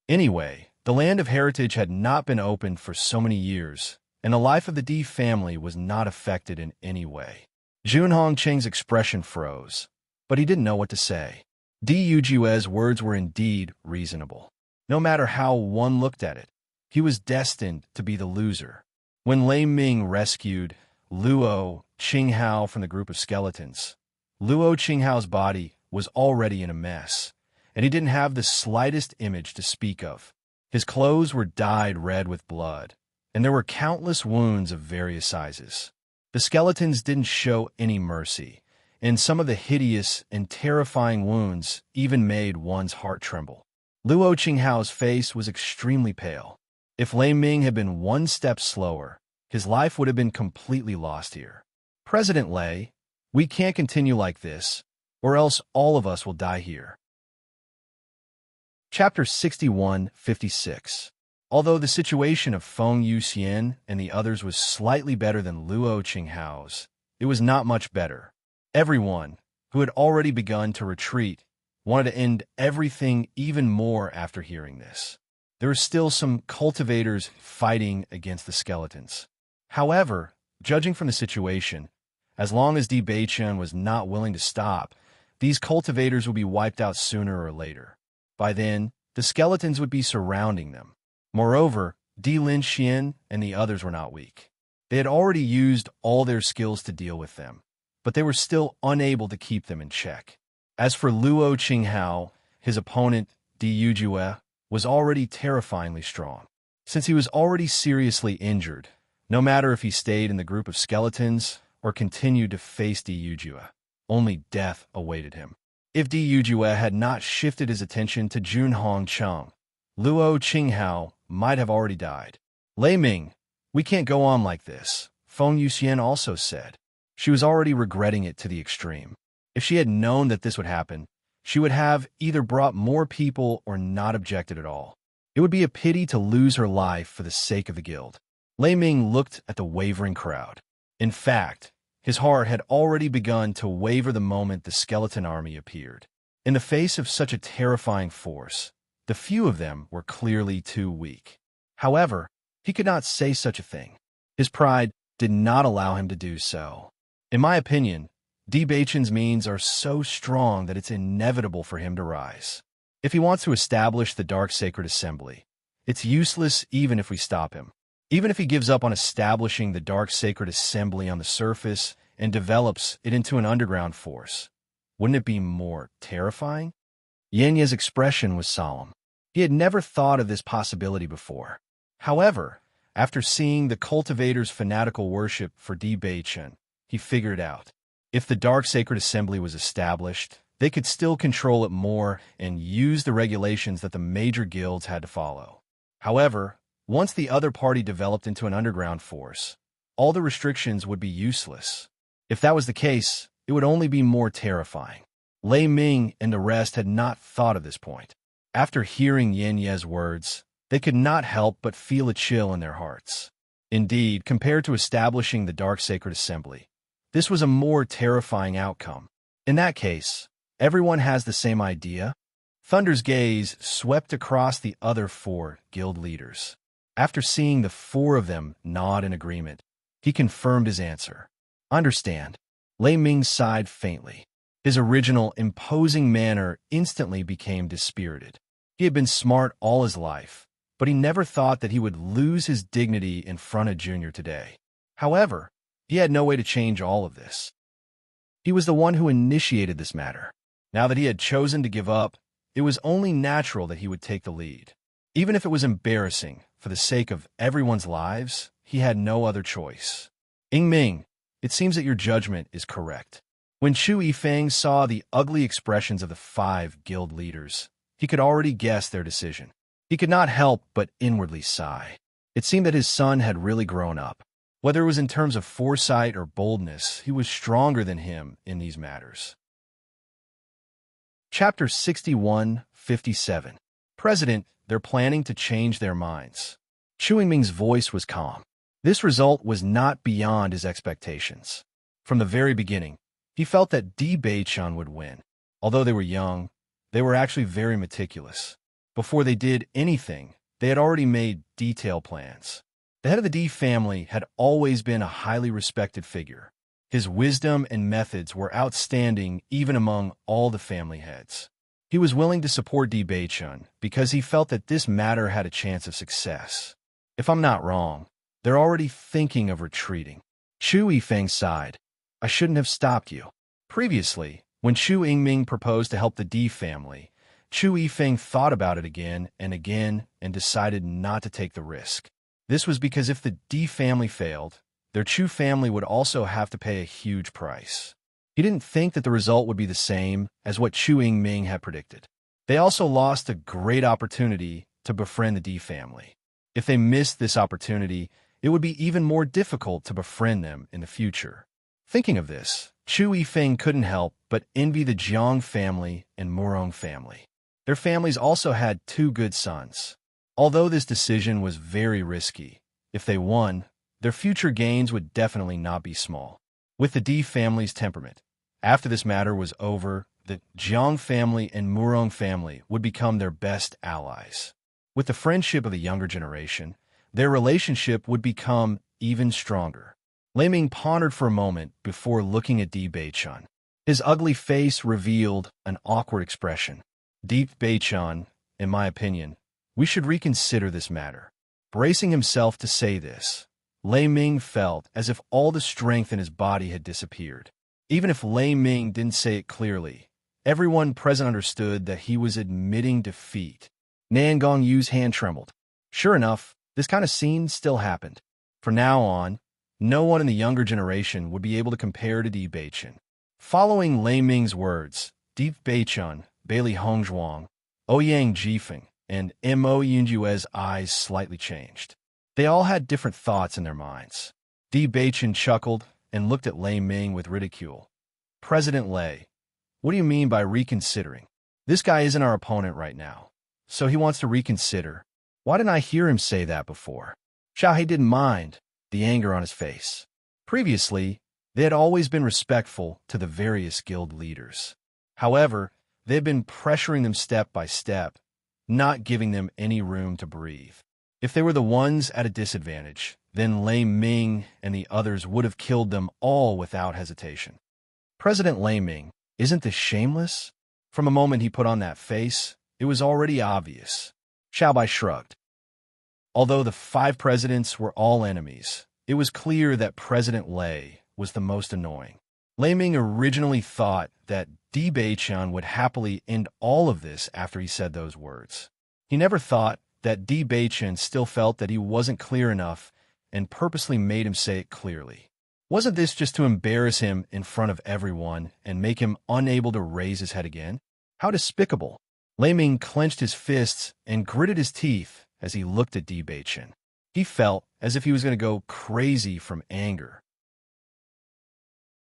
Anyway, the Land of Heritage had not been opened for so many years, and the life of the D family was not affected in any way. Junhong Cheng's expression froze, but he didn't know what to say. Di Yujue's words were indeed reasonable. No matter how one looked at it, he was destined to be the loser. When Lei Ming rescued Luo Qinghao from the group of skeletons, Luo Qinghao's body was already in a mess, and he didn't have the slightest image to speak of. His clothes were dyed red with blood, and there were countless wounds of various sizes. The skeletons didn't show any mercy, and some of the hideous and terrifying wounds even made one's heart tremble. Luo Qinghao's face was extremely pale. If Lei Ming had been one step slower, his life would have been completely lost here. President Lei, we can't continue like this, or else all of us will die here. Chapter 61-56. Although the situation of Feng Yuxian and the others was slightly better than Luo Qinghao's, it was not much better. Everyone, who had already begun to retreat, wanted to end everything even more after hearing this. There were still some cultivators fighting against the skeletons. However, judging from the situation, as long as Di Beichen was not willing to stop, these cultivators would be wiped out sooner or later. By then, the skeletons would be surrounding them. Moreover, Di Linxian and the others were not weak. They had already used all their skills to deal with them, but they were still unable to keep them in check. As for Luo Qinghao, his opponent, Di Yujue, was already terrifyingly strong. Since he was already seriously injured, no matter if he stayed in the group of skeletons or continued to face Di Yujue, only death awaited him. If Di Yujue had not shifted his attention to Junhong Chung, Luo Qinghao might have already died. Lei Ming, we can't go on like this, Feng Yuxian also said. She was already regretting it to the extreme. If she had known that this would happen, she would have either brought more people or not objected at all. It would be a pity to lose her life for the sake of the guild. Lei Ming looked at the wavering crowd. In fact, his heart had already begun to waver the moment the skeleton army appeared. In the face of such a terrifying force, the few of them were clearly too weak. However, he could not say such a thing. His pride did not allow him to do so. In my opinion, Di Beichen's means are so strong that it's inevitable for him to rise. If he wants to establish the Dark Sacred Assembly, it's useless even if we stop him. Even if he gives up on establishing the Dark Sacred Assembly on the surface and develops it into an underground force, wouldn't it be more terrifying? Yanya's expression was solemn. He had never thought of this possibility before. However, after seeing the cultivators' fanatical worship for Di Beichen, he figured out. If the Dark Sacred Assembly was established, they could still control it more and use the regulations that the major guilds had to follow. However, once the other party developed into an underground force, all the restrictions would be useless. If that was the case, it would only be more terrifying. Lei Ming and the rest had not thought of this point. After hearing Yin Ye's words, they could not help but feel a chill in their hearts. Indeed, compared to establishing the Dark Sacred Assembly, this was a more terrifying outcome. In that case, everyone has the same idea. Thunder's gaze swept across the other 4 guild leaders. After seeing the 4 of them nod in agreement, he confirmed his answer. Understand. Lei Ming sighed faintly. His original, imposing manner instantly became dispirited. He had been smart all his life, but he never thought that he would lose his dignity in front of Junior today. However, he had no way to change all of this. He was the one who initiated this matter. Now that he had chosen to give up, it was only natural that he would take the lead. Even if it was embarrassing, for the sake of everyone's lives, he had no other choice. Ming, it seems that your judgment is correct. When Chu Yifeng saw the ugly expressions of the 5 guild leaders, he could already guess their decision. He could not help but inwardly sigh. It seemed that his son had really grown up. Whether it was in terms of foresight or boldness, he was stronger than him in these matters. Chapter 61-57. President, they're planning to change their minds. Chu Yiming's voice was calm. This result was not beyond his expectations. From the very beginning, he felt that Di Beichen would win. Although they were young, they were actually very meticulous. Before they did anything, they had already made detailed plans. The head of the Di family had always been a highly respected figure. His wisdom and methods were outstanding even among all the family heads. He was willing to support Di Beichen because he felt that this matter had a chance of success. If I'm not wrong, they're already thinking of retreating. Chu Yifeng sighed. I shouldn't have stopped you. Previously, when Chu Yiming proposed to help the Di family, Chu Yifeng thought about it again and decided not to take the risk. This was because if the Di family failed, their Chu family would also have to pay a huge price. He didn't think that the result would be the same as what Chu Yiming had predicted. They also lost a great opportunity to befriend the Di family. If they missed this opportunity, it would be even more difficult to befriend them in the future. Thinking of this, Chu Yifeng couldn't help but envy the Jiang family and Murong family. Their families also had 2 good sons. Although this decision was very risky, if they won, their future gains would definitely not be small. With the Di family's temperament, after this matter was over, the Jiang family and Murong family would become their best allies. With the friendship of the younger generation, their relationship would become even stronger. Lei Ming pondered for a moment before looking at Di Beichen. His ugly face revealed an awkward expression. Di Beichen, in my opinion, we should reconsider this matter. Bracing himself to say this, Lei Ming felt as if all the strength in his body had disappeared. Even if Lei Ming didn't say it clearly, everyone present understood that he was admitting defeat. Nan Gongyu's hand trembled. Sure enough, this kind of scene still happened. From now on, no one in the younger generation would be able to compare to Di Beichen. Following Lei Ming's words, Di Beichen, Bailey Hongzhuang, Ouyang Jifeng, and Mo Yunjue's eyes slightly changed. They all had different thoughts in their minds. Di Beichen chuckled and looked at Lei Ming with ridicule. President Lei, what do you mean by reconsidering? This guy isn't our opponent right now, so he wants to reconsider. Why didn't I hear him say that before? Xiaohei didn't mind the anger on his face. Previously, they had always been respectful to the various guild leaders. However, they had been pressuring them step by step, not giving them any room to breathe. If they were the ones at a disadvantage, then Lei Ming and the others would have killed them all without hesitation. President Lei Ming, isn't this shameless? From the moment he put on that face, it was already obvious. Xiaobai shrugged. Although the 5 presidents were all enemies, it was clear that President Lei was the most annoying. Lei Ming originally thought that Bei-chan would happily end all of this after he said those words. He never thought that Bei-chan still felt that he wasn't clear enough and purposely made him say it clearly. Wasn't this just to embarrass him in front of everyone and make him unable to raise his head again? How despicable! Lei Ming clenched his fists and gritted his teeth as he looked at Bei-chan. He felt as if he was going to go crazy from anger.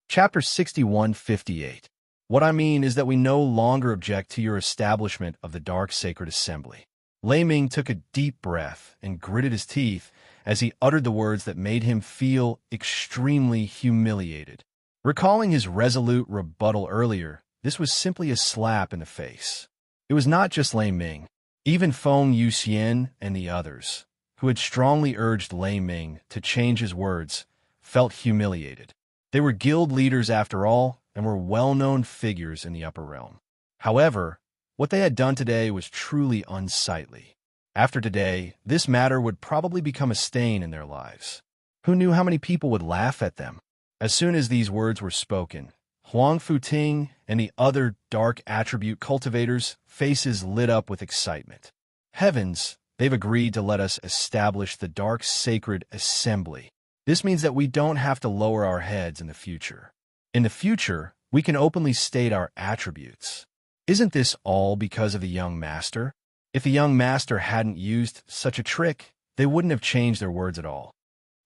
Chapter 6158. What I mean is that we no longer object to your establishment of the Dark Sacred Assembly. Lei Ming took a deep breath and gritted his teeth as he uttered the words that made him feel extremely humiliated. Recalling his resolute rebuttal earlier, this was simply a slap in the face. It was not just Lei Ming. Even Feng Yuxian and the others, who had strongly urged Lei Ming to change his words, felt humiliated. They were guild leaders after all and were well-known figures in the upper realm. However, what they had done today was truly unsightly. After today, this matter would probably become a stain in their lives. Who knew how many people would laugh at them? As soon as these words were spoken, Huang Futing and the other dark attribute cultivators' faces lit up with excitement. Heavens, they've agreed to let us establish the Dark Sacred Assembly. This means that we don't have to lower our heads in the future. In the future, we can openly state our attributes. Isn't this all because of the young master? If the young master hadn't used such a trick, they wouldn't have changed their words at all.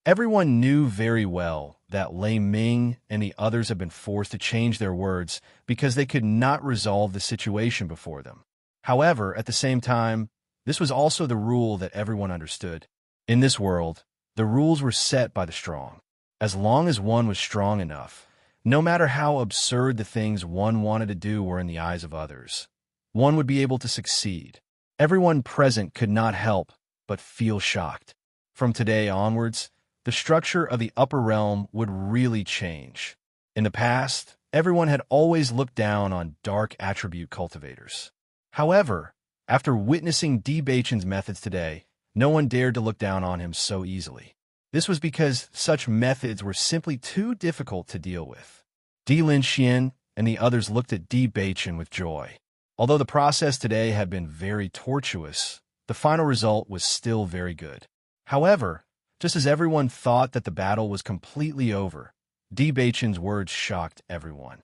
Everyone knew very well that Lei Ming and the others had been forced to change their words because they could not resolve the situation before them. However, at the same time, this was also the rule that everyone understood. In this world, the rules were set by the strong. As long as one was strong enough, no matter how absurd the things one wanted to do were in the eyes of others, one would be able to succeed. Everyone present could not help but feel shocked. From today onwards, the structure of the upper realm would really change. In the past, everyone had always looked down on dark attribute cultivators. However, after witnessing Bei-chan's methods today, no one dared to look down on him so easily. This was because such methods were simply too difficult to deal with. Lin Xian and the others looked at Bei-chan with joy. Although the process today had been very tortuous, the final result was still very good. However, just as everyone thought that the battle was completely over, Bei-chan's words shocked everyone.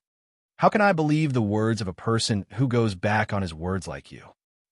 How can I believe the words of a person who goes back on his words like you?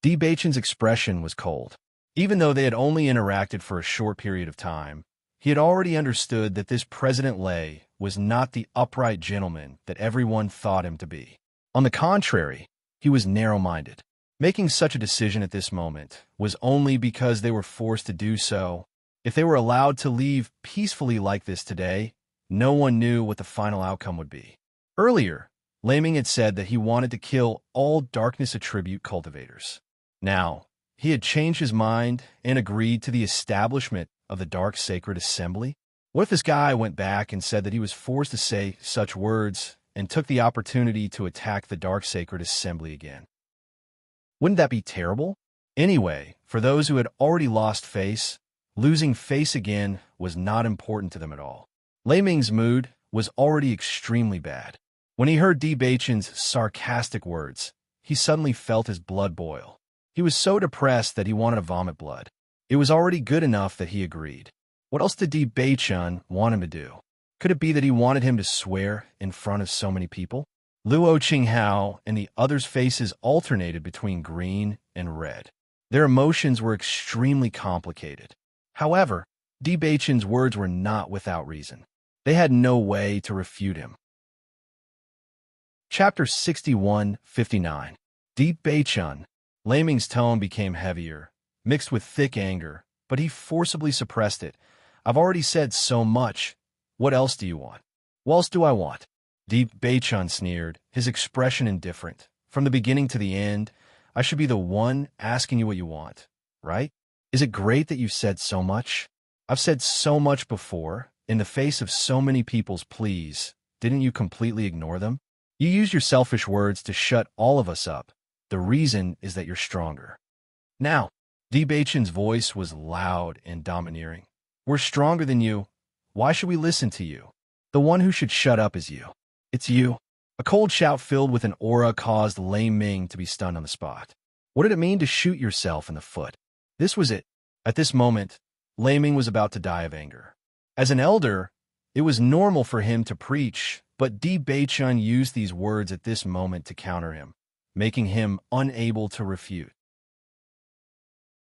Bei-chan's expression was cold. Even though they had only interacted for a short period of time, he had already understood that this President Lei was not the upright gentleman that everyone thought him to be. On the contrary, he was narrow-minded. Making such a decision at this moment was only because they were forced to do so. If they were allowed to leave peacefully like this today, no one knew what the final outcome would be. Earlier, Lei Ming had said that he wanted to kill all darkness attribute cultivators. Now, he had changed his mind and agreed to the establishment of the Dark Sacred Assembly. What if this guy went back and said that he was forced to say such words and took the opportunity to attack the Dark Sacred Assembly again? Wouldn't that be terrible? Anyway, for those who had already lost face, losing face again was not important to them at all. Lei Ming's mood was already extremely bad. When he heard Bei-chan's sarcastic words, he suddenly felt his blood boil. He was so depressed that he wanted to vomit blood. It was already good enough that he agreed. What else did Bei-chan want him to do? Could it be that he wanted him to swear in front of so many people? Luo Qinghao and the others' faces alternated between green and red. Their emotions were extremely complicated. However, Bei-chan's words were not without reason. They had no way to refute him. Chapter 6159. Bei-chan. Lei Ming's tone became heavier, mixed with thick anger, but he forcibly suppressed it. I've already said so much. What else do you want? What else do I want? Bei-chan sneered, his expression indifferent. From the beginning to the end, I should be the one asking you what you want, right? Is it great that you've said so much? I've said so much before, in the face of so many people's pleas. Didn't you completely ignore them? You used your selfish words to shut all of us up. The reason is that you're stronger. Now, Bei-chan's voice was loud and domineering. We're stronger than you. Why should we listen to you? The one who should shut up is you. It's you. A cold shout filled with an aura caused Lei Ming to be stunned on the spot. What did it mean to shoot yourself in the foot? This was it. At this moment, Lei Ming was about to die of anger. As an elder, it was normal for him to preach, but Di Beichun used these words at this moment to counter him, making him unable to refute.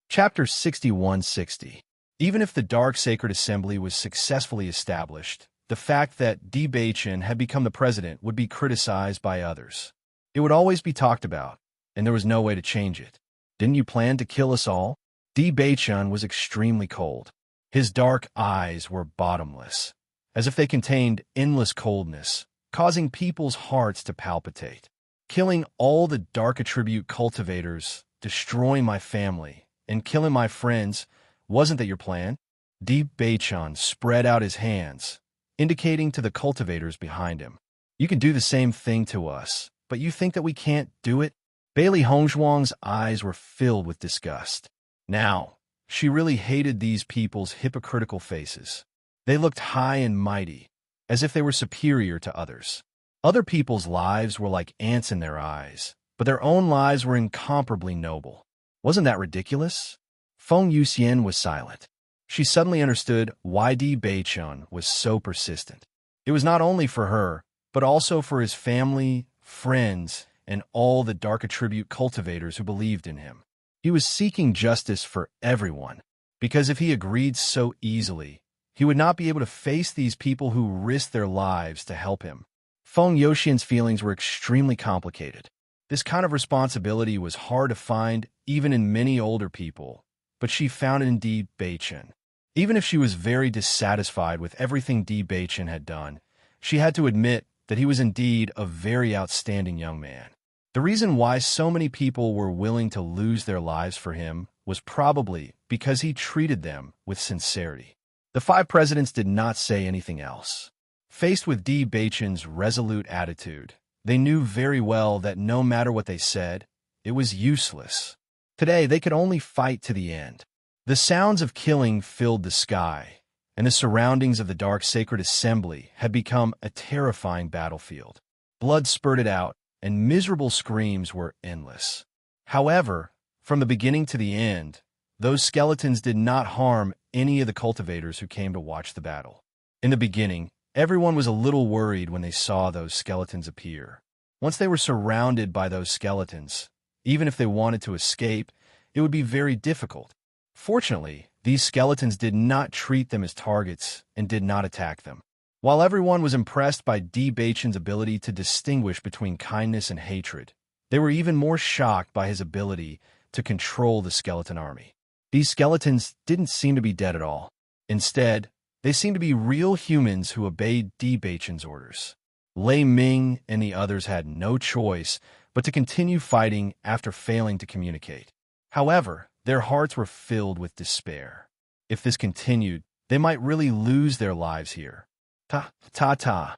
Chapter 6160. Even if the Dark Sacred Assembly was successfully established, the fact that Di Beichun had become the president would be criticized by others. It would always be talked about, and there was no way to change it. Didn't you plan to kill us all? Di Beichun was extremely cold. His dark eyes were bottomless, as if they contained endless coldness, causing people's hearts to palpitate. Killing all the dark attribute cultivators, destroying my family, and killing my friends, wasn't that your plan? Di Beichun spread out his hands, indicating to the cultivators behind him. You can do the same thing to us, but you think that we can't do it? Bailey Hongzhuang's eyes were filled with disgust. Now, she really hated these people's hypocritical faces. They looked high and mighty, as if they were superior to others. Other people's lives were like ants in their eyes, but their own lives were incomparably noble. Wasn't that ridiculous? Feng Yuxian was silent. She suddenly understood why Di Beichun was so persistent. It was not only for her, but also for his family, friends, and all the dark attribute cultivators who believed in him. He was seeking justice for everyone, because if he agreed so easily, he would not be able to face these people who risked their lives to help him. Feng Yuxian's feelings were extremely complicated. This kind of responsibility was hard to find even in many older people, but she found it in Di Beichun. Even if she was very dissatisfied with everything Di Beichun had done, she had to admit that he was indeed a very outstanding young man. The reason why so many people were willing to lose their lives for him was probably because he treated them with sincerity. The five presidents did not say anything else. Faced with Di Beichun's resolute attitude, they knew very well that no matter what they said, it was useless. Today, they could only fight to the end. The sounds of killing filled the sky, and the surroundings of the Dark Sacred Assembly had become a terrifying battlefield. Blood spurted out, and miserable screams were endless. However, from the beginning to the end, those skeletons did not harm any of the cultivators who came to watch the battle. In the beginning, everyone was a little worried when they saw those skeletons appear. Once they were surrounded by those skeletons, even if they wanted to escape, it would be very difficult. Fortunately, these skeletons did not treat them as targets and did not attack them. While everyone was impressed by Di Beichun's ability to distinguish between kindness and hatred, they were even more shocked by his ability to control the skeleton army. These skeletons didn't seem to be dead at all. Instead, they seemed to be real humans who obeyed Di Beichun's orders. Lei Ming and the others had no choice but to continue fighting after failing to communicate. However, their hearts were filled with despair. If this continued, they might really lose their lives here. Ta.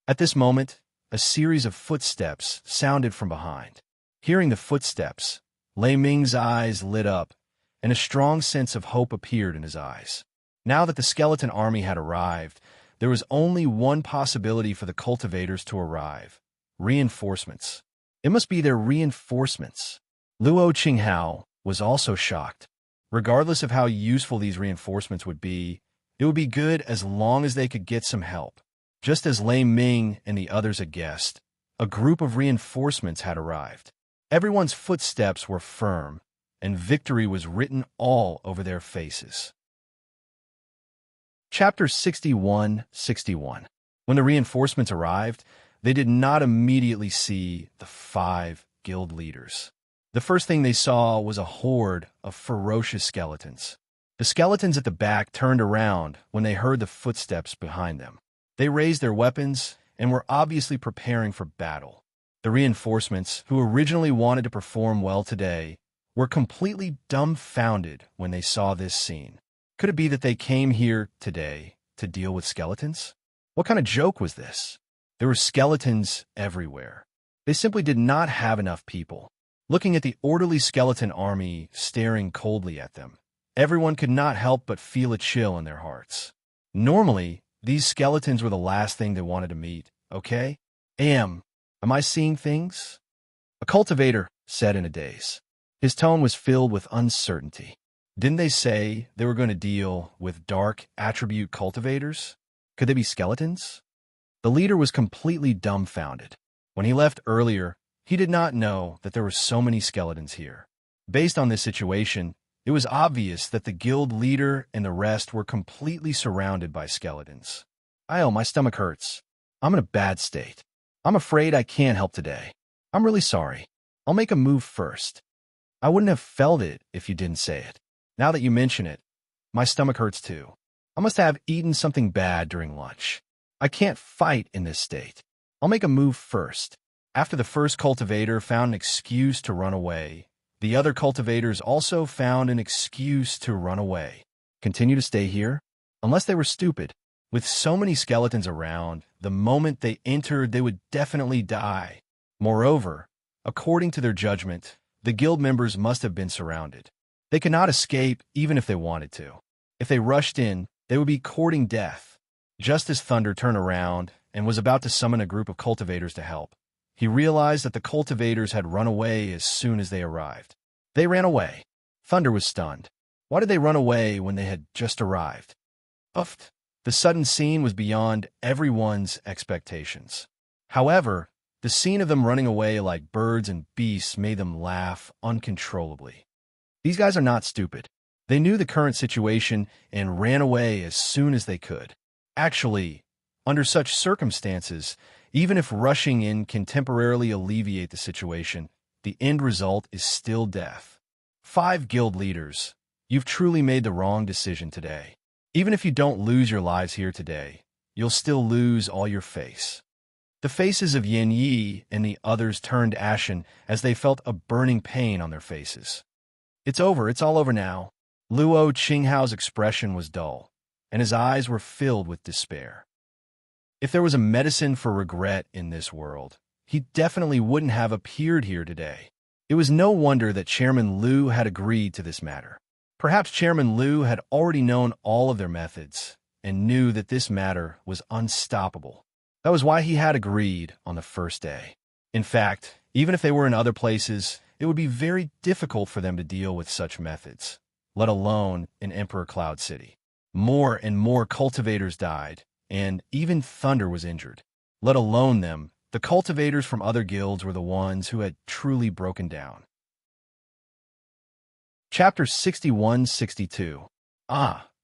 At this moment, a series of footsteps sounded from behind. Hearing the footsteps, Lei Ming's eyes lit up, and a strong sense of hope appeared in his eyes. Now that the skeleton army had arrived, there was only one possibility for the cultivators to arrive: reinforcements. It must be their reinforcements. Luo Qinghao was also shocked. Regardless of how useful these reinforcements would be, it would be good as long as they could get some help. Just as Lei Ming and the others had guessed, a group of reinforcements had arrived. Everyone's footsteps were firm, and victory was written all over their faces. Chapter 6161. When the reinforcements arrived, they did not immediately see the 5 guild leaders. The first thing they saw was a horde of ferocious skeletons. The skeletons at the back turned around when they heard the footsteps behind them. They raised their weapons and were obviously preparing for battle. The reinforcements, who originally wanted to perform well today, were completely dumbfounded when they saw this scene. Could it be that they came here today to deal with skeletons? What kind of joke was this? There were skeletons everywhere. They simply did not have enough people. Looking at the orderly skeleton army staring coldly at them, everyone could not help but feel a chill in their hearts. Normally, these skeletons were the last thing they wanted to meet, okay? Am I seeing things? A cultivator said in a daze. His tone was filled with uncertainty. Didn't they say they were going to deal with dark attribute cultivators? Could they be skeletons? The leader was completely dumbfounded. When he left earlier, he did not know that there were so many skeletons here. Based on this situation, it was obvious that the guild leader and the rest were completely surrounded by skeletons. My stomach hurts. I'm in a bad state. I'm afraid I can't help today. I'm really sorry. I'll make a move first. I wouldn't have felt it if you didn't say it. Now that you mention it, my stomach hurts too. I must have eaten something bad during lunch. I can't fight in this state. I'll make a move first. After the first cultivator found an excuse to run away, the other cultivators also found an excuse to run away. Continue to stay here? Unless they were stupid. With so many skeletons around, the moment they entered, they would definitely die. Moreover, according to their judgment, the guild members must have been surrounded. They could not escape even if they wanted to. If they rushed in, they would be courting death. Just as Thunder turned around and was about to summon a group of cultivators to help, he realized that the cultivators had run away as soon as they arrived. They ran away. Thunder was stunned. Why did they run away when they had just arrived? Uffed. The sudden scene was beyond everyone's expectations. However, the scene of them running away like birds and beasts made them laugh uncontrollably. These guys are not stupid. They knew the current situation and ran away as soon as they could. Actually, under such circumstances, even if rushing in can temporarily alleviate the situation, the end result is still death. 5 guild leaders, you've truly made the wrong decision today. Even if you don't lose your lives here today, you'll still lose all your face. The faces of Yin Yi and the others turned ashen as they felt a burning pain on their faces. It's over, it's all over now. Luo Qinghao's expression was dull, and his eyes were filled with despair. If there was a medicine for regret in this world, he definitely wouldn't have appeared here today. It was no wonder that Chairman Liu had agreed to this matter. Perhaps Chairman Liu had already known all of their methods and knew that this matter was unstoppable. That was why he had agreed on the first day. In fact, even if they were in other places, it would be very difficult for them to deal with such methods, let alone in Emperor Cloud City. More and more cultivators died, and even Thunder was injured. Let alone them, the cultivators from other guilds were the ones who had truly broken down. Chapter 61-62.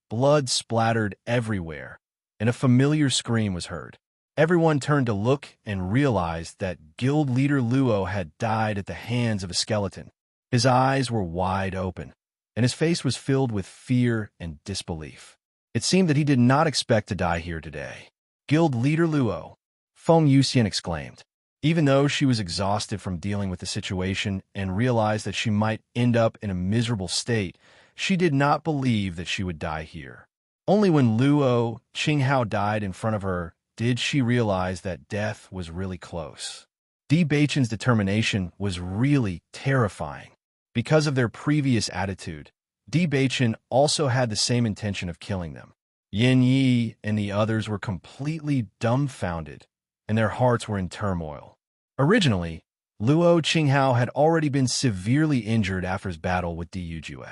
Blood splattered everywhere, and a familiar scream was heard. Everyone turned to look and realized that guild leader Luo had died at the hands of a skeleton. His eyes were wide open, and his face was filled with fear and disbelief. It seemed that he did not expect to die here today. Guild leader Luo, Feng Yuxian exclaimed. Even though she was exhausted from dealing with the situation and realized that she might end up in a miserable state, she did not believe that she would die here. Only when Luo Qinghao died in front of her did she realize that death was really close. Di Beichen's determination was really terrifying. Because of their previous attitude, Di Beichen also had the same intention of killing them. Yin Yi and the others were completely dumbfounded, and their hearts were in turmoil. Originally, Luo Qinghao had already been severely injured after his battle with Di Yujue.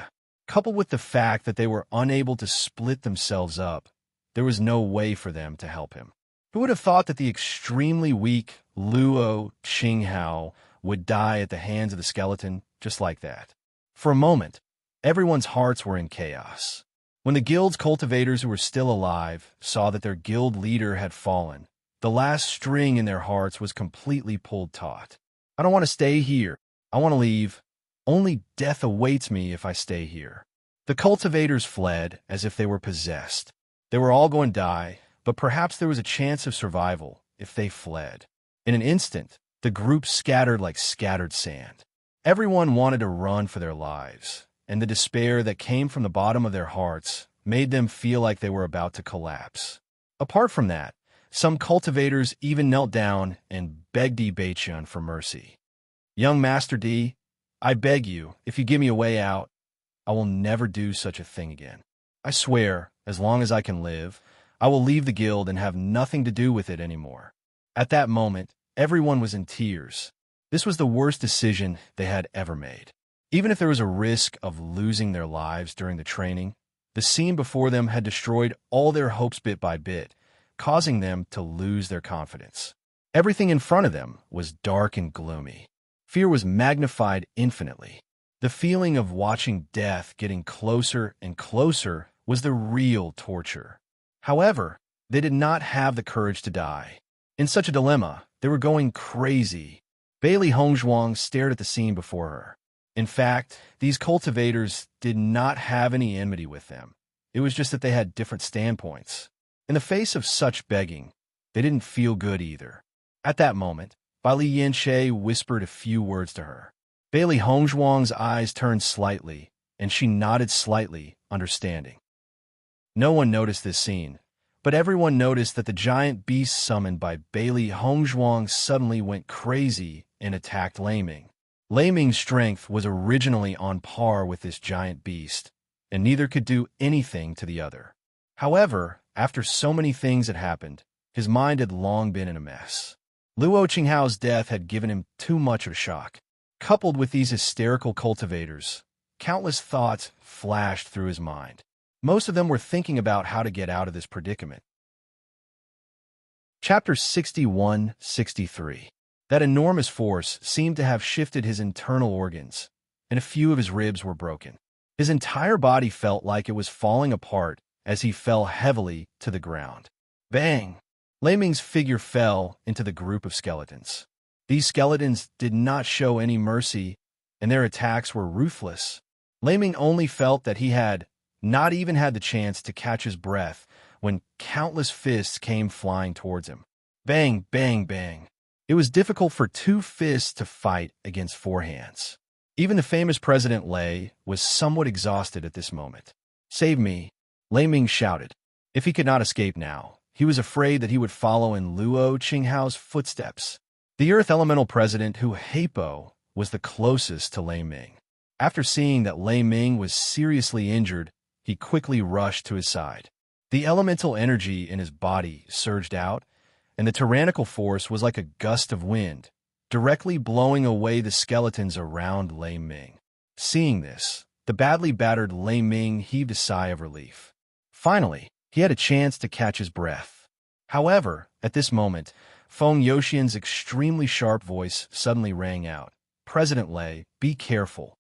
Coupled with the fact that they were unable to split themselves up, there was no way for them to help him. Who would have thought that the extremely weak Luo Qinghao would die at the hands of the skeleton just like that? For a moment, everyone's hearts were in chaos. When the guild's cultivators who were still alive saw that their guild leader had fallen, the last string in their hearts was completely pulled taut. I don't want to stay here. I want to leave. Only death awaits me if I stay here. The cultivators fled as if they were possessed. They were all going to die, but perhaps there was a chance of survival if they fled. In an instant, the group scattered like scattered sand. Everyone wanted to run for their lives, and the despair that came from the bottom of their hearts made them feel like they were about to collapse. Apart from that, some cultivators even knelt down and begged Di Beichen for mercy. Young Master Di, I beg you, if you give me a way out, I will never do such a thing again. I swear, as long as I can live, I will leave the guild and have nothing to do with it anymore. At that moment, everyone was in tears. This was the worst decision they had ever made. Even if there was a risk of losing their lives during the training, the scene before them had destroyed all their hopes bit by bit, causing them to lose their confidence. Everything in front of them was dark and gloomy. Fear was magnified infinitely. The feeling of watching death getting closer and closer was the real torture. However, they did not have the courage to die. In such a dilemma, they were going crazy. Bailey Hongzhuang stared at the scene before her. In fact, these cultivators did not have any enmity with them. It was just that they had different standpoints. In the face of such begging, they didn't feel good either. At that moment, Li Yinshe whispered a few words to her. Bailey Hongzhuang's eyes turned slightly, and she nodded slightly, understanding. No one noticed this scene, but everyone noticed that the giant beast summoned by Bailey Hongzhuang suddenly went crazy and attacked Lei Ming. Lei Ming's strength was originally on par with this giant beast, and neither could do anything to the other. However, after so many things had happened, his mind had long been in a mess. Luo Qinghao's death had given him too much of a shock. Coupled with these hysterical cultivators, countless thoughts flashed through his mind. Most of them were thinking about how to get out of this predicament. Chapter 61-63. That enormous force seemed to have shifted his internal organs, and a few of his ribs were broken. His entire body felt like it was falling apart as he fell heavily to the ground. Bang! Lei Ming's figure fell into the group of skeletons. These skeletons did not show any mercy, and their attacks were ruthless. Lei Ming only felt that he had not even had the chance to catch his breath when countless fists came flying towards him. Bang, bang, bang. It was difficult for two fists to fight against four hands. Even the famous President Lei was somewhat exhausted at this moment. "Save me," Lei Ming shouted. If he could not escape now, he was afraid that he would follow in Luo Qinghao's footsteps. The Earth Elemental President Hu Heipo was the closest to Lei Ming. After seeing that Lei Ming was seriously injured, he quickly rushed to his side. The elemental energy in his body surged out, and the tyrannical force was like a gust of wind, directly blowing away the skeletons around Lei Ming. Seeing this, the badly battered Lei Ming heaved a sigh of relief. Finally, he had a chance to catch his breath. However, at this moment, Feng Youxian's extremely sharp voice suddenly rang out. "President Lei, be careful."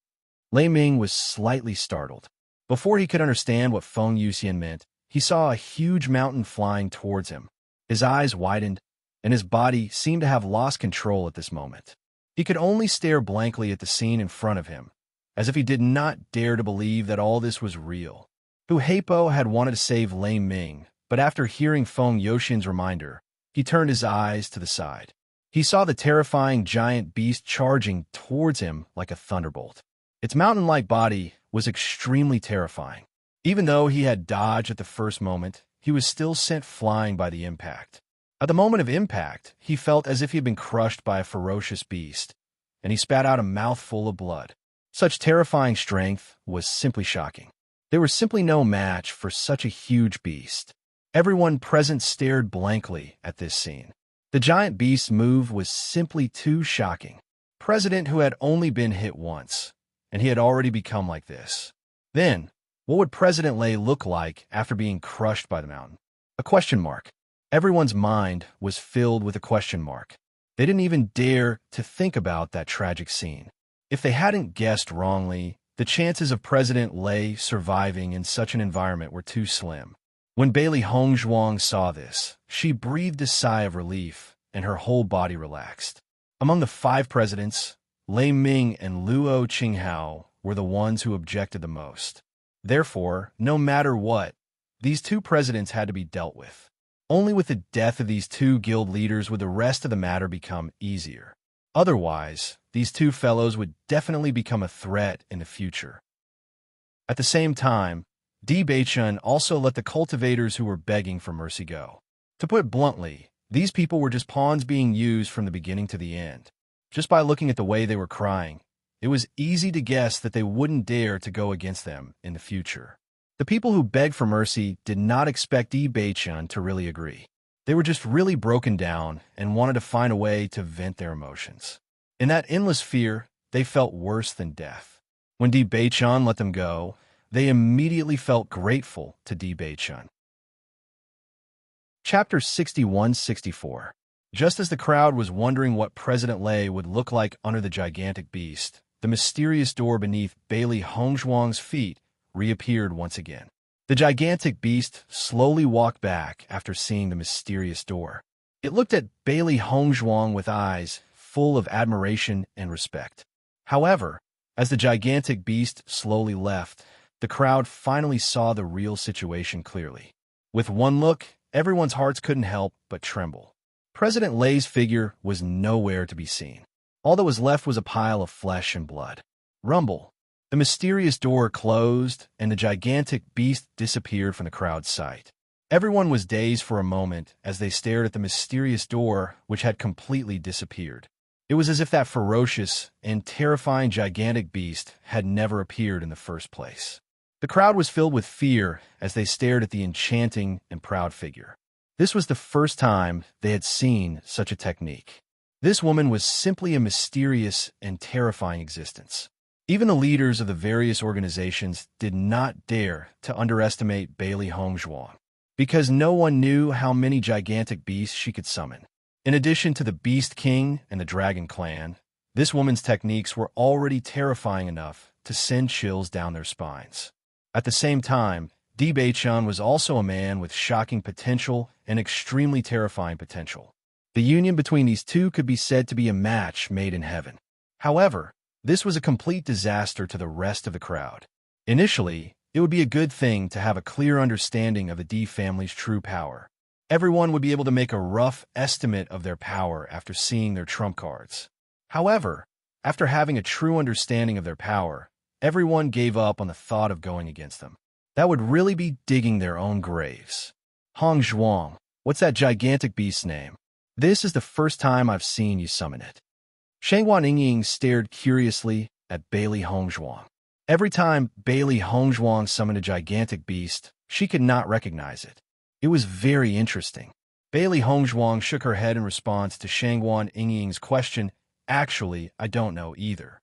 Lei Ming was slightly startled. Before he could understand what Feng Youxian meant, he saw a huge mountain flying towards him. His eyes widened, and his body seemed to have lost control at this moment. He could only stare blankly at the scene in front of him, as if he did not dare to believe that all this was real. Hu Heipo had wanted to save Lei Ming, but after hearing Feng Youxian's reminder, he turned his eyes to the side. He saw the terrifying giant beast charging towards him like a thunderbolt. Its mountain-like body was extremely terrifying. Even though he had dodged at the first moment, he was still sent flying by the impact. At the moment of impact, he felt as if he had been crushed by a ferocious beast, and he spat out a mouthful of blood. Such terrifying strength was simply shocking. There was simply no match for such a huge beast. Everyone present stared blankly at this scene. The giant beast's move was simply too shocking. President who had only been hit once, and he had already become like this. Then, what would President Lei look like after being crushed by the mountain? A question mark. Everyone's mind was filled with a question mark. They didn't even dare to think about that tragic scene. If they hadn't guessed wrongly, the chances of President Lei surviving in such an environment were too slim. When Bailey Hongzhuang saw this, she breathed a sigh of relief, and her whole body relaxed. Among the 5 presidents, Lei Ming and Luo Qinghao were the ones who objected the most. Therefore, no matter what, these 2 presidents had to be dealt with. Only with the death of these 2 guild leaders would the rest of the matter become easier. Otherwise, these 2 fellows would definitely become a threat in the future. At the same time, Di Beichun also let the cultivators who were begging for mercy go. To put it bluntly, these people were just pawns being used from the beginning to the end. Just by looking at the way they were crying, it was easy to guess that they wouldn't dare to go against them in the future. The people who begged for mercy did not expect Di Beichun to really agree. They were just really broken down and wanted to find a way to vent their emotions. In that endless fear, they felt worse than death. When Di Beichun let them go, they immediately felt grateful to Di Beichun. Chapter 61-64. Just as the crowd was wondering what President Lei would look like under the gigantic beast, the mysterious door beneath Bailey Hongzhuang's feet reappeared once again. The gigantic beast slowly walked back after seeing the mysterious door. It looked at Bailey Hongzhuang with eyes full of admiration and respect. However, as the gigantic beast slowly left, the crowd finally saw the real situation clearly. With one look, everyone's hearts couldn't help but tremble. President Lei's figure was nowhere to be seen. All that was left was a pile of flesh and blood. Rumble. The mysterious door closed, and the gigantic beast disappeared from the crowd's sight. Everyone was dazed for a moment as they stared at the mysterious door, which had completely disappeared. It was as if that ferocious and terrifying gigantic beast had never appeared in the first place. The crowd was filled with fear as they stared at the enchanting and proud figure. This was the first time they had seen such a technique. This woman was simply a mysterious and terrifying existence. Even the leaders of the various organizations did not dare to underestimate Bailey Hongzhuang, because no one knew how many gigantic beasts she could summon. In addition to the Beast King and the Dragon Clan, this woman's techniques were already terrifying enough to send chills down their spines. At the same time, Di Beichun was also a man with shocking potential and extremely terrifying potential. The union between these two could be said to be a match made in heaven. However, this was a complete disaster to the rest of the crowd. Initially, it would be a good thing to have a clear understanding of the Di family's true power. Everyone would be able to make a rough estimate of their power after seeing their trump cards. However, after having a true understanding of their power, everyone gave up on the thought of going against them. That would really be digging their own graves. Hongzhuang, what's that gigantic beast's name? This is the first time I've seen you summon it. Shangguan Yingying stared curiously at Bailey Hongzhuang. Every time Bailey Hongzhuang summoned a gigantic beast, she could not recognize it. It was very interesting. Bailey Hongzhuang shook her head in response to Shangguan Yingying's question. Actually, I don't know either.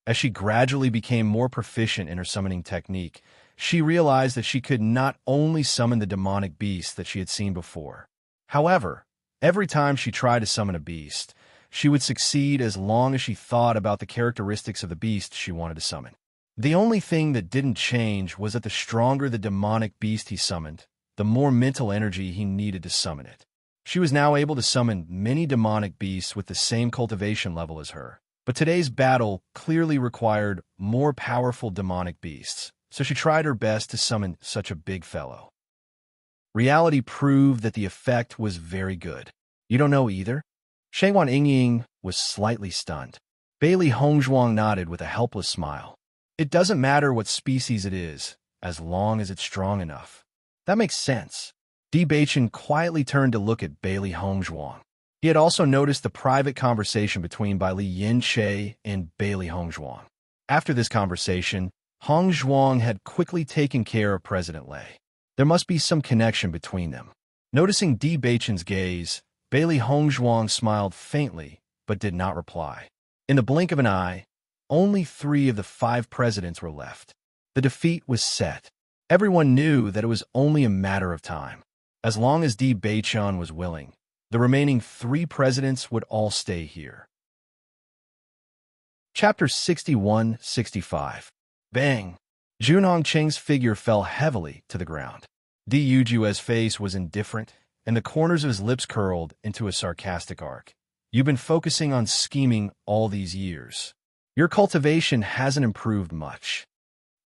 As she gradually became more proficient in her summoning technique, she realized that she could not only summon the demonic beast that she had seen before. However, every time she tried to summon a beast, she would succeed as long as she thought about the characteristics of the beast she wanted to summon. The only thing that didn't change was that the stronger the demonic beast he summoned, the more mental energy he needed to summon it. She was now able to summon many demonic beasts with the same cultivation level as her, but today's battle clearly required more powerful demonic beasts, so she tried her best to summon such a big fellow. Reality proved that the effect was very good. You don't know either? Shangguan Yingying was slightly stunned. Bailey Hongzhuang nodded with a helpless smile. It doesn't matter what species it is, as long as it's strong enough. That makes sense. Di Beichun quietly turned to look at Bailey Hongzhuang. He had also noticed the private conversation between Bailey Yin and Bailey Hongzhuang. After this conversation, Hongzhuang had quickly taken care of President Lei. There must be some connection between them. Noticing Di Beichun's gaze, Bailey Hongzhuang smiled faintly, but did not reply. In the blink of an eye, only 3 of the 5 presidents were left. The defeat was set. Everyone knew that it was only a matter of time. As long as Di Beichun was willing, the remaining 3 presidents would all stay here. Chapter 61-65. Bang! Junhong Cheng's figure fell heavily to the ground. Di Yujue's face was indifferent, and the corners of his lips curled into a sarcastic arc. You've been focusing on scheming all these years. Your cultivation hasn't improved much.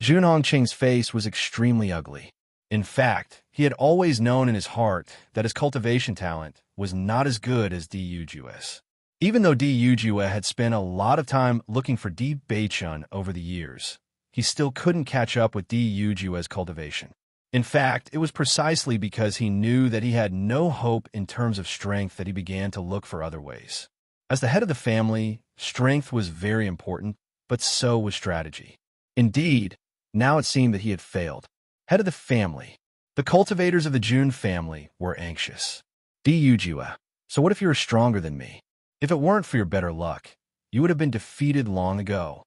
Junhong Cheng's face was extremely ugly. In fact, he had always known in his heart that his cultivation talent was not as good as Di Yujue's. Even though Di Yujue had spent a lot of time looking for Di Beichun over the years, he still couldn't catch up with Di Yujue's cultivation. In fact, it was precisely because he knew that he had no hope in terms of strength that he began to look for other ways. As the head of the family, strength was very important, but so was strategy. Indeed, now it seemed that he had failed. Head of the family. The cultivators of the Jun family were anxious. Di Yujua. So what if you were stronger than me? If it weren't for your better luck, you would have been defeated long ago.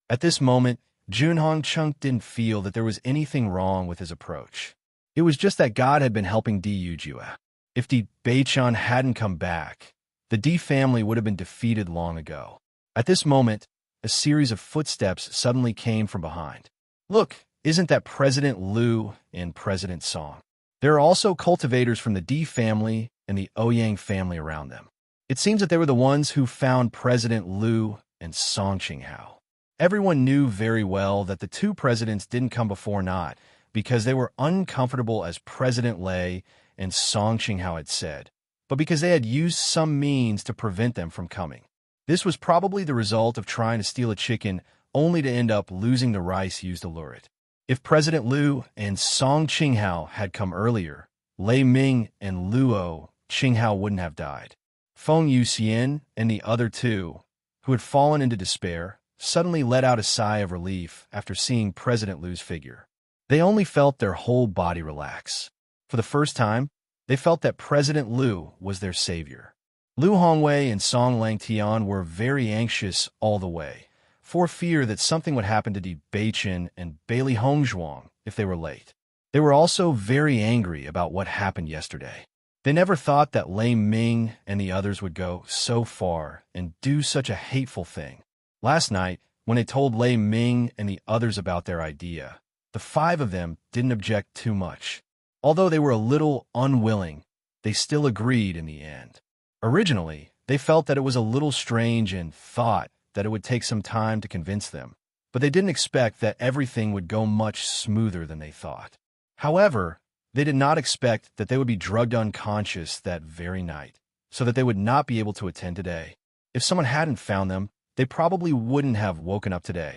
At this moment, Junhong Chung didn't feel that there was anything wrong with his approach. It was just that God had been helping Di Yujua. If Di Beichun hadn't come back, the Di family would have been defeated long ago. At this moment, a series of footsteps suddenly came from behind. Look, isn't that President Liu and President Song? There are also cultivators from the Di family and the Ouyang family around them. It seems that they were the ones who found President Liu and Song Qinghao. Everyone knew very well that the two presidents didn't come before not because they were uncomfortable as President Lei and Song Qinghao had said, but because they had used some means to prevent them from coming. This was probably the result of trying to steal a chicken only to end up losing the rice used to lure it. If President Liu and Song Qinghao had come earlier, Lei Ming and Luo Qinghao wouldn't have died. Feng Yuxian and the other two, who had fallen into despair, suddenly let out a sigh of relief after seeing President Liu's figure. They only felt their whole body relax. For the first time, they felt that President Liu was their savior. Liu Hongwei and Song Langtian were very anxious all the way, for fear that something would happen to Di Beichen and Bailey Hongzhuang if they were late. They were also very angry about what happened yesterday. They never thought that Lei Ming and the others would go so far and do such a hateful thing. Last night, when they told Lei Ming and the others about their idea, the five of them didn't object too much. Although they were a little unwilling, they still agreed in the end. Originally, they felt that it was a little strange and thought that it would take some time to convince them, but they didn't expect that everything would go much smoother than they thought. However, they did not expect that they would be drugged unconscious that very night, so that they would not be able to attend today. If someone hadn't found them, they probably wouldn't have woken up today.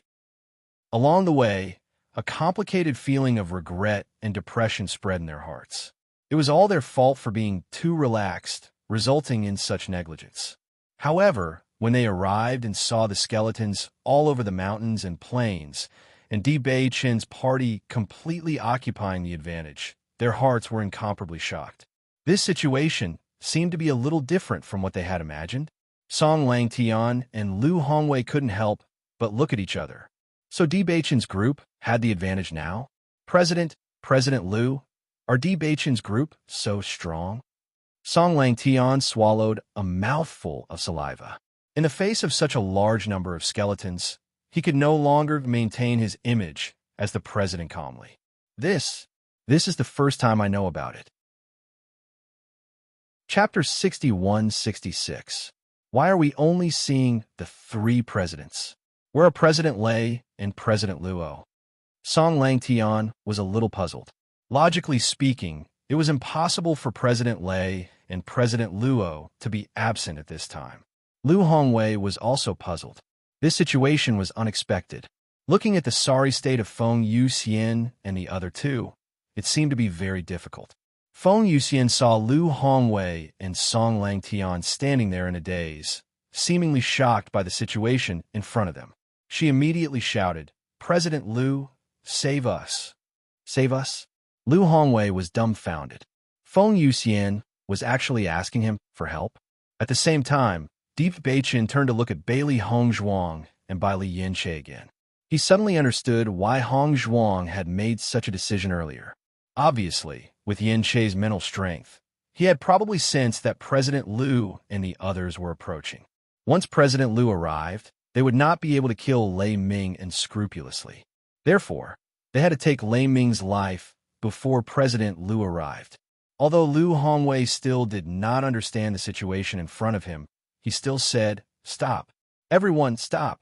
Along the way, a complicated feeling of regret and depression spread in their hearts. It was all their fault for being too relaxed, resulting in such negligence. However, when they arrived and saw the skeletons all over the mountains and plains, and Di Beichen's party completely occupying the advantage, their hearts were incomparably shocked. This situation seemed to be a little different from what they had imagined. Song Langtian and Liu Hongwei couldn't help but look at each other. So Di Beichen's group had the advantage now? President Liu, are Di Beichen's group so strong? Song Langtian swallowed a mouthful of saliva. In the face of such a large number of skeletons, he could no longer maintain his image as the president calmly. This is the first time I know about it. Chapter 61-66. Why are we only seeing the three presidents? Where are President Lei and President Luo? Song Langtian was a little puzzled. Logically speaking, it was impossible for President Lei and President Luo to be absent at this time. Liu Hongwei was also puzzled. This situation was unexpected. Looking at the sorry state of Feng Yuxian and the other two, it seemed to be very difficult. Feng Yuxian saw Liu Hongwei and Song Langtian standing there in a daze, seemingly shocked by the situation in front of them. She immediately shouted, "President Liu, save us! Save us!" Liu Hongwei was dumbfounded. Feng Yuxian was actually asking him for help. At the same time, Di Beichen turned to look at Bailey Hongzhuang and Bailey Yanche again. He suddenly understood why Hongzhuang had made such a decision earlier. Obviously, with Yanche's mental strength, he had probably sensed that President Liu and the others were approaching. Once President Liu arrived, they would not be able to kill Lei Ming unscrupulously. Therefore, they had to take Lei Ming's life before President Liu arrived. Although Liu Hongwei still did not understand the situation in front of him, he still said, "Stop. Everyone, stop."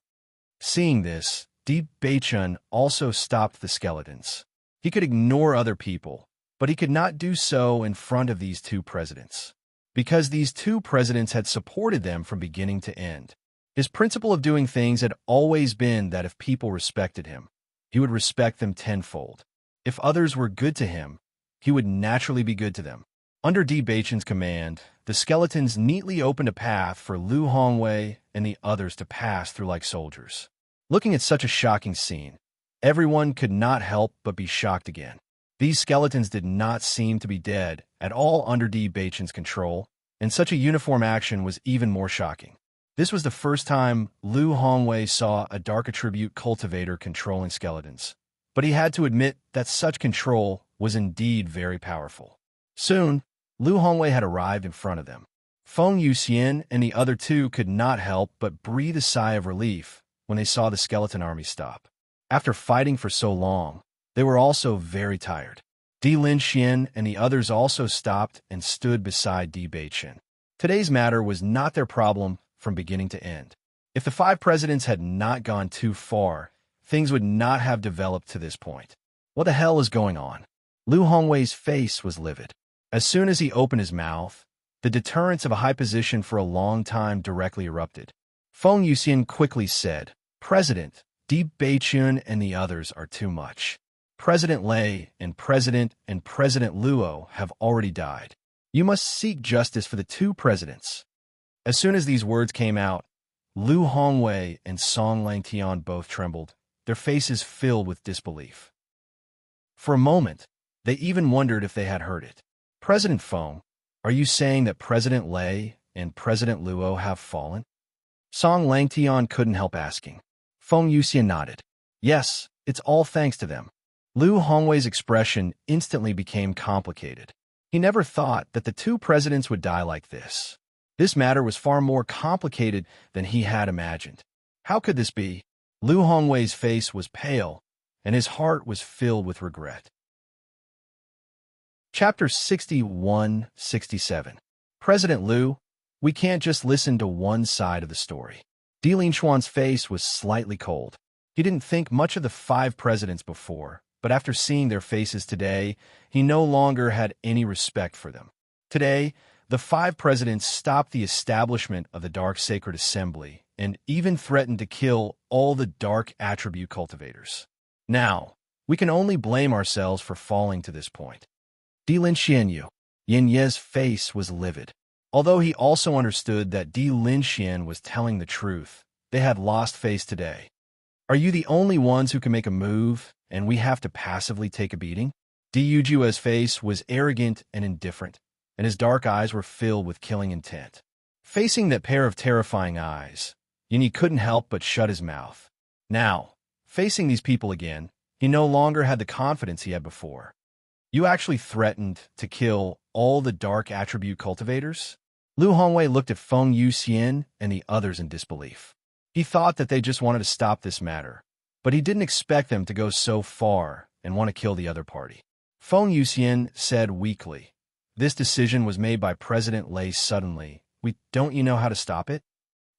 Seeing this, Di Beichen also stopped the skeletons. He could ignore other people, but he could not do so in front of these two presidents, because these two presidents had supported them from beginning to end. His principle of doing things had always been that if people respected him, he would respect them tenfold. If others were good to him, he would naturally be good to them. Under Di Beichen's command, the skeletons neatly opened a path for Liu Hongwei and the others to pass through like soldiers. Looking at such a shocking scene, everyone could not help but be shocked again. These skeletons did not seem to be dead at all under Di Baichen's control, and such a uniform action was even more shocking. This was the first time Lu Hongwei saw a dark attribute cultivator controlling skeletons, but he had to admit that such control was indeed very powerful. Soon, Lu Hongwei had arrived in front of them. Feng Yuxian and the other two could not help but breathe a sigh of relief when they saw the skeleton army stop. After fighting for so long, they were also very tired. Di Linxian and the others also stopped and stood beside Di Baichen. Today's matter was not their problem from beginning to end. If the 5 presidents had not gone too far, things would not have developed to this point. What the hell is going on? Lu Hongwei's face was livid. As soon as he opened his mouth, the deterrence of a high position for a long time directly erupted. Feng Yuxian quickly said, "President, Di Baichun and the others are too much. President Lei and President Luo have already died. You must seek justice for the 2 presidents." As soon as these words came out, Lu Hongwei and Song Langtian both trembled, their faces filled with disbelief. For a moment, they even wondered if they had heard it. "President Feng, are you saying that President Lei and President Luo have fallen?" Song Langtian couldn't help asking. Feng Yuxian nodded. "Yes, it's all thanks to them." Lu Hongwei's expression instantly became complicated. He never thought that the 2 presidents would die like this. This matter was far more complicated than he had imagined. How could this be? Lu Hongwei's face was pale, and his heart was filled with regret. Chapter 61-67. President Lu, we can't just listen to one side of the story. Di Linxuan's face was slightly cold. He didn't think much of the 5 presidents before, but after seeing their faces today, he no longer had any respect for them. Today, the 5 presidents stopped the establishment of the Dark Sacred Assembly and even threatened to kill all the dark attribute cultivators. Now, we can only blame ourselves for falling to this point. Di Linxian Yin Ye's face was livid. Although he also understood that Di Linxian was telling the truth, they had lost face today. Are you the only ones who can make a move, and we have to passively take a beating? Di Yujua's face was arrogant and indifferent, and his dark eyes were filled with killing intent. Facing that pair of terrifying eyes, Yin couldn't help but shut his mouth. Now, facing these people again, he no longer had the confidence he had before. You actually threatened to kill all the dark attribute cultivators? Lu Hongwei looked at Feng Yuxian and the others in disbelief. He thought that they just wanted to stop this matter, but he didn't expect them to go so far and want to kill the other party. Feng Yuxian said weakly, "This decision was made by President Lei suddenly. Don't you know how to stop it?"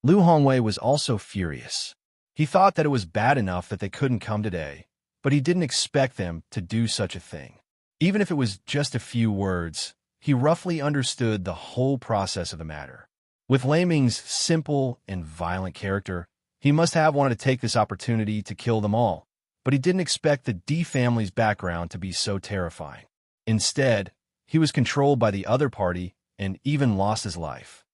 Lu Hongwei was also furious. He thought that it was bad enough that they couldn't come today, but he didn't expect them to do such a thing. Even if it was just a few words, he roughly understood the whole process of the matter. With Lei Ming's simple and violent character, he must have wanted to take this opportunity to kill them all, but he didn't expect the Di family's background to be so terrifying. Instead, he was controlled by the other party and even lost his life.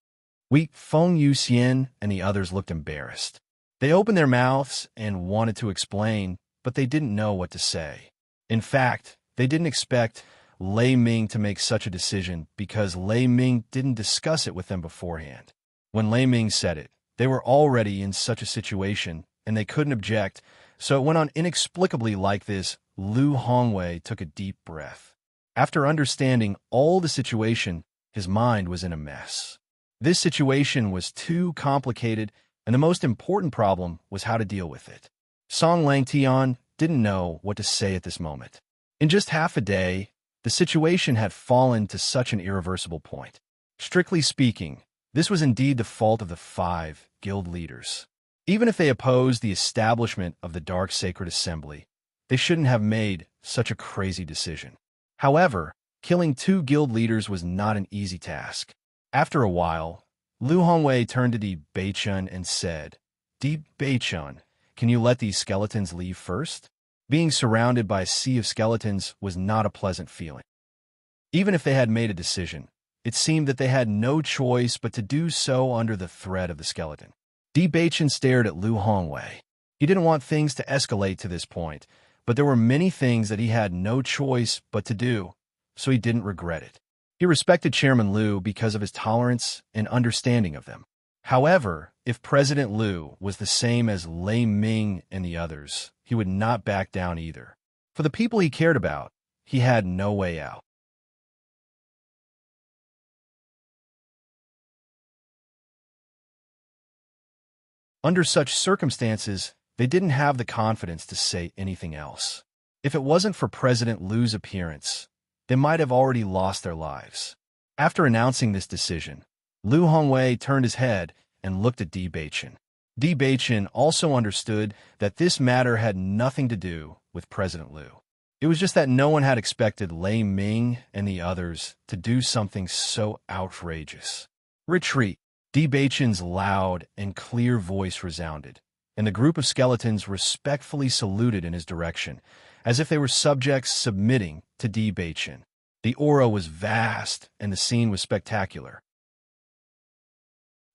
Feng Yuxian and the others looked embarrassed. They opened their mouths and wanted to explain, but they didn't know what to say. In fact, they didn't expect Lei Ming to make such a decision because Lei Ming didn't discuss it with them beforehand. When Lei Ming said it, they were already in such a situation and they couldn't object, so it went on inexplicably like this. Lu Hongwei took a deep breath. After understanding all the situation, his mind was in a mess. This situation was too complicated, and the most important problem was how to deal with it. Song Langtian didn't know what to say at this moment. In just half a day, the situation had fallen to such an irreversible point. Strictly speaking, this was indeed the fault of the 5 guild leaders. Even if they opposed the establishment of the Dark Sacred Assembly, they shouldn't have made such a crazy decision. However, killing 2 guild leaders was not an easy task. After a while, Lu Hongwei turned to Di Baichun and said, "Di Baichun, can you let these skeletons leave first?" Being surrounded by a sea of skeletons was not a pleasant feeling. Even if they had made a decision, it seemed that they had no choice but to do so under the threat of the skeleton. Di Baichun stared at Lu Hongwei. He didn't want things to escalate to this point, but there were many things that he had no choice but to do, so he didn't regret it. He respected Chairman Liu because of his tolerance and understanding of them. However, if President Liu was the same as Lei Ming and the others, he would not back down either. For the people he cared about, he had no way out. Under such circumstances, they didn't have the confidence to say anything else. If it wasn't for President Liu's appearance, they might have already lost their lives. After announcing this decision, Liu Hongwei turned his head and looked at Di Beichen. Di Beichen also understood that this matter had nothing to do with President Liu. It was just that no one had expected Lei Ming and the others to do something so outrageous. Retreat! Di Beichen's loud and clear voice resounded, and the group of skeletons respectfully saluted in his direction, as if they were subjects submitting to Di Beichen. The aura was vast, and the scene was spectacular.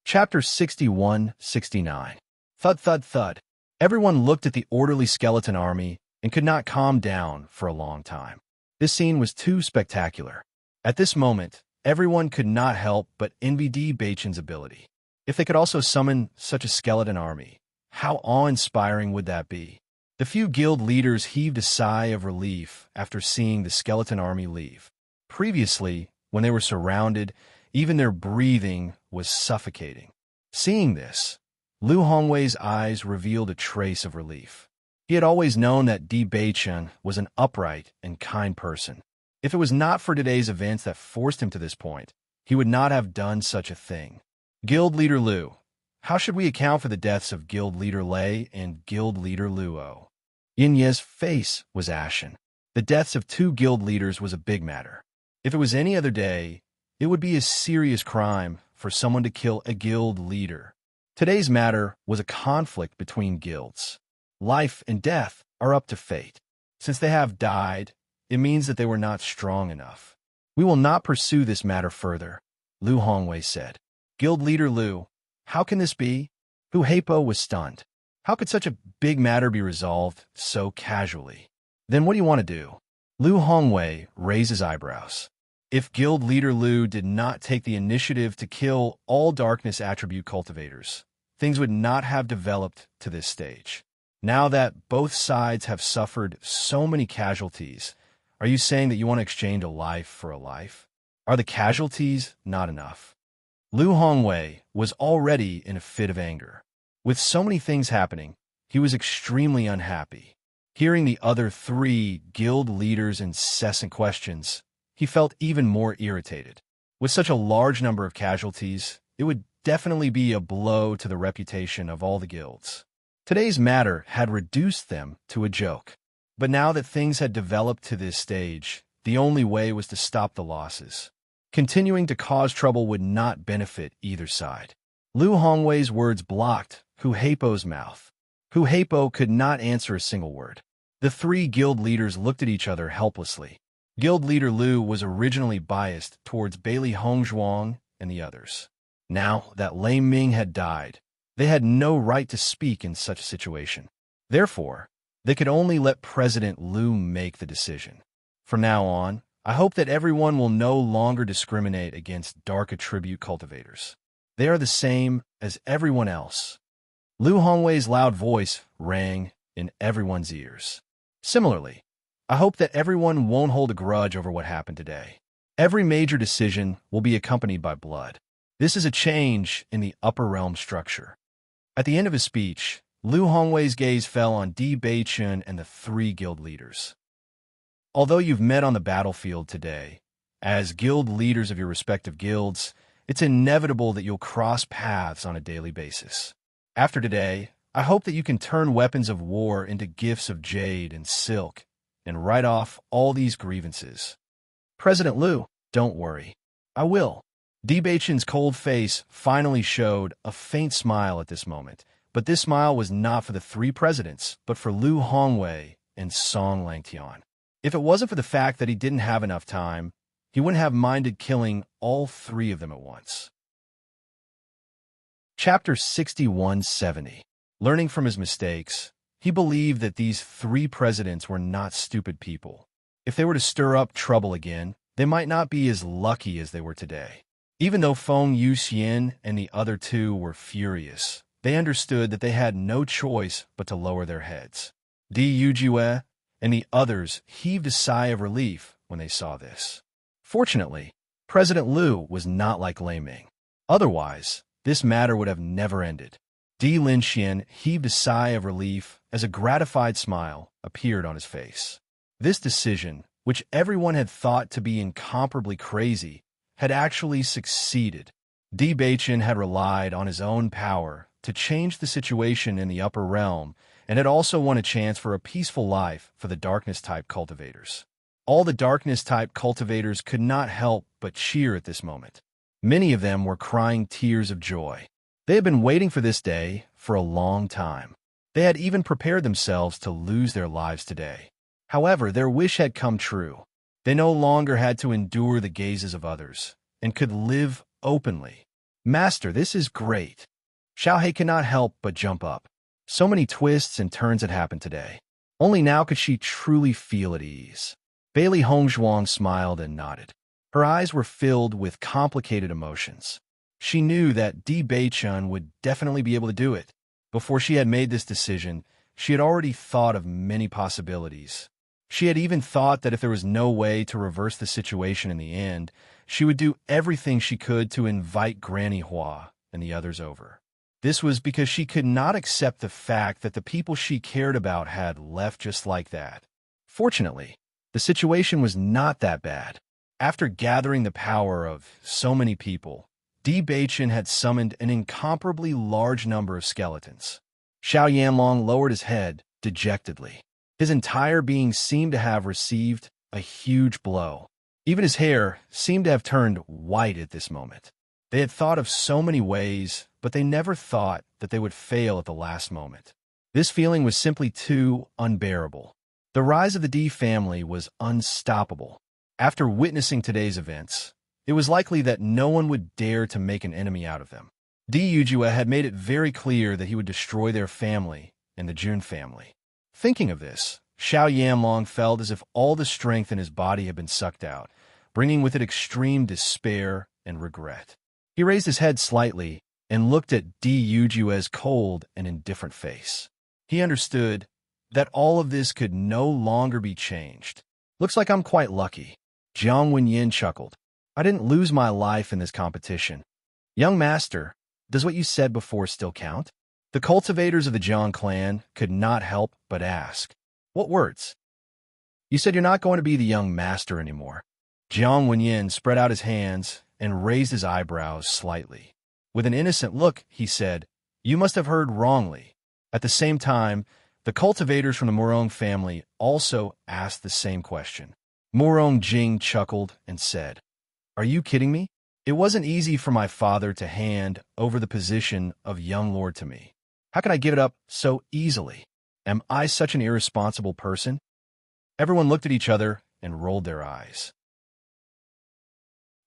Chapter 61-69. Thud, thud, thud. Everyone looked at the orderly skeleton army and could not calm down for a long time. This scene was too spectacular. At this moment, everyone could not help but envy Di Beichen's ability. If they could also summon such a skeleton army, how awe-inspiring would that be? The few guild leaders heaved a sigh of relief after seeing the skeleton army leave. Previously, when they were surrounded, even their breathing was suffocating. Seeing this, Liu Hongwei's eyes revealed a trace of relief. He had always known that Di Beichen was an upright and kind person. If it was not for today's events that forced him to this point, he would not have done such a thing. Guild Leader Liu. How should we account for the deaths of Guild Leader Lei and Guild Leader Luo? Yin Ye's face was ashen. The deaths of two guild leaders was a big matter. If it was any other day, it would be a serious crime for someone to kill a guild leader. Today's matter was a conflict between guilds. Life and death are up to fate. Since they have died, it means that they were not strong enough. We will not pursue this matter further, Liu Hongwei said. Guild Leader Liu, how can this be? Hu Heipo was stunned. How could such a big matter be resolved so casually? Then what do you want to do? Liu Hongwei raised his eyebrows. If Guild Leader Liu did not take the initiative to kill all darkness attribute cultivators, things would not have developed to this stage. Now that both sides have suffered so many casualties, are you saying that you want to exchange a life for a life? Are the casualties not enough? Liu Hongwei was already in a fit of anger. With so many things happening, he was extremely unhappy. Hearing the other three guild leaders' incessant questions, he felt even more irritated. With such a large number of casualties, it would definitely be a blow to the reputation of all the guilds. Today's matter had reduced them to a joke. But now that things had developed to this stage, the only way was to stop the losses. Continuing to cause trouble would not benefit either side. Liu Hongwei's words blocked Hu Heipo's mouth. Hu Heipo could not answer a single word. The three guild leaders looked at each other helplessly. Guild leader Liu was originally biased towards Bailey Hongzhuang and the others. Now that Lei Ming had died, they had no right to speak in such a situation. Therefore, they could only let President Liu make the decision. From now on, I hope that everyone will no longer discriminate against dark attribute cultivators. They are the same as everyone else. Liu Hongwei's loud voice rang in everyone's ears. Similarly, I hope that everyone won't hold a grudge over what happened today. Every major decision will be accompanied by blood. This is a change in the upper realm structure. At the end of his speech, Liu Hongwei's gaze fell on Di Beichen and the three guild leaders. Although you've met on the battlefield today, as guild leaders of your respective guilds, it's inevitable that you'll cross paths on a daily basis. After today, I hope that you can turn weapons of war into gifts of jade and silk and write off all these grievances. President Liu, don't worry. I will. Di Beichen's cold face finally showed a faint smile at this moment, but this smile was not for the three presidents, but for Liu Hongwei and Song Langtian. If it wasn't for the fact that he didn't have enough time, he wouldn't have minded killing all three of them at once. Chapter 61-70. Learning from his mistakes, He believed that these three presidents were not stupid people. If they were to stir up trouble again, they might not be as lucky as they were today. Even though Feng Yuxian and the other two were furious, they understood that they had no choice but to lower their heads. Di Yujue and the others heaved a sigh of relief when they saw this. Fortunately, President Liu was not like Lei Ming. Otherwise, this matter would have never ended. Di Linxian heaved a sigh of relief as a gratified smile appeared on his face. This decision, which everyone had thought to be incomparably crazy, had actually succeeded. Di Beichen had relied on his own power to change the situation in the upper realm and had also won a chance for a peaceful life for the darkness-type cultivators. All the darkness-type cultivators could not help but cheer at this moment. Many of them were crying tears of joy. They had been waiting for this day for a long time. They had even prepared themselves to lose their lives today. However, their wish had come true. They no longer had to endure the gazes of others and could live openly. Master, this is great. Xiaohei could not help but jump up. So many twists and turns had happened today. Only now could she truly feel at ease. Bailey Hongzhuang smiled and nodded. Her eyes were filled with complicated emotions. She knew that Di Beichun would definitely be able to do it. Before she had made this decision, she had already thought of many possibilities. She had even thought that if there was no way to reverse the situation in the end, she would do everything she could to invite Granny Hua and the others over. This was because she could not accept the fact that the people she cared about had left just like that. Fortunately, the situation was not that bad. After gathering the power of so many people, Di Beichen had summoned an incomparably large number of skeletons. Xiao Yanlong lowered his head dejectedly. His entire being seemed to have received a huge blow. Even his hair seemed to have turned white at this moment. They had thought of so many ways, but they never thought that they would fail at the last moment. This feeling was simply too unbearable. The rise of the Di family was unstoppable. After witnessing today's events, it was likely that no one would dare to make an enemy out of them. Di Yujue had made it very clear that he would destroy their family and the Jun family. Thinking of this, Xiao Yanlong felt as if all the strength in his body had been sucked out, bringing with it extreme despair and regret. He raised his head slightly and looked at Di Yujue's cold and indifferent face. He understood that all of this could no longer be changed. Looks like I'm quite lucky. Jiang Wenyin chuckled. I didn't lose my life in this competition. Young master, does what you said before still count? The cultivators of the Jiang clan could not help but ask. What words? You said you're not going to be the young master anymore. Jiang Wenyin spread out his hands and raised his eyebrows slightly. With an innocent look, he said, You must have heard wrongly. At the same time, the cultivators from the Murong family also asked the same question. Murong Jing chuckled and said, Are you kidding me? It wasn't easy for my father to hand over the position of young lord to me. How can I give it up so easily? Am I such an irresponsible person? Everyone looked at each other and rolled their eyes.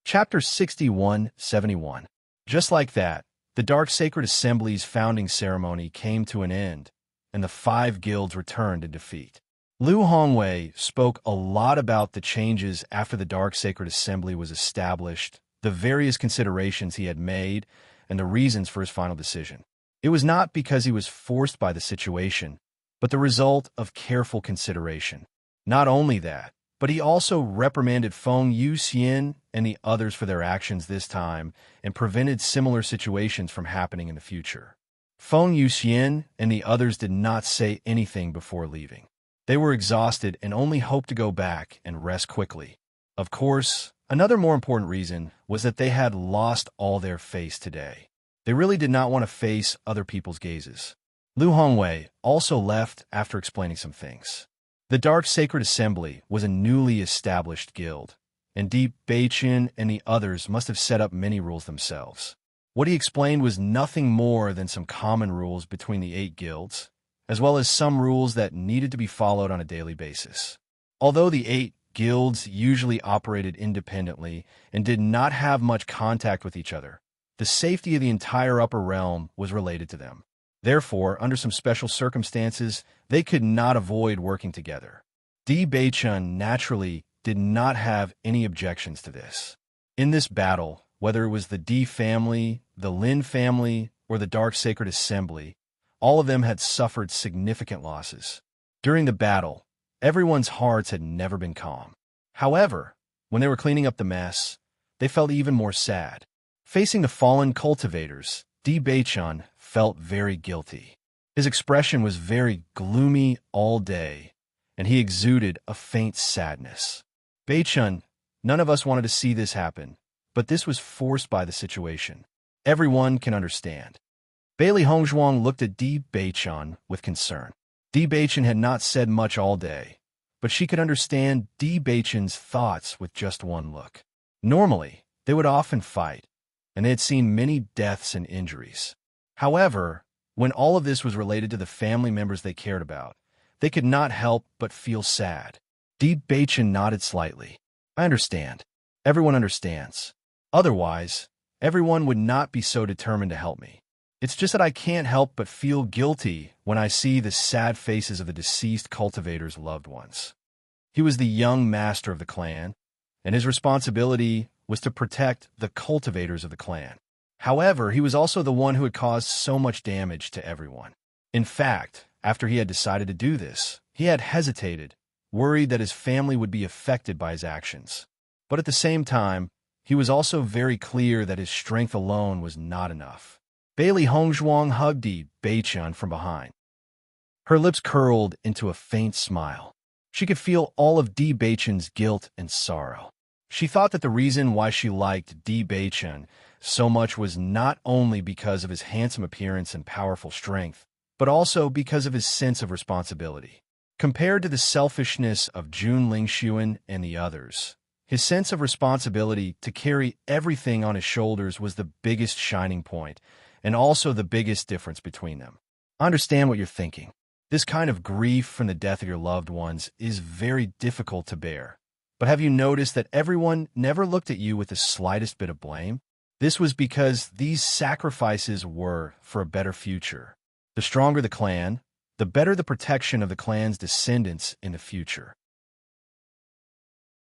Chapter 61-71. Just like that, the Dark Sacred Assembly's founding ceremony came to an end, and the 5 guilds returned in defeat. Liu Hongwei spoke a lot about the changes after the Dark Sacred Assembly was established, the various considerations he had made, and the reasons for his final decision. It was not because he was forced by the situation, but the result of careful consideration. Not only that, but he also reprimanded Feng Yuxian and the others for their actions this time and prevented similar situations from happening in the future. Feng Yuxian and the others did not say anything before leaving. They were exhausted and only hoped to go back and rest quickly. Of course, another more important reason was that they had lost all their face today. They really did not want to face other people's gazes. Liu Hongwei also left after explaining some things. The Dark Sacred Assembly was a newly established guild, and Di Beichen and the others must have set up many rules themselves. What he explained was nothing more than some common rules between the 8 guilds, as well as some rules that needed to be followed on a daily basis. Although the 8 guilds usually operated independently and did not have much contact with each other, the safety of the entire upper realm was related to them. Therefore, under some special circumstances, they could not avoid working together. Di Beichun naturally did not have any objections to this. In this battle, whether it was the Di family, the Lin family, or the Dark Sacred Assembly, all of them had suffered significant losses. During the battle, everyone's hearts had never been calm. However, when they were cleaning up the mess, they felt even more sad. Facing the fallen cultivators, Di Beichun felt very guilty. His expression was very gloomy all day, and he exuded a faint sadness. Beichun, none of us wanted to see this happen, but this was forced by the situation. Everyone can understand. Bailey Hongzhuang looked at Di Beichun with concern. Di Beichun had not said much all day, but she could understand Di Beichun's thoughts with just one look. Normally, they would often fight, and they had seen many deaths and injuries. However, when all of this was related to the family members they cared about, they could not help but feel sad. Di Beichun nodded slightly. I understand. Everyone understands. Otherwise, everyone would not be so determined to help me. It's just that I can't help but feel guilty when I see the sad faces of the deceased cultivators' loved ones. He was the young master of the clan, and his responsibility was to protect the cultivators of the clan. However, he was also the one who had caused so much damage to everyone. In fact, after he had decided to do this, he had hesitated, worried that his family would be affected by his actions. But at the same time, he was also very clear that his strength alone was not enough. Bailey Hongzhuang hugged Di Beichun from behind. Her lips curled into a faint smile. She could feel all of Di Beichun's guilt and sorrow. She thought that the reason why she liked Di Beichun so much was not only because of his handsome appearance and powerful strength, but also because of his sense of responsibility. Compared to the selfishness of Jun Lingxuan and the others, his sense of responsibility to carry everything on his shoulders was the biggest shining point, and also the biggest difference between them. I understand what you're thinking. This kind of grief from the death of your loved ones is very difficult to bear. But have you noticed that everyone never looked at you with the slightest bit of blame? This was because these sacrifices were for a better future. The stronger the clan, the better the protection of the clan's descendants in the future.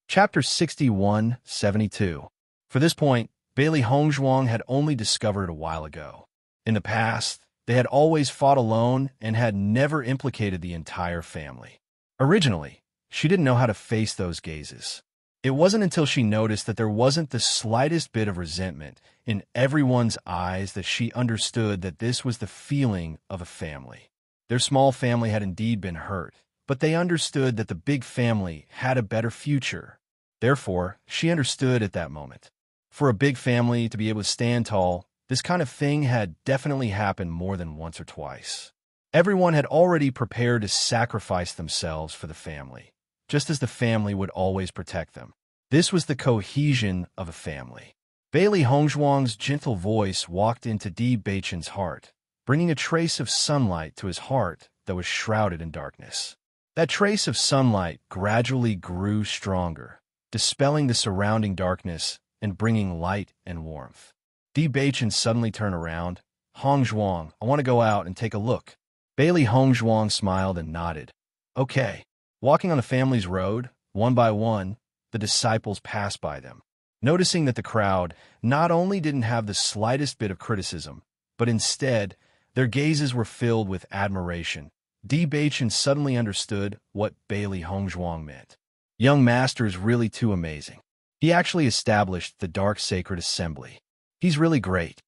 Chapter 61-72. For this point, Bailey Hongzhuang had only discovered it a while ago. In the past, they had always fought alone and had never implicated the entire family. Originally, she didn't know how to face those gazes. It wasn't until she noticed that there wasn't the slightest bit of resentment in everyone's eyes that she understood that this was the feeling of a family. Their small family had indeed been hurt, but they understood that the big family had a better future. Therefore, she understood at that moment. For a big family to be able to stand tall, this kind of thing had definitely happened more than once or twice. Everyone had already prepared to sacrifice themselves for the family, just as the family would always protect them. This was the cohesion of a family. Bailey Hongzhuang's gentle voice walked into Di Beichun's heart, bringing a trace of sunlight to his heart that was shrouded in darkness. That trace of sunlight gradually grew stronger, dispelling the surrounding darkness and bringing light and warmth. Di Beichun suddenly turned around. Hongzhuang, I want to go out and take a look. Bailey Hongzhuang smiled and nodded. Okay. Walking on the family's road, one by one, the disciples passed by them. Noticing that the crowd not only didn't have the slightest bit of criticism, but instead, their gazes were filled with admiration, Di Beichun suddenly understood what Bailey Hongzhuang meant. Young master is really too amazing. He actually established the Dark Sacred Assembly. He's really great.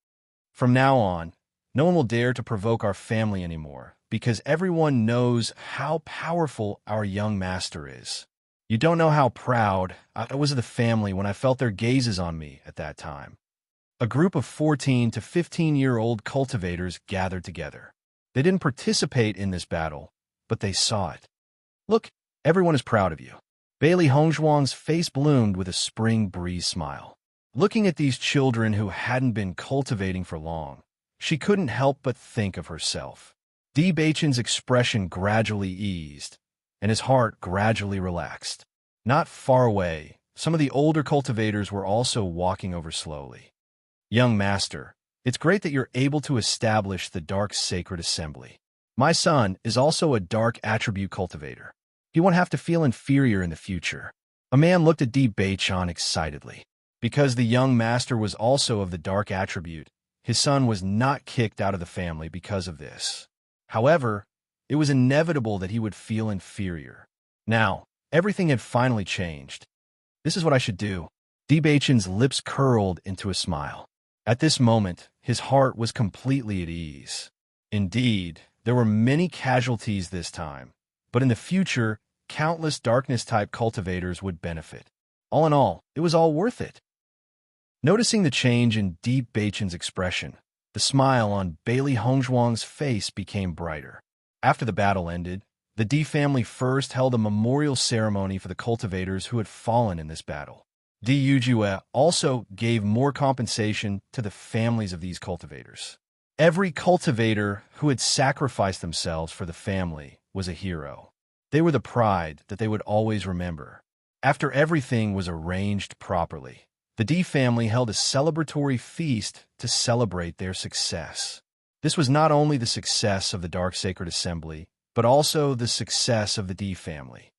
From now on, no one will dare to provoke our family anymore, because everyone knows how powerful our young master is. You don't know how proud I was of the family when I felt their gazes on me at that time. A group of 14 to 15-year-old cultivators gathered together. They didn't participate in this battle, but they saw it. Look, everyone is proud of you. Bailey Hongzhuang's face bloomed with a spring breeze smile. Looking at these children who hadn't been cultivating for long, she couldn't help but think of herself. Di Beichun's expression gradually eased, and his heart gradually relaxed. Not far away, some of the older cultivators were also walking over slowly. Young master, It's great that you're able to establish the Dark Sacred Assembly. My son is also a dark attribute cultivator. He won't have to feel inferior in the future. A man looked at Bei-chan excitedly. Because the young master was also of the dark attribute, his son was not kicked out of the family because of this. However, it was inevitable that he would feel inferior. Now, everything had finally changed. This is what I should do. Bei-chan's lips curled into a smile. At this moment, his heart was completely at ease. Indeed, there were many casualties this time, but in the future, countless darkness-type cultivators would benefit. All in all, it was all worth it. Noticing the change in Bei-chan's expression, the smile on Bailey Hongzhuang's face became brighter. After the battle ended, the Di family first held a memorial ceremony for the cultivators who had fallen in this battle. Di Yujue also gave more compensation to the families of these cultivators. Every cultivator who had sacrificed themselves for the family was a hero. They were the pride that they would always remember. After everything was arranged properly, the Di family held a celebratory feast to celebrate their success. This was not only the success of the Dark Sacred Assembly, but also the success of the Di family.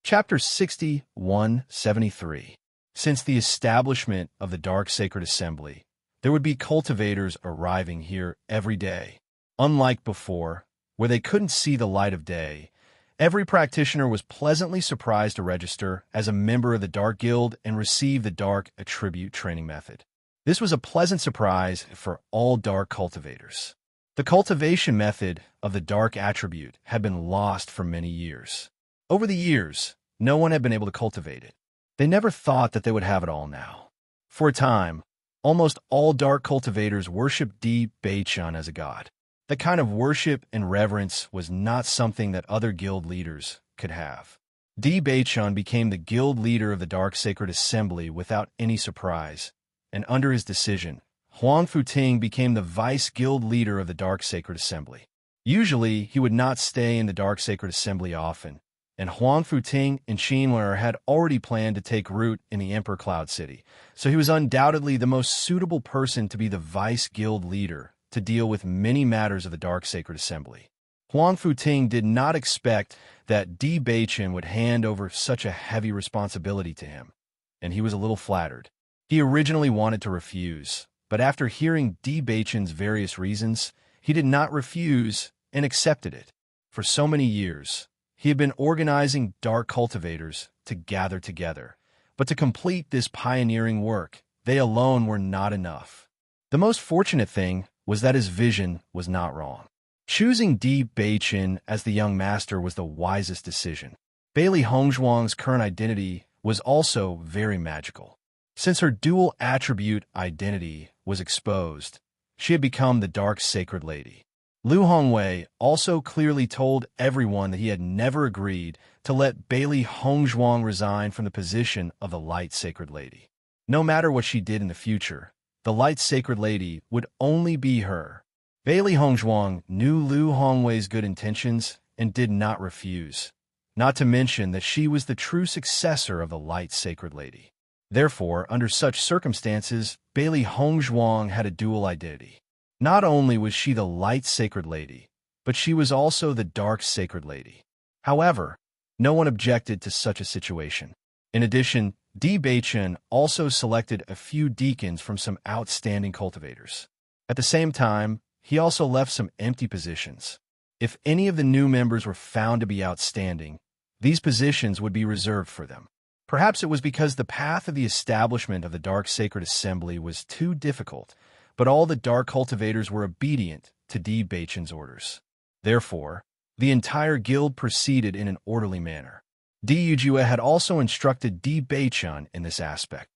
Chapter 61-73. Since the establishment of the Dark Sacred Assembly, there would be cultivators arriving here every day. Unlike before, where they couldn't see the light of day, every practitioner was pleasantly surprised to register as a member of the Dark Guild and receive the Dark Attribute training method. This was a pleasant surprise for all Dark cultivators. The cultivation method of the Dark Attribute had been lost for many years. Over the years, no one had been able to cultivate it. They never thought that they would have it all now. For a time, almost all Dark cultivators worshipped Bei-chan as a god. That kind of worship and reverence was not something that other guild leaders could have. Bei-chan became the guild leader of the Dark Sacred Assembly without any surprise, and under his decision, Huang Futing became the vice guild leader of the Dark Sacred Assembly. Usually, he would not stay in the Dark Sacred Assembly often, and Huang Futing and Qinler had already planned to take root in the Emperor Cloud City, so he was undoubtedly the most suitable person to be the vice guild leader to deal with many matters of the Dark Sacred Assembly. Huang Futing did not expect that Bei-chan would hand over such a heavy responsibility to him, and he was a little flattered. He originally wanted to refuse, but after hearing Bei-chan's various reasons, he did not refuse and accepted it. For so many years, he had been organizing dark cultivators to gather together, but to complete this pioneering work, they alone were not enough. The most fortunate thing was that his vision was not wrong. Choosing Bei-chan as the young master was the wisest decision. Bailey Hongzhuang's current identity was also very magical. Since her dual attribute identity was exposed, she had become the Dark Sacred Lady. Lu Hongwei also clearly told everyone that he had never agreed to let Bailey Hongzhuang resign from the position of the Light Sacred Lady. No matter what she did in the future, the Light Sacred Lady would only be her. Bailey Hongzhuang knew Lu Hongwei's good intentions and did not refuse, not to mention that she was the true successor of the Light Sacred Lady. Therefore, under such circumstances, Bailey Hongzhuang had a dual identity. Not only was she the Light Sacred Lady, but she was also the Dark Sacred Lady. However, no one objected to such a situation. In addition, Bei-chan also selected a few deacons from some outstanding cultivators. At the same time, he also left some empty positions. If any of the new members were found to be outstanding, these positions would be reserved for them. Perhaps it was because the path of the establishment of the Dark Sacred Assembly was too difficult, but all the dark cultivators were obedient to Bei-chan's orders. Therefore, the entire guild proceeded in an orderly manner. Di Yujue had also instructed Bei-chan in this aspect.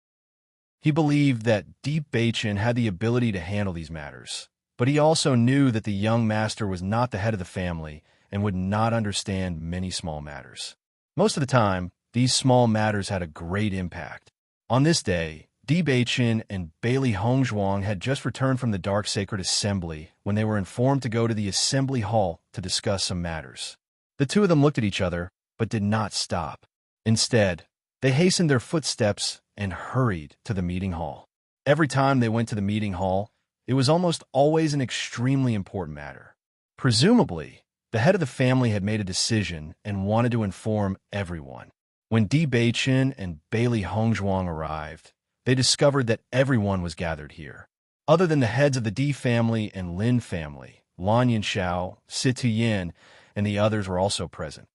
He believed that Bei-chan had the ability to handle these matters, but he also knew that the young master was not the head of the family and would not understand many small matters. Most of the time, these small matters had a great impact. On this day, Bei-chan and Bailey Hongzhuang had just returned from the Dark Sacred Assembly when they were informed to go to the assembly hall to discuss some matters. The two of them looked at each other, but did not stop. Instead, they hastened their footsteps and hurried to the meeting hall. Every time they went to the meeting hall, it was almost always an extremely important matter. Presumably, the head of the family had made a decision and wanted to inform everyone. When Di Beichen and Bailey Hongzhuang arrived, they discovered that everyone was gathered here. Other than the heads of the Di family and Lin family, Lan Yanxiao, Si Tuyin, and the others were also present.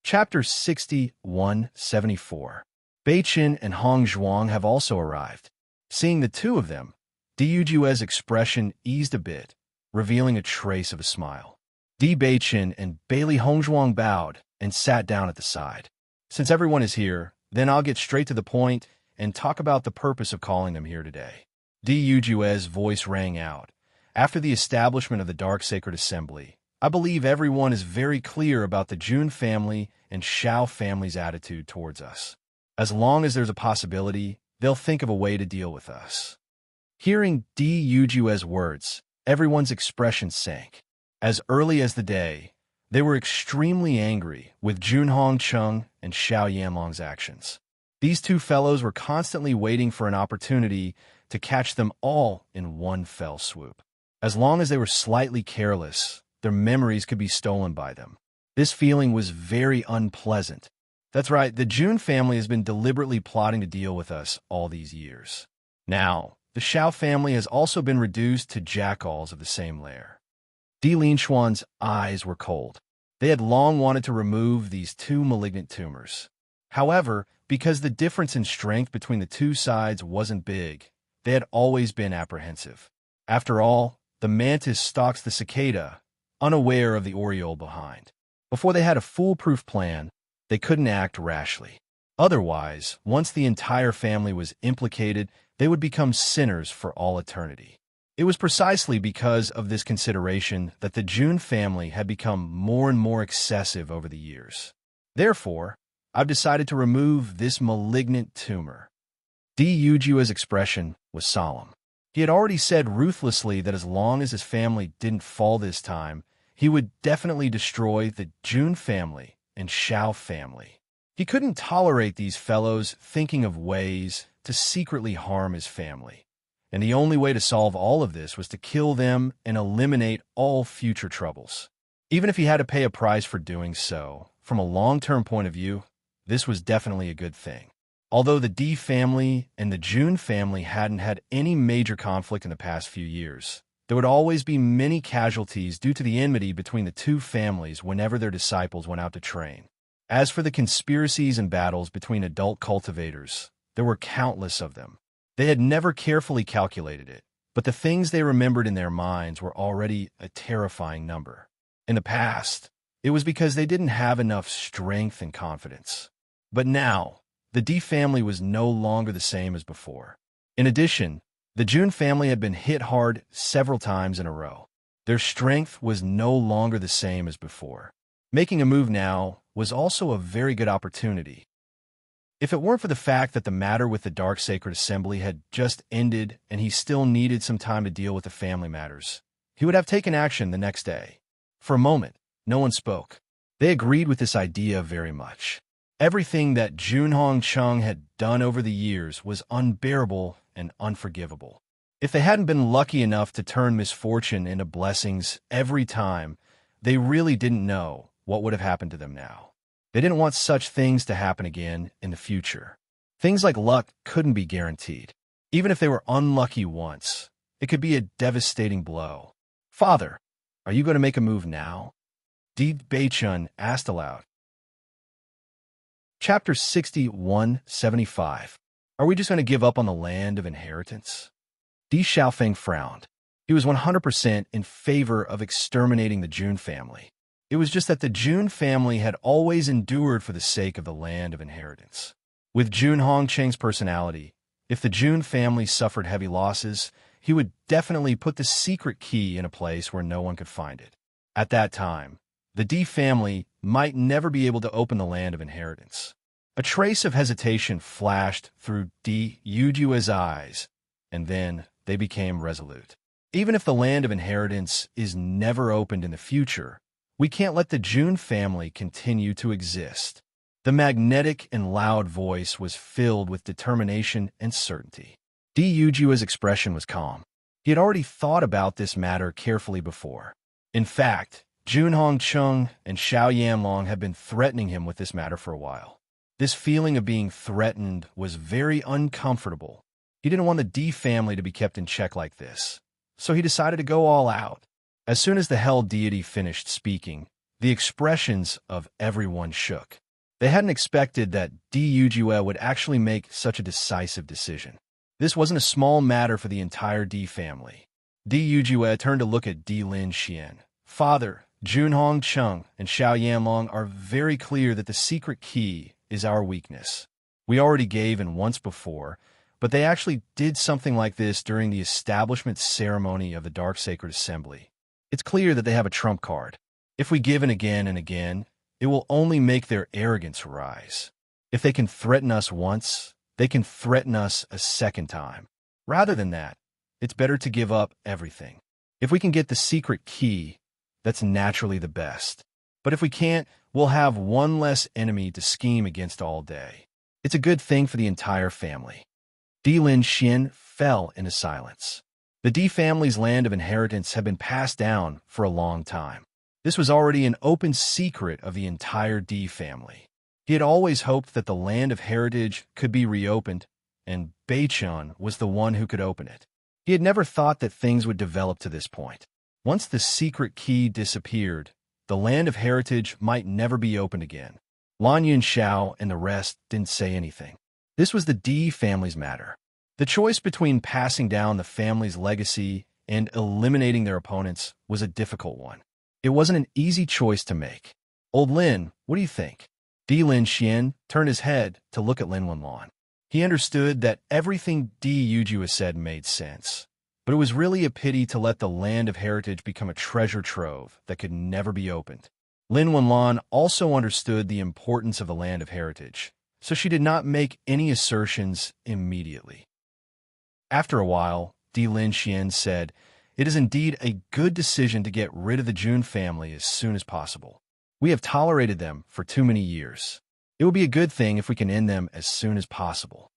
Chapter 6174. Beichen and Hongzhuang have also arrived. Seeing the two of them, Di Yujue's expression eased a bit, revealing a trace of a smile. Di Beichen and Bailey Hongzhuang bowed and sat down at the side. Since everyone is here, then I'll get straight to the point and talk about the purpose of calling them here today. Di Yujue's voice rang out. After the establishment of the Dark Sacred Assembly, I believe everyone is very clear about the Jun family and Shao family's attitude towards us. As long as there's a possibility, they'll think of a way to deal with us. Hearing Di Yujue's words, everyone's expression sank. As early as the day, they were extremely angry with Jun Hongcheng and Xiao Yanlong's actions. These two fellows were constantly waiting for an opportunity to catch them all in one fell swoop. As long as they were slightly careless, their memories could be stolen by them. This feeling was very unpleasant. That's right, the Jun family has been deliberately plotting to deal with us all these years. Now, the Xiao family has also been reduced to jackals of the same lair. Di Linshuan's eyes were cold. They had long wanted to remove these two malignant tumors. However, because the difference in strength between the two sides wasn't big, they had always been apprehensive. After all, the mantis stalks the cicada, unaware of the oriole behind. Before they had a foolproof plan, they couldn't act rashly. Otherwise, once the entire family was implicated, they would become sinners for all eternity. It was precisely because of this consideration that the Jun family had become more and more excessive over the years. Therefore, I've decided to remove this malignant tumor. Di Yujue's expression was solemn. He had already said ruthlessly that as long as his family didn't fall this time, he would definitely destroy the Jun family and Xiao family. He couldn't tolerate these fellows thinking of ways to secretly harm his family. And the only way to solve all of this was to kill them and eliminate all future troubles. Even if he had to pay a price for doing so, from a long-term point of view, this was definitely a good thing. Although the Di family and the Jun family hadn't had any major conflict in the past few years, there would always be many casualties due to the enmity between the two families whenever their disciples went out to train. As for the conspiracies and battles between adult cultivators, there were countless of them. They had never carefully calculated it, but the things they remembered in their minds were already a terrifying number. In the past, it was because they didn't have enough strength and confidence. But now, the Di family was no longer the same as before. In addition, the Jun family had been hit hard several times in a row. Their strength was no longer the same as before. Making a move now was also a very good opportunity. If it weren't for the fact that the matter with the Dark Sacred Assembly had just ended and he still needed some time to deal with the family matters, he would have taken action the next day. For a moment, no one spoke. They agreed with this idea very much. Everything that Jun Hongcheng had done over the years was unbearable and unforgivable. If they hadn't been lucky enough to turn misfortune into blessings every time, they really didn't know what would have happened to them now. They didn't want such things to happen again in the future. Things like luck couldn't be guaranteed. Even if they were unlucky once, it could be a devastating blow. "Father, are you going to make a move now?" Di Beichen asked aloud. Chapter 6175. Are we just going to give up on the land of inheritance? Di Xiaofeng frowned. He was 100% in favor of exterminating the Jun family. It was just that the Jun family had always endured for the sake of the land of inheritance. With Jun Hongcheng's personality, if the Jun family suffered heavy losses, he would definitely put the secret key in a place where no one could find it. At that time, the Di family might never be able to open the land of inheritance. A trace of hesitation flashed through Di Yujue's eyes, and then they became resolute. Even if the land of inheritance is never opened in the future, we can't let the Jun family continue to exist. The magnetic and loud voice was filled with determination and certainty. Di Yujua's expression was calm. He had already thought about this matter carefully before. In fact, Junhong Chung and Xiao Yanlong had been threatening him with this matter for a while. This feeling of being threatened was very uncomfortable. He didn't want the Di family to be kept in check like this, so he decided to go all out. As soon as the Hell deity finished speaking, the expressions of everyone shook. They hadn't expected that Di Yujue would actually make such a decisive decision. This wasn't a small matter for the entire Di family. Di Yujue turned to look at Di Lin Xian. Father, Junhong Chung and Xiao Yanlong are very clear that the secret key is our weakness. We already gave in once before, but they actually did something like this during the establishment ceremony of the Dark Sacred Assembly. It's clear that they have a trump card. If we give in again and again, it will only make their arrogance rise. If they can threaten us once, they can threaten us a second time. Rather than that, it's better to give up everything. If we can get the secret key, that's naturally the best. But if we can't, we'll have one less enemy to scheme against all day. It's a good thing for the entire family. Di Lin Xian fell into silence. The Di family's land of inheritance had been passed down for a long time. This was already an open secret of the entire Di family. He had always hoped that the land of heritage could be reopened, and Beichun was the one who could open it. He had never thought that things would develop to this point. Once the secret key disappeared, the land of heritage might never be opened again. Lan Yunxiao and the rest didn't say anything. This was the Di family's matter. The choice between passing down the family's legacy and eliminating their opponents was a difficult one. It wasn't an easy choice to make. Old Lin, what do you think? Di Lin Xian turned his head to look at Lin Wenlan. He understood that everything Di Yujue said made sense. But it was really a pity to let the land of heritage become a treasure trove that could never be opened. Lin Wenlan also understood the importance of the land of heritage, so she did not make any assertions immediately. After a while, Di Lin Xian said, "It is indeed a good decision to get rid of the Jun family as soon as possible. We have tolerated them for too many years. It will be a good thing if we can end them as soon as possible."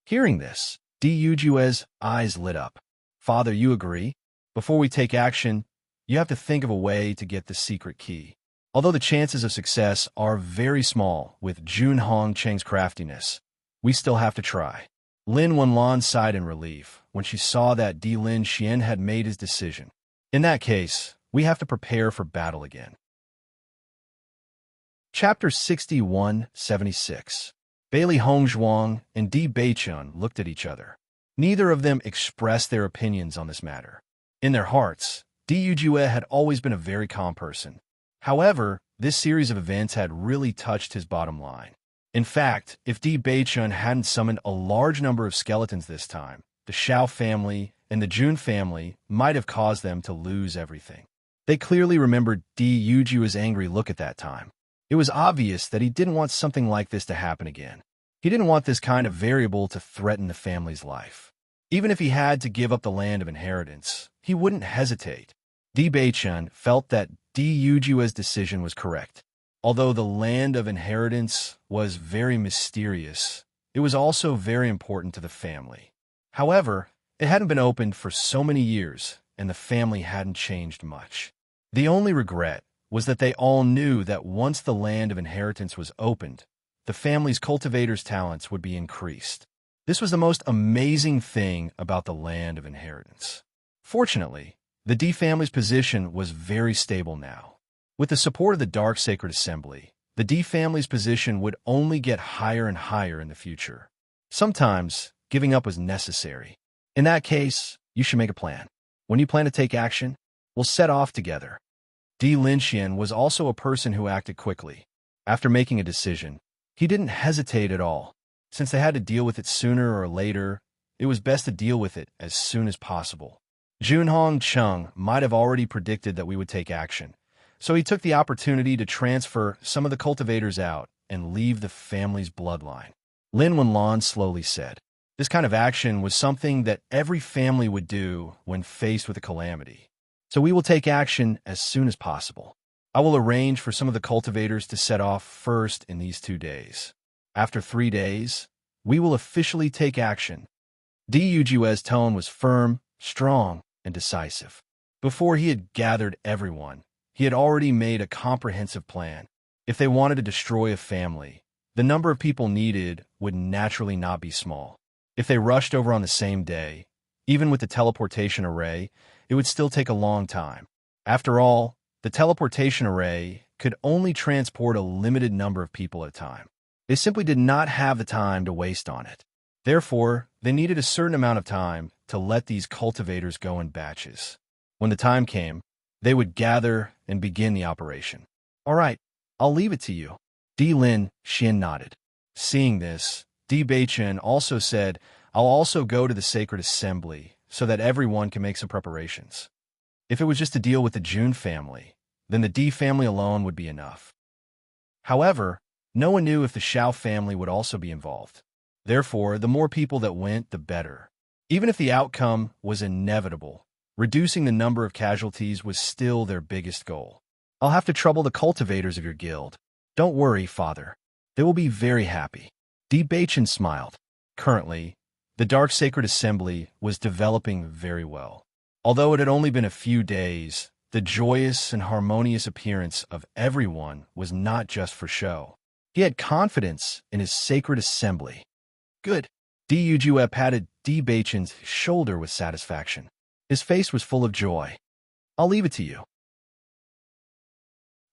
Hearing this, Di Yujue's eyes lit up. "Father, you agree? Before we take action, you have to think of a way to get the secret key. Although the chances of success are very small with Junhong Cheng's craftiness, we still have to try." Lin Wenlan sighed in relief when she saw that Di Lin Xian had made his decision. "In that case, we have to prepare for battle again." Chapter 61-76. Bailey Hongzhuang and Di Beichun looked at each other. Neither of them expressed their opinions on this matter. In their hearts, Di Yujue had always been a very calm person. However, this series of events had really touched his bottom line. In fact, if Di Beichun hadn't summoned a large number of skeletons this time, the Xiao family and the Jun family might have caused them to lose everything. They clearly remembered Di Yujue's angry look at that time. It was obvious that he didn't want something like this to happen again. He didn't want this kind of variable to threaten the family's life. Even if he had to give up the land of inheritance, he wouldn't hesitate. Di Beichun felt that Di Yujue's decision was correct. Although the land of inheritance was very mysterious, it was also very important to the family. However, it hadn't been opened for so many years, and the family hadn't changed much. The only regret was that they all knew that once the land of inheritance was opened, the family's cultivators' talents would be increased. This was the most amazing thing about the land of inheritance. Fortunately, the Di family's position was very stable now. With the support of the Dark Sacred Assembly, the Di family's position would only get higher and higher in the future. Sometimes, giving up was necessary. In that case, you should make a plan. When you plan to take action, we'll set off together. Di Lin Xian was also a person who acted quickly. After making a decision, he didn't hesitate at all. Since they had to deal with it sooner or later, it was best to deal with it as soon as possible. Junhong Chung might have already predicted that we would take action, so he took the opportunity to transfer some of the cultivators out and leave the family's bloodline. Lin Wenlan slowly said, "This kind of action was something that every family would do when faced with a calamity. So we will take action as soon as possible. I will arrange for some of the cultivators to set off first in these 2 days. After 3 days, we will officially take action. Dugu's tone was firm, strong, and decisive. Before he had gathered everyone, he had already made a comprehensive plan. If they wanted to destroy a family, the number of people needed would naturally not be small. If they rushed over on the same day, even with the teleportation array, it would still take a long time. After all, the teleportation array could only transport a limited number of people at a time. They simply did not have the time to waste on it. Therefore, they needed a certain amount of time to let these cultivators go in batches. When the time came, they would gather and begin the operation. All right, I'll leave it to you. Lin Xin nodded. Seeing this, Beichen also said, I'll also go to the sacred assembly so that everyone can make some preparations. If it was just to deal with the Jun family, then the D family alone would be enough. However, no one knew if the Xiao family would also be involved. Therefore, the more people that went, the better. Even if the outcome was inevitable, reducing the number of casualties was still their biggest goal. I'll have to trouble the cultivators of your guild. Don't worry, father. They will be very happy. Beichen smiled. Currently, the Dark Sacred Assembly was developing very well. Although it had only been a few days, the joyous and harmonious appearance of everyone was not just for show. He had confidence in his sacred assembly. Good. Dugu patted Beichen's shoulder with satisfaction. His face was full of joy. I'll leave it to you.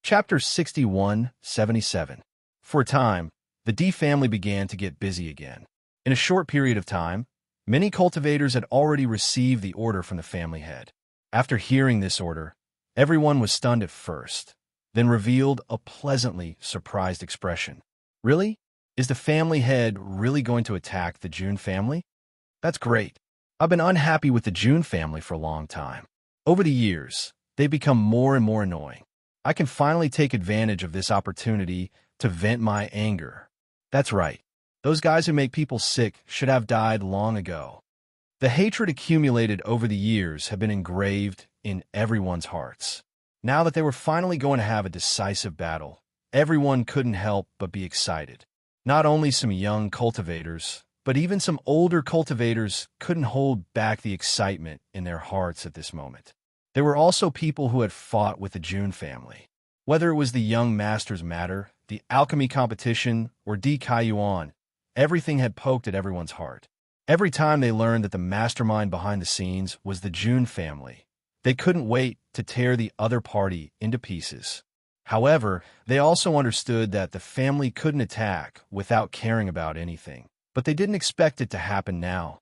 Chapter 61-77. For a time, the D family began to get busy again. In a short period of time, many cultivators had already received the order from the family head. After hearing this order, everyone was stunned at first, then revealed a pleasantly surprised expression. Really? Is the family head really going to attack the Jun family? That's great. I've been unhappy with the Jun family for a long time. Over the years, they've become more and more annoying. I can finally take advantage of this opportunity to vent my anger. That's right. Those guys who make people sick should have died long ago. The hatred accumulated over the years had been engraved in everyone's hearts. Now that they were finally going to have a decisive battle, everyone couldn't help but be excited. Not only some young cultivators, but even some older cultivators couldn't hold back the excitement in their hearts at this moment. There were also people who had fought with the Jun family. Whether it was the young master's matter, the alchemy competition, or Di Kaiyuan, everything had poked at everyone's heart. Every time they learned that the mastermind behind the scenes was the Jun family, they couldn't wait to tear the other party into pieces. However, they also understood that the family couldn't attack without caring about anything. But they didn't expect it to happen now.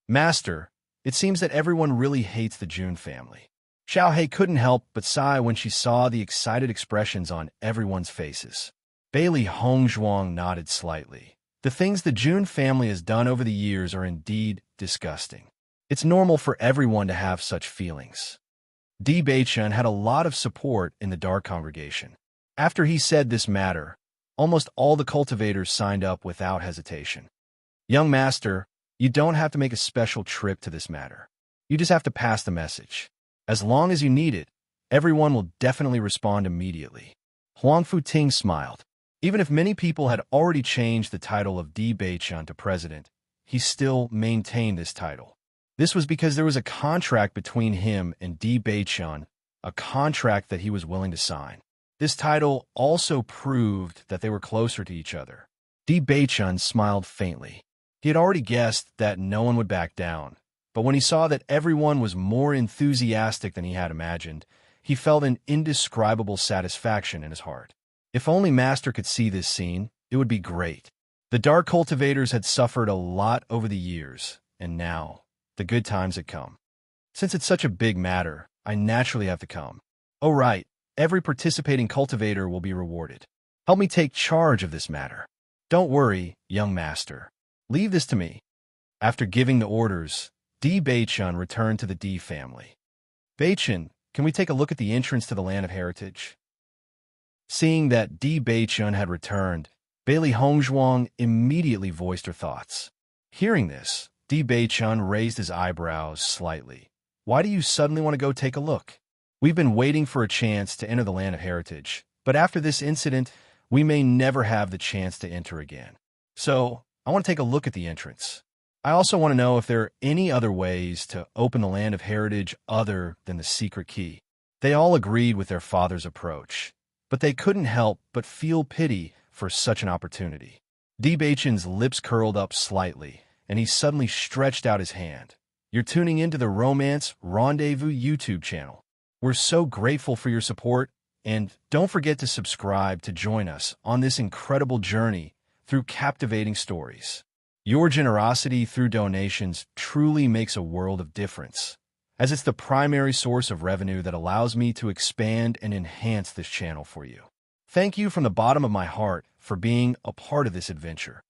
Master, it seems that everyone really hates the Jun family. Xiaohei couldn't help but sigh when she saw the excited expressions on everyone's faces. Bailey Hongzhuang nodded slightly. The things the Jun family has done over the years are indeed disgusting. It's normal for everyone to have such feelings. Beichen had a lot of support in the Dark Congregation. After he said this matter, almost all the cultivators signed up without hesitation. Young master, you don't have to make a special trip to this matter. You just have to pass the message. As long as you need it, everyone will definitely respond immediately. Huang Futing smiled. Even if many people had already changed the title of Beichen to president, he still maintained this title. This was because there was a contract between him and Beichen, a contract that he was willing to sign. This title also proved that they were closer to each other. Beichen smiled faintly. He had already guessed that no one would back down, but when he saw that everyone was more enthusiastic than he had imagined, he felt an indescribable satisfaction in his heart. If only Master could see this scene, it would be great. The Dark Cultivators had suffered a lot over the years, and now, the good times had come. Since it's such a big matter, I naturally have to come. Oh right, every participating cultivator will be rewarded. Help me take charge of this matter. Don't worry, young master. Leave this to me. After giving the orders, Beichen returned to the D family. Beichen, can we take a look at the entrance to the Land of Heritage? Seeing that Beichen had returned, Bailey Hongzhuang immediately voiced her thoughts. Hearing this, Beichen raised his eyebrows slightly. Why do you suddenly want to go take a look? We've been waiting for a chance to enter the land of heritage, but after this incident, we may never have the chance to enter again. So, I want to take a look at the entrance. I also want to know if there are any other ways to open the land of heritage other than the secret key. They all agreed with their father's approach, but they couldn't help but feel pity for such an opportunity. D-Bachan's lips curled up slightly, and he suddenly stretched out his hand. You're tuning into the Romance Rendezvous YouTube channel. We're so grateful for your support, and don't forget to subscribe to join us on this incredible journey through captivating stories. Your generosity through donations truly makes a world of difference, as it's the primary source of revenue that allows me to expand and enhance this channel for you. Thank you from the bottom of my heart for being a part of this adventure.